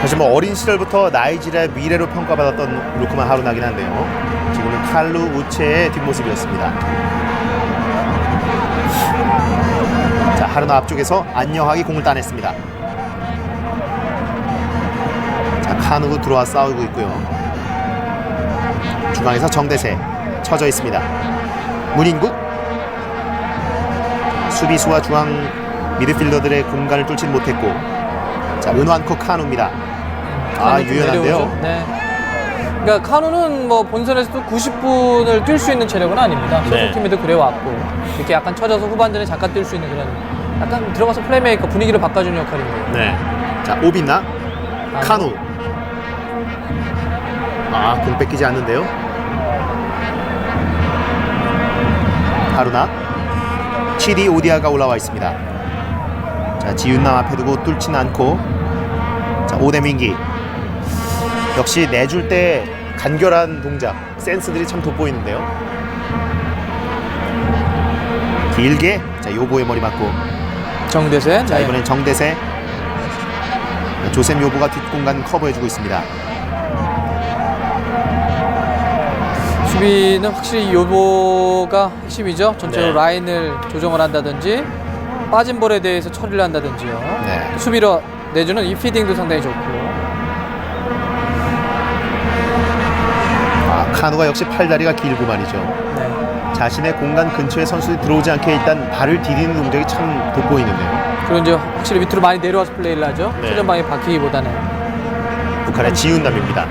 [SPEAKER 1] 사실 뭐 어린 시절부터 나이지리아의 미래로 평가받았던 루크만 하루나긴 한데요. 지금은 칼루 우체의 뒷모습이었습니다. 자, 하루나 앞쪽에서 안녕하게 공을 따냈습니다. 자, 카누도 들어와 싸우고 있고요. 중앙에서 정대세 쳐져 있습니다. 문인국 수비수와 중앙 미드필더들의 공간을 뚫지 못했고, 자, 은완코 카누입니다. 유연한데요.
[SPEAKER 2] 내려오죠. 네. 그러니까 카누는 뭐 본선에서도 90분을 뛸 수 있는 체력은 아닙니다.
[SPEAKER 1] 네.
[SPEAKER 2] 소속팀에도 그래왔고, 이렇게 약간 쳐져서 후반전에 잠깐 뛸 수 있는 그런, 약간 들어가서 플레이메이커 분위기를 바꿔주는 역할인데요.
[SPEAKER 1] 네. 자, 오빈나 카누. 공 뺏기지 않는데요. 하루나 치디 오디아가 올라와 있습니다. 자, 지윤남 앞에 두고 뚫진 않고, 자, 오대민기 역시 내줄 때 간결한 동작, 센스들이 참 돋보이는데요. 길게, 자, 요보의 머리 맞고,
[SPEAKER 2] 정대세.
[SPEAKER 1] 자, 이번엔 정대세. 조셉 요보가 뒷공간 커버해주고 있습니다.
[SPEAKER 2] 수비는 확실히 요보가 핵심이죠. 전체로
[SPEAKER 1] 네.
[SPEAKER 2] 라인을 조정을 한다든지, 빠진 볼에 대해서 처리를 한다든지요.
[SPEAKER 1] 네.
[SPEAKER 2] 수비로 내주는 이 피딩도 상당히 좋고.
[SPEAKER 1] 카누가 역시 팔다리가 길고 말이죠.
[SPEAKER 2] 네.
[SPEAKER 1] 자신의 공간 근처에 선수들이 들어오지 않게 일단 발을 디디는 동작이 참 돋보이는데요.
[SPEAKER 2] 그리고 이제 확실히 밑으로 많이 내려와서 플레이를 하죠.
[SPEAKER 1] 네.
[SPEAKER 2] 최전방에 박히기보다는.
[SPEAKER 1] 북한의 지윤남입니다.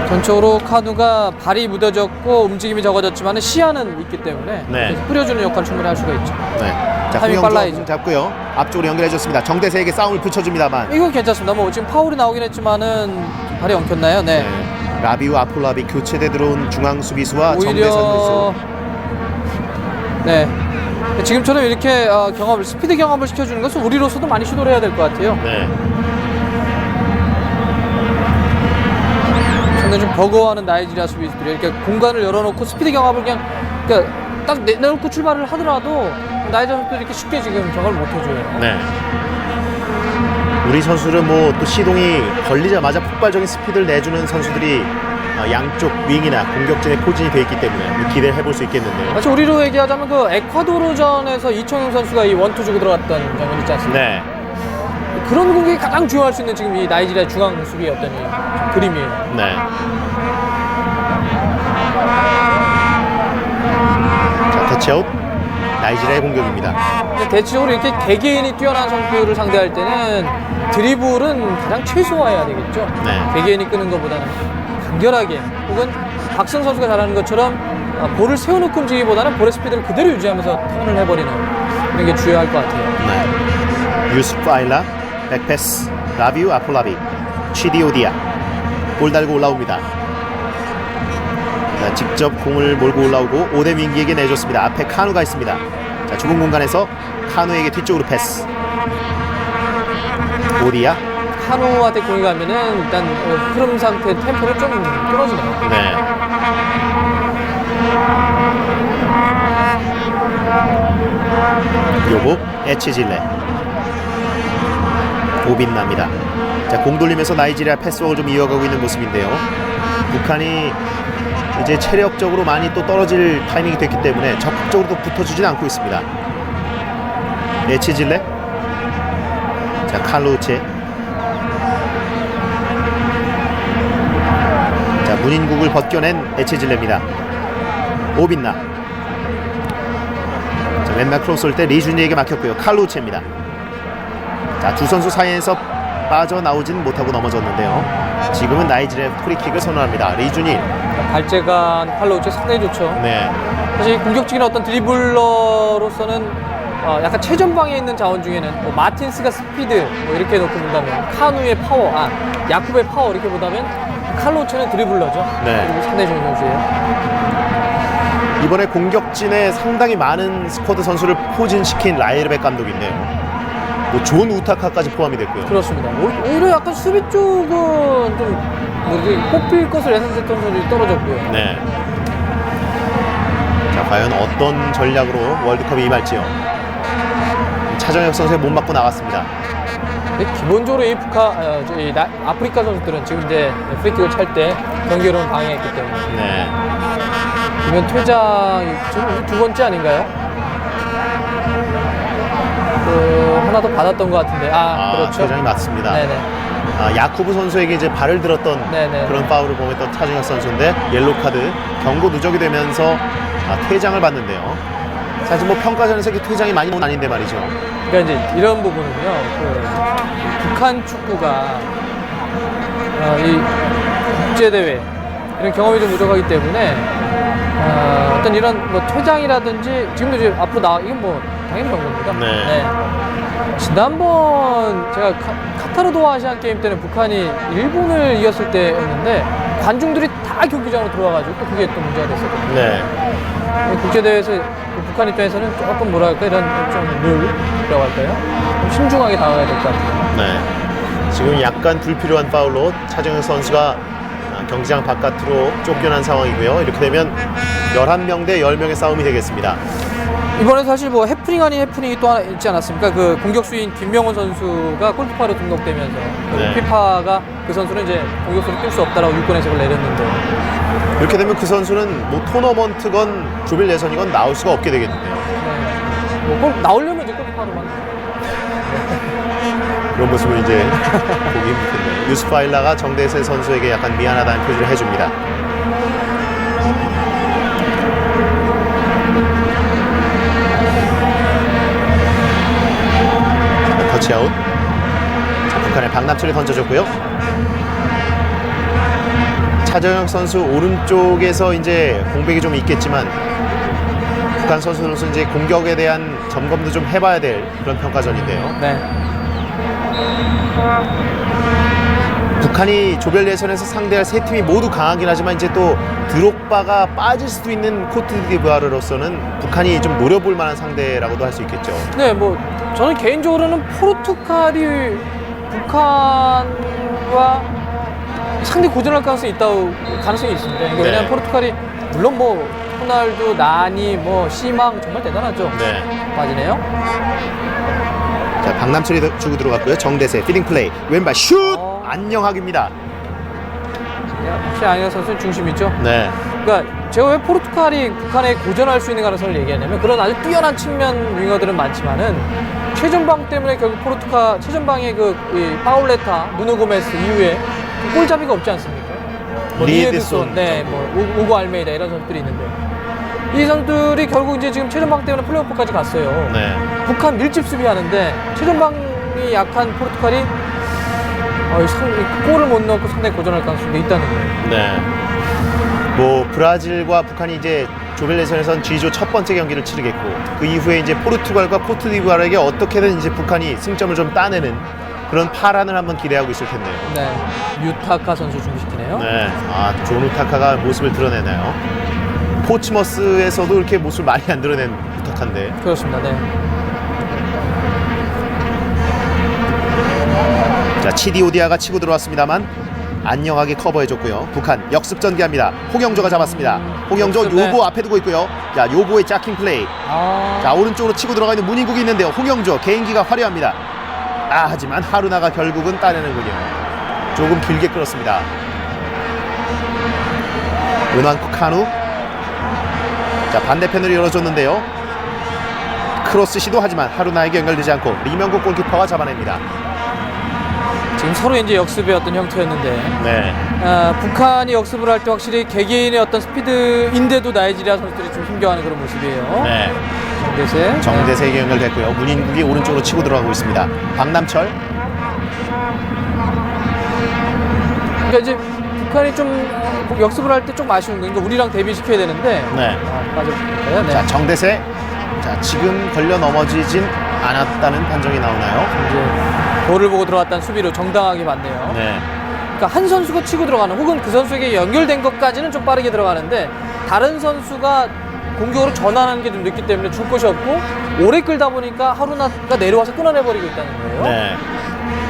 [SPEAKER 2] 전적으로 카누가 발이 무뎌졌고 움직임이 적어졌지만 시야는 있기 때문에
[SPEAKER 1] 네.
[SPEAKER 2] 그래서 뿌려주는 역할을 충분히 할 수가 있죠.
[SPEAKER 1] 네. 자,
[SPEAKER 2] 타이밍
[SPEAKER 1] 홍영주가
[SPEAKER 2] 빨라야죠.
[SPEAKER 1] 공 잡고요. 앞쪽으로 연결해줬습니다. 정대세에게 싸움을 붙여줍니다만.
[SPEAKER 2] 이거 괜찮습니다. 뭐 지금 파울이 나오긴 했지만은 발이 엉켰나요? 네.
[SPEAKER 1] 네. 라비우 아폴라비 교체돼 들어온 중앙 수비수와
[SPEAKER 2] 오히려
[SPEAKER 1] 정대선 선수.
[SPEAKER 2] 네. 지금처럼 이렇게 스피드 경험을 시켜주는 것은 우리로서도 많이 시도를 해야 될 것 같아요.
[SPEAKER 1] 네.
[SPEAKER 2] 보면 좀 버거워하는 나이지리아 수비수들이 이렇게 공간을 열어놓고 스피드 경합을 그러니까 딱 내놓고 출발을 하더라도 나이지리아 선수들이 이렇게 쉽게 지금 저걸 못 해줘요.
[SPEAKER 1] 네. 우리 선수들은 뭐 또 시동이 걸리자마자 폭발적인 스피드를 내주는 선수들이 양쪽 윙이나 공격진에 포진이 돼 있기 때문에 기대를 해볼 수 있겠는데요.
[SPEAKER 2] 사실 우리로 얘기하자면 그 에콰도르전에서 이청용 선수가 이 원투 주고 들어갔던 장면 있지 않습니까?
[SPEAKER 1] 네.
[SPEAKER 2] 그런 공격이 가장 중요할 수 있는 지금 이 나이지리아 중앙 수비의 어떤 이 그림이에요.
[SPEAKER 1] 네. 자, 터치아웃. 나이지리아의 공격입니다.
[SPEAKER 2] 대체적으로 이렇게 개개인이 뛰어난 선수를 상대할 때는 드리블은 가장 최소화해야 되겠죠.
[SPEAKER 1] 네.
[SPEAKER 2] 개개인이 끄는 것보다는 간결하게 혹은 박성 선수가 잘하는 것처럼 볼을 세워놓고 움직이기보다는 볼의 스피드를 그대로 유지하면서 턴을 해버리는 그런 게 중요할 것 같아요.
[SPEAKER 1] 네. 유스프 아일라, 백패스, 라비우 아폴라비, 취디오디아 볼 달고 올라옵니다. 자, 직접 공을 몰고 올라오고 오데밍기에게 내줬습니다. 앞에 카누가 있습니다. 자, 좁은 공간에서 카누에게 뒤쪽으로 패스. 오디아.
[SPEAKER 2] 카누한테 공이 가면은 일단 흐름 상태 템포를 좀 끊어지네요.
[SPEAKER 1] 네. 요복 에치질레. 오빈나입니다. 자, 공 돌리면서 나이지리아 패스워크를 좀 이어가고 있는 모습인데요. 북한이 이제 체력적으로 많이 또 떨어질 타이밍이 됐기 때문에 적극적으로 또 붙어주지는 않고 있습니다. 에치질레. 자, 칼루체. 자, 문인국을 벗겨낸 에치질레입니다. 오빈나. 자, 왼발 크로스 올 때 리준이에게 막혔고요. 칼루체입니다. 자, 두 선수 사이에서 빠져나오진 못하고 넘어졌는데요. 지금은 나이지리아 프리킥을 선언합니다. 리준이.
[SPEAKER 2] 발재간 칼로우체 상당히 좋죠.
[SPEAKER 1] 네.
[SPEAKER 2] 사실 공격적인 어떤 드리블러로서는 약간 최전방에 있는 자원 중에는 뭐 마틴스가 스피드 뭐 이렇게 놓고 본다면 카누의 파워, 야쿠브의 파워 이렇게 보다면 칼로우체는 드리블러죠.
[SPEAKER 1] 네.
[SPEAKER 2] 그리고 상당히 좋은 선수예요.
[SPEAKER 1] 이번에 공격진에 상당히 많은 스쿼드 선수를 포진시킨 라이르백 감독인데요. 뭐 존 우타카까지 포함이 됐고요.
[SPEAKER 2] 그렇습니다. 오히려 약간 수비 쪽은 좀 뭐지 뽑힐 것을 예상했던 선수들이 떨어졌고요.
[SPEAKER 1] 네. 자, 과연 어떤 전략으로 월드컵에 임할지요. 차정혁 선수의 못 맞고 나갔습니다.
[SPEAKER 2] 근데 기본적으로 이 아프리카 선수들은 지금 이제 프리킥을 찰 때 경기력을 방해했기 때문에.
[SPEAKER 1] 네.
[SPEAKER 2] 이번 퇴장이 지금 두 번째 아닌가요? 하나 더 받았던 것 같은데. 그렇죠.
[SPEAKER 1] 퇴장이 맞습니다.
[SPEAKER 2] 네네.
[SPEAKER 1] 야쿠브 선수에게 이제 발을 들었던
[SPEAKER 2] 네네.
[SPEAKER 1] 그런 파울을 범했던 차정혁 선수인데 옐로 카드 경고 누적이 되면서 퇴장을 받는데요. 사실 뭐 평가전에서 이렇게 퇴장이 많이 온 아닌데 말이죠.
[SPEAKER 2] 그러니까 이제 이런 부분은요. 북한 축구가 이 국제 대회 이런 경험이 좀 부족하기 때문에 어떤 이런 뭐 퇴장이라든지 지금도 이제 앞으로 이건 뭐 당연히 그런 겁니다.
[SPEAKER 1] 네.
[SPEAKER 2] 지난번 제가 카타르 도하 아시안 게임 때는 북한이 일본을 이겼을 때였는데 관중들이 다 경기장으로 들어와가지고 또 그게 또 문제가 됐었거든요.
[SPEAKER 1] 네.
[SPEAKER 2] 국제 대회에서 북한 입장에서는 조금 뭐랄까 이런 좀 룰이라고 할까요? 좀 신중하게 다가가야 될 것 같아요.
[SPEAKER 1] 네. 지금 약간 불필요한 파울로 차정혁 선수가 경기장 바깥으로 쫓겨난 상황이고요. 이렇게 되면 11명 대 10명의 싸움이 되겠습니다.
[SPEAKER 2] 이번에 사실 뭐 해프닝 아닌 해프닝이 또 하나 있지 않았습니까? 그 공격수인 김명훈 선수가 골키퍼로 등록되면서
[SPEAKER 1] 네.
[SPEAKER 2] 피파가 그 선수는 이제 공격수로 뛸 수 없다라고 유권 해석을 내렸는데
[SPEAKER 1] 이렇게 되면 그 선수는 뭐 토너먼트건 조별 예선이건 나올 수가 없게 되겠는데요.
[SPEAKER 2] 네. 뭐 나오려면 이제 골키퍼로만
[SPEAKER 1] 이런 모습을 이제 보기 힘들겠네요. 유스프 아일라가 정대세 선수에게 약간 미안하다는 표시를 해줍니다. 터치아웃. 자, 북한의 박남철이 던져줬고요. 차정혁 선수 오른쪽에서 이제 공백이 좀 있겠지만 북한 선수로서 이제 공격에 대한 점검도 좀 해봐야 될 그런 평가전인데요.
[SPEAKER 2] 네.
[SPEAKER 1] 북한이 조별 예선에서 상대할 세 팀이 모두 강하긴 하지만 이제 또 드록바가 빠질 수도 있는 코트디부아르로서는 북한이 좀 노려볼 만한 상대라고도 할 수 있겠죠.
[SPEAKER 2] 네, 뭐 저는 개인적으로는 포르투갈이 북한과 상당히 고전할 가능성이 있습니다. 그러니까
[SPEAKER 1] 네.
[SPEAKER 2] 왜냐하면 포르투갈이 물론 뭐 호날두, 나니, 뭐 시망 정말 대단하죠.
[SPEAKER 1] 네.
[SPEAKER 2] 빠지네요.
[SPEAKER 1] 자, 박남철이 주고 들어갔고요. 정대세 피딩 플레이 왼발 슛 안녕하기입니다.
[SPEAKER 2] 역시 안희정 선수는 중심이죠.
[SPEAKER 1] 네.
[SPEAKER 2] 그러니까 제가 왜 포르투갈이 북한에 고전할 수 있는 가능성을 얘기하냐면 그런 아주 뛰어난 측면 윙어들은 많지만은 최전방 때문에 결국 포르투갈 최전방의 이 파울레타, 누누 고메스 이후에 골잡이가 없지 않습니까? 뭐
[SPEAKER 1] 리에드손,
[SPEAKER 2] 네, 뭐 오고 알메이다 이런 선수들이 있는데 이 선수들이 결국 이제 지금 최전방 때문에 플레이오프까지 갔어요.
[SPEAKER 1] 네.
[SPEAKER 2] 북한 밀집 수비하는데 최전방이 약한 포르투갈이 골을 못 넣고 상당히 고전할 가능성이 있다는 거예요.
[SPEAKER 1] 네. 뭐 브라질과 북한이 이제 조별 예선에선 G조 첫 번째 경기를 치르겠고 그 이후에 이제 포르투갈과 코트디부아르에게 어떻게든 이제 북한이 승점을 좀 따내는 그런 파란을 한번 기대하고 있을 텐데요.
[SPEAKER 2] 네, 유타카 선수 준비시키네요.
[SPEAKER 1] 네. 아, 존 우타카가 모습을 드러내나요? 포츠머스에서도 이렇게 모습을 많이 안 드러낸 우타카인데.
[SPEAKER 2] 그렇습니다. 네.
[SPEAKER 1] 자, 치디오디아가 치고 들어왔습니다만 안녕하게 커버해줬고요. 북한 역습 전개합니다. 홍영조가 잡았습니다. 홍영조
[SPEAKER 2] 역습, 네.
[SPEAKER 1] 요보 앞에 두고 있고요. 자, 요보의 짝킹 플레이. 자, 오른쪽으로 치고 들어가 있는 문인국이 있는데요. 홍영조 개인기가 화려합니다. 하지만 하루나가 결국은 따내는군요. 조금 길게 끌었습니다. 은완쿠 카누. 자, 반대편으로 열어줬는데요. 크로스 시도하지만 하루나에게 연결되지 않고 리명국 골키퍼가 잡아냅니다.
[SPEAKER 2] 지금 서로 이제 역습의 어떤 형태였는데
[SPEAKER 1] 네.
[SPEAKER 2] 북한이 역습을 할 때 확실히 개개인의 어떤 스피드인데도 나이지리아 선수들이 좀 힘겨워하는 그런 모습이에요.
[SPEAKER 1] 네.
[SPEAKER 2] 정대세.
[SPEAKER 1] 정대세에게 연결됐고요. 문인국이 오른쪽으로 치고 들어가고 있습니다. 박남철.
[SPEAKER 2] 그러니까 이제 북한이 좀 역습을 할 때 좀 아쉬운 거, 그러니까 우리랑 대비시켜야 되는데.
[SPEAKER 1] 네.
[SPEAKER 2] 빠졌어요. 네.
[SPEAKER 1] 자, 정대세. 자, 지금 걸려 넘어지진 않았다는 판정이 나오나요?
[SPEAKER 2] 이제 볼을 보고 들어갔다는 수비로 정당하게 봤네요.
[SPEAKER 1] 네.
[SPEAKER 2] 그러니까 한 선수가 치고 들어가는 혹은 그 선수에게 연결된 것까지는 좀 빠르게 들어가는데 다른 선수가 공격으로 전환하는 게 좀 늦기 때문에 줄 것이 없고 오래 끌다 보니까 하루나가 내려와서 끊어내버리고 있다는 거예요.
[SPEAKER 1] 네.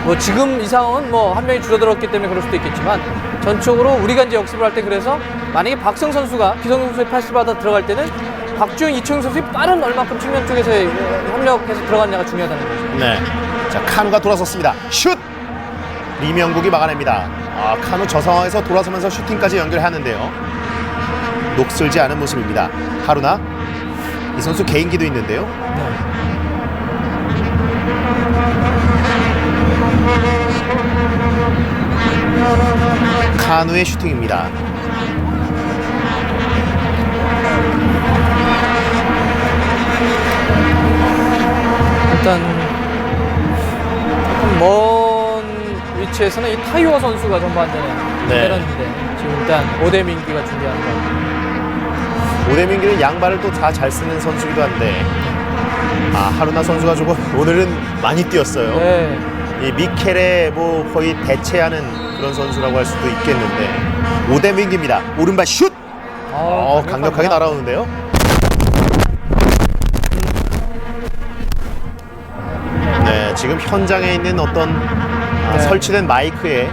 [SPEAKER 2] 뭐 지금 이 상황은 뭐 한 명이 줄어들었기 때문에 그럴 수도 있겠지만 전적으로 우리가 이제 역습을 할 때 그래서 만약에 박성 선수가 기성 선수의 패스를 받아 들어갈 때는 박주영, 이청용 선수의 빠른 얼마큼 측면 쪽에서 협력해서 들어갔냐가 중요하다는 거죠.
[SPEAKER 1] 네. 자, 카누가 돌아섰습니다. 슛! 리명국이 막아냅니다. 카누 저 상황에서 돌아서면서 슈팅까지 연결하는데요. 녹슬지 않은 모습입니다. 하루나. 이 선수 개인기도 있는데요. 카누의 슈팅입니다.
[SPEAKER 2] 일단 먼 위치에서는 이 타이와 선수가 전반전에 때렸는데 지금 일단 오대민기가 준비하는 거.
[SPEAKER 1] 오대민기는 양발을 또 다 잘 쓰는 선수이기도 한데 하루나 선수가 조금 오늘은 많이 뛰었어요.
[SPEAKER 2] 네.
[SPEAKER 1] 이 미켈에 뭐 거의 대체하는 그런 선수라고 할 수도 있겠는데 오대민기입니다. 오른발 슛! 강력하게 날아오는데요. 네, 지금 현장에 있는 어떤 설치된 마이크에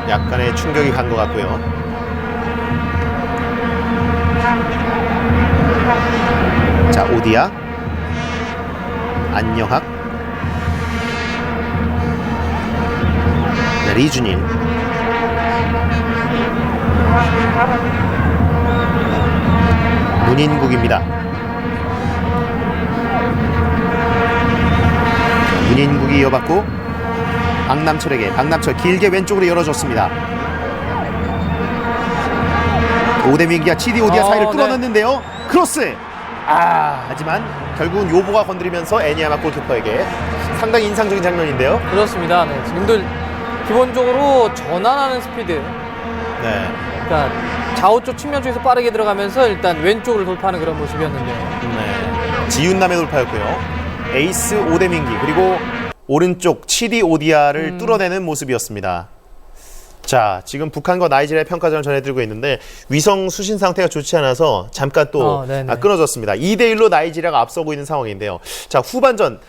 [SPEAKER 1] 약간의 충격이 간 것 같고요. 자, 오디아, 안녕학, 네, 리준일, 문인국입니다. 문인국이 이어받고 박남철에게 박남철 길게 왼쪽으로 열어줬습니다. 오대민기가 치디오디아 사이를 뚫어냈는데요. 크로스! 하지만 결국은 요보가 건드리면서 애니아마 골키퍼에게 상당히 인상적인 장면인데요.
[SPEAKER 2] 그렇습니다. 네, 지금도 기본적으로 전환하는 스피드.
[SPEAKER 1] 네.
[SPEAKER 2] 그러니까 좌우 쪽 측면 쪽에서 빠르게 들어가면서 일단 왼쪽을 돌파하는 그런 모습이었는데.
[SPEAKER 1] 네. 지윤남의 돌파였고요. 에이스 오대민기 그리고 오른쪽 치디오디아를 뚫어내는 모습이었습니다. 자, 지금 북한과 나이지리아의 평가전을 전해드리고 있는데 위성 수신 상태가 좋지 않아서 잠깐 또 끊어졌습니다. 2대1로 나이지리아가 앞서고 있는 상황인데요. 자, 후반전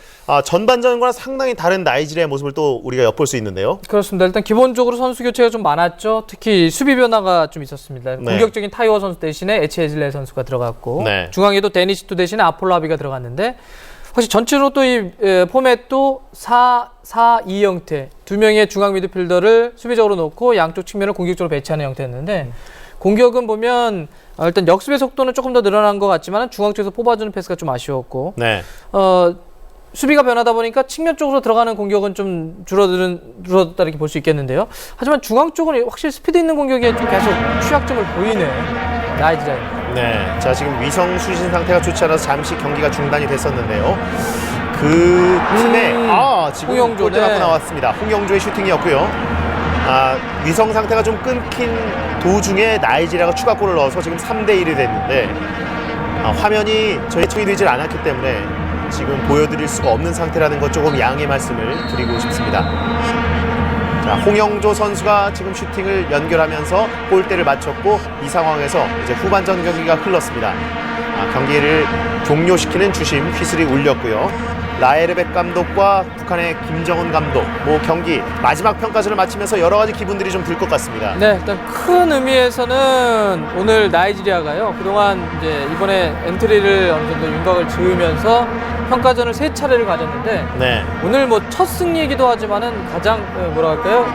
[SPEAKER 1] 전반전과 상당히 다른 나이지리아의 모습을 또 우리가 엿볼 수 있는데요.
[SPEAKER 2] 그렇습니다. 일단 기본적으로 선수 교체가 좀 많았죠. 특히 수비 변화가 좀 있었습니다.
[SPEAKER 1] 네.
[SPEAKER 2] 공격적인 타이워 선수 대신에 에치에질레 선수가 들어갔고
[SPEAKER 1] 네.
[SPEAKER 2] 중앙에도 데니시투 대신에 아폴라비가 들어갔는데 확실히 전체로 또 이 포맷도 4-4-2 형태, 두 명의 중앙 미드필더를 수비적으로 놓고 양쪽 측면을 공격적으로 배치하는 형태였는데 공격은 보면 일단 역습의 속도는 조금 더 늘어난 것 같지만 중앙 쪽에서 뽑아주는 패스가 좀 아쉬웠고
[SPEAKER 1] 네.
[SPEAKER 2] 수비가 변하다 보니까 측면 쪽으로 들어가는 공격은 좀 줄어들었다 이렇게 볼 수 있겠는데요. 하지만 중앙 쪽은 확실히 스피드 있는 공격에 좀 계속 취약점을 보이는 나이지리아입니다.
[SPEAKER 1] 네. 자, 지금 위성 수신 상태가 좋지 않아서 잠시 경기가 중단이 됐었는데요. 그 틈에 지금
[SPEAKER 2] 홍영조,
[SPEAKER 1] 골대 맞고
[SPEAKER 2] 네.
[SPEAKER 1] 나왔습니다. 홍영조의 슈팅이었고요. 위성 상태가 좀 끊긴 도중에 나이지리아가 추가골을 넣어서 지금 3대1이 됐는데 화면이 저희 측이 되질 않았기 때문에 지금 보여드릴 수가 없는 상태라는 것 조금 양해 말씀을 드리고 싶습니다. 자, 홍영조 선수가 지금 슈팅을 연결하면서 골대를 맞췄고 이 상황에서 이제 후반전 경기가 흘렀습니다. 경기를 종료시키는 주심 휘슬이 울렸고요. 라에르백 감독과 북한의 김정은 감독 경기 마지막 평가전을 마치면서 여러 가지 기분들이 좀 들 것 같습니다.
[SPEAKER 2] 네, 일단 큰 의미에서는 오늘 나이지리아가요. 그동안 이제 이번에 엔트리를 어느 정도 윤곽을 지으면서 평가전을 3차례를 가졌는데
[SPEAKER 1] 네.
[SPEAKER 2] 오늘 첫 승리이기도 하지만은 가장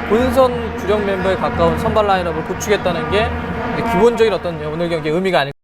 [SPEAKER 2] 본선 주력 멤버에 가까운 선발 라인업을 구축했다는 게 기본적인 어떤 오늘 경기의 의미가 아닐까.